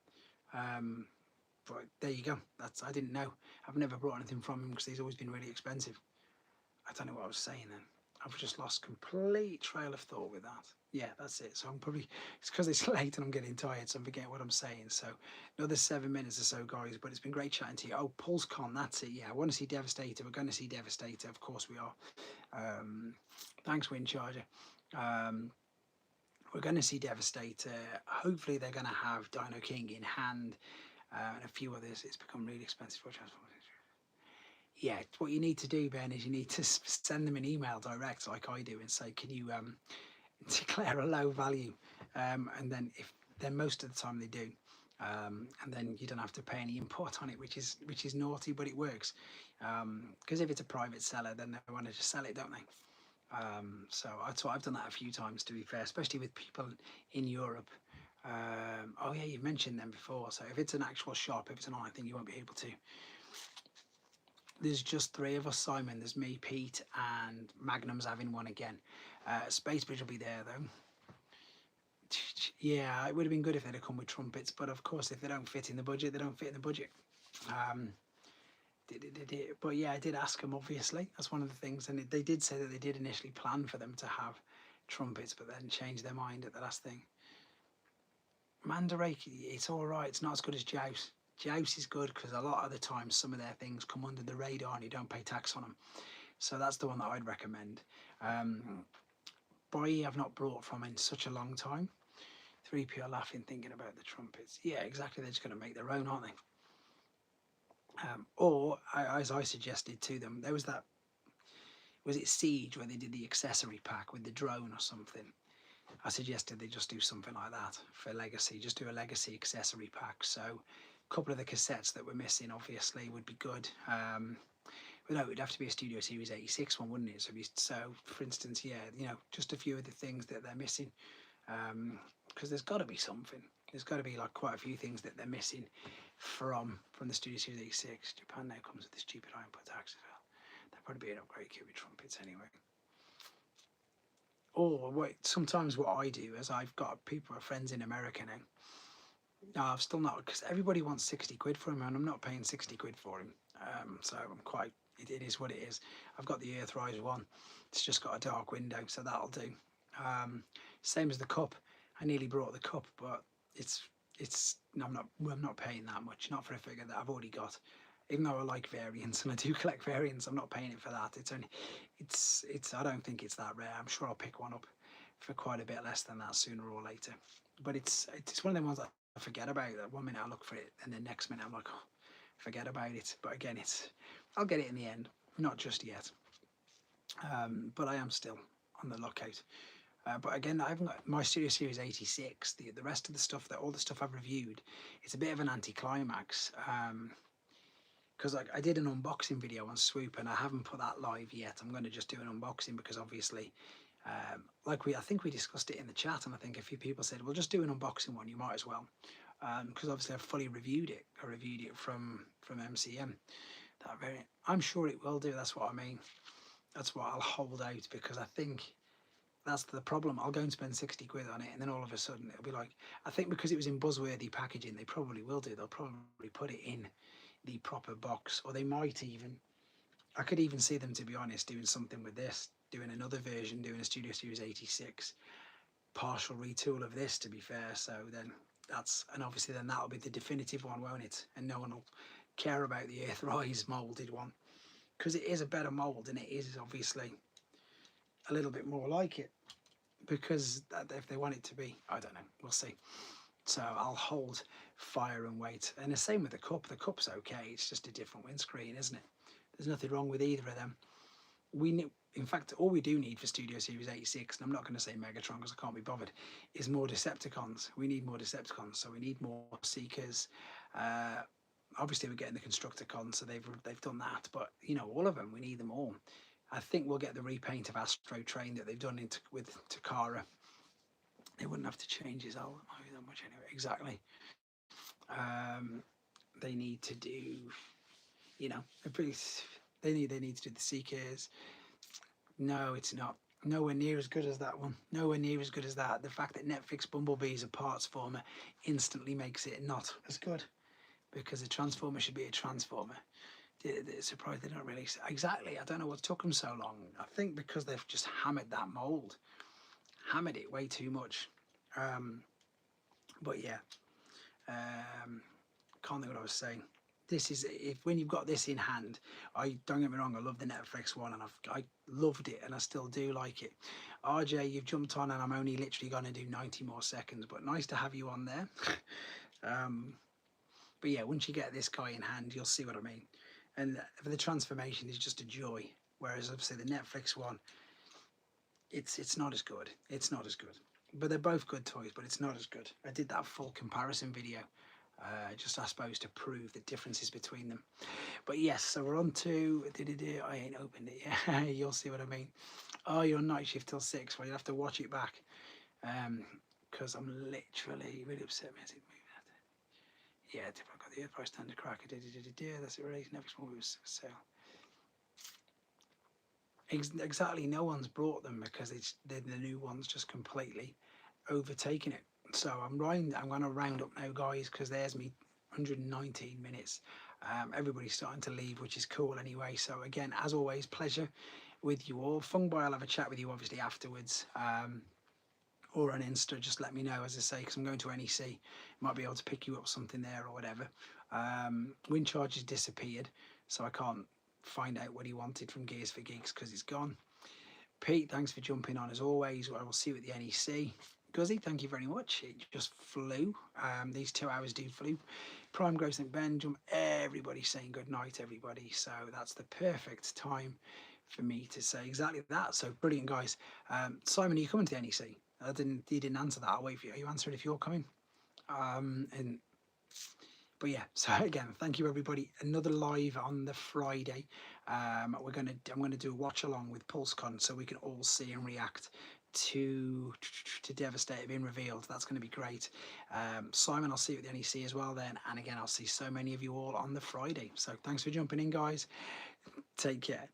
But there you go. I didn't know. I've never brought anything from him because he's always been really expensive. I don't know what I was saying then. I've just lost complete trail of thought with that. Yeah, that's it. So it's because it's late and I'm getting tired, so I'm forgetting what I'm saying. So another 7 minutes or so, guys, but it's been great chatting to you. Oh, Pulsecon, that's it. Yeah, I want to see Devastator. We're going to see Devastator. Of course we are. Thanks, Wind Charger. We're going to see Devastator. Hopefully they're going to have Dino King in hand and a few others. It's become really expensive for transport. Yeah, what you need to do, Ben, is you need to send them an email direct, like I do, and say, can you declare a low value? And then most of the time they do, and then you don't have to pay any import on it, which is naughty, but it works. Because if it's a private seller, then they want to just sell it, don't they? So I've done that a few times, to be fair, especially with people in Europe. Oh yeah, you've mentioned them before. So if it's an actual shop, if it's an online thing, you won't be able to. There's just 3 of us, Simon. There's me, Pete, and Magnum's having one again. Spacebridge will be there, though. Yeah, it would have been good if they'd have come with trumpets, but of course, if they don't fit in the budget, they don't fit in the budget. But yeah, I did ask them, obviously. That's one of the things. And they did say that they did initially plan for them to have trumpets, but then changed their mind at the last thing. Mandarake, it's all right. It's not as good as Joust. Joust is good because a lot of the time some of their things come under the radar and you don't pay tax on them. So that's the one that I'd recommend. Boy, I've not brought from in such a long time. 3P are laughing, thinking about the trumpets. Yeah, exactly. They're just going to make their own, aren't they? As I suggested to them, there was that, was it Siege, where they did the accessory pack with the drone or something? I suggested they just do something like that for Legacy, just do a Legacy accessory pack. So a couple of the cassettes that were missing obviously would be good. But no, it would have to be a Studio Series 86 one, wouldn't it? So for instance, yeah, you know, just a few of the things that they're missing. Because there's got to be something. There's got to be like quite a few things that they're missing from the Studio Series 86. Japan now comes with the stupid input tax as well. There'll probably be an upgrade kit with trumpets anyway. Or sometimes what I do is I've got friends in America now. No, I've still not, because everybody wants 60 quid for him, and I'm not paying 60 quid for him. So I'm quite, it is what it is. I've got the Earthrise one. It's just got a dark window, so that'll do. Same as the cup. I nearly brought the cup, but I'm not paying that much, not for a figure that I've already got. Even though I like variants and I do collect variants, I'm not paying it for that. I don't think it's that rare. I'm sure I'll pick one up for quite a bit less than that sooner or later. But it's one of them ones that I forget about. That 1 minute I look for it, and the next minute I'm like, oh, forget about it. But again, I'll get it in the end, not just yet. But I am still on the lookout. But again, I haven't got my Studio Series 86. The rest of the stuff, all the stuff I've reviewed, it's a bit of an anticlimax. Because I did an unboxing video on Swoop, and I haven't put that live yet. I'm going to just do an unboxing because obviously, I think we discussed it in the chat, and I think a few people said, well, just do an unboxing one, you might as well. Because obviously I've fully reviewed it. I reviewed it from MCM. That variant, I'm sure it will do, that's what I mean. That's what I'll hold out, because I think that's the problem. I'll go and spend 60 quid on it, and then all of a sudden it'll be like, I think because it was in buzzworthy packaging, they probably will do. They'll probably put it in the proper box, or they might even, I could even see them, to be honest, doing something with this, doing another version, doing a Studio Series 86 partial retool of this, to be fair. So then and obviously then that'll be the definitive one, won't it? And no one will care about the Earthrise molded one, because it is a better mold, and it is obviously a little bit more like it, because if they want it to be, I don't know, we'll see. So I'll hold fire and wait. And the same with the cup. The cup's okay. It's just a different windscreen, isn't it? There's nothing wrong with either of them. In fact, all we do need for Studio Series 86, and I'm not going to say Megatron because I can't be bothered, is more Decepticons. We need more Decepticons, so we need more Seekers. Obviously, we're getting the Constructicons, so they've done that. But you know, all of them, we need them all. I think we'll get the repaint of Astro Train that they've done with Takara. They wouldn't have to change his element that much anyway. Exactly. They need to do, you know, they need to do the Seekers. No, it's not. Nowhere near as good as that one. Nowhere near as good as that. The fact that Netflix Bumblebee is a parts former instantly makes it not as good, because a Transformer should be a Transformer. They're surprised they don't release it. Exactly. I don't know what took them so long. I think because they've just hammered that mold. Hammered it way too much. But yeah. Can't think what I was saying. This is, when you've got this in hand, don't get me wrong, I love the Netflix one, and I loved it, and I still do like it. RJ, you've jumped on, and I'm only literally going to do 90 more seconds, but nice to have you on there. But yeah, once you get this guy in hand, you'll see what I mean. And for the transformation is just a joy, whereas obviously the Netflix one, it's not as good. It's not as good. But they're both good toys, but it's not as good. I did that full comparison video, just I suppose to prove the differences between them. But yes, so we're on to, I ain't opened it yet. You'll see what I mean. Oh, you're on night shift till 6. Well, you'll have to watch it back, because I'm literally really upset. Yeah, I've got the Earthrise standard cracker. That's it. Release next one was sale. Exactly, no one's brought them because the new one's just completely overtaken it. So I'm going to round up now, guys, because there's me 119 minutes. Everybody's starting to leave, which is cool anyway. So again, as always, pleasure with you all. Fungboy, I'll have a chat with you obviously afterwards, or on Insta. Just let me know, as I say, because I'm going to NEC. Might be able to pick you up something there or whatever. Wind charge has disappeared, so I can't find out what he wanted from Gears for Geeks because it's gone. Pete, thanks for jumping on as always. I will see you at the NEC. Guzzy, thank you very much. It just flew. These 2 hours do flew. Prime Gross and Benjamin, everybody saying good night, everybody. So that's the perfect time for me to say exactly that. So brilliant, guys. Simon, are you coming to the NEC? You didn't answer that. I'll wait for you. Are you answering if you're coming? But yeah, so again, thank you everybody. Another live on the Friday. I'm gonna do a watch along with Pulsecon so we can all see and react to Devastator being revealed. That's going to be great. Simon, I'll see you at the NEC as well then, and again, I'll see so many of you all on the Friday. So thanks for jumping in, guys. Take care.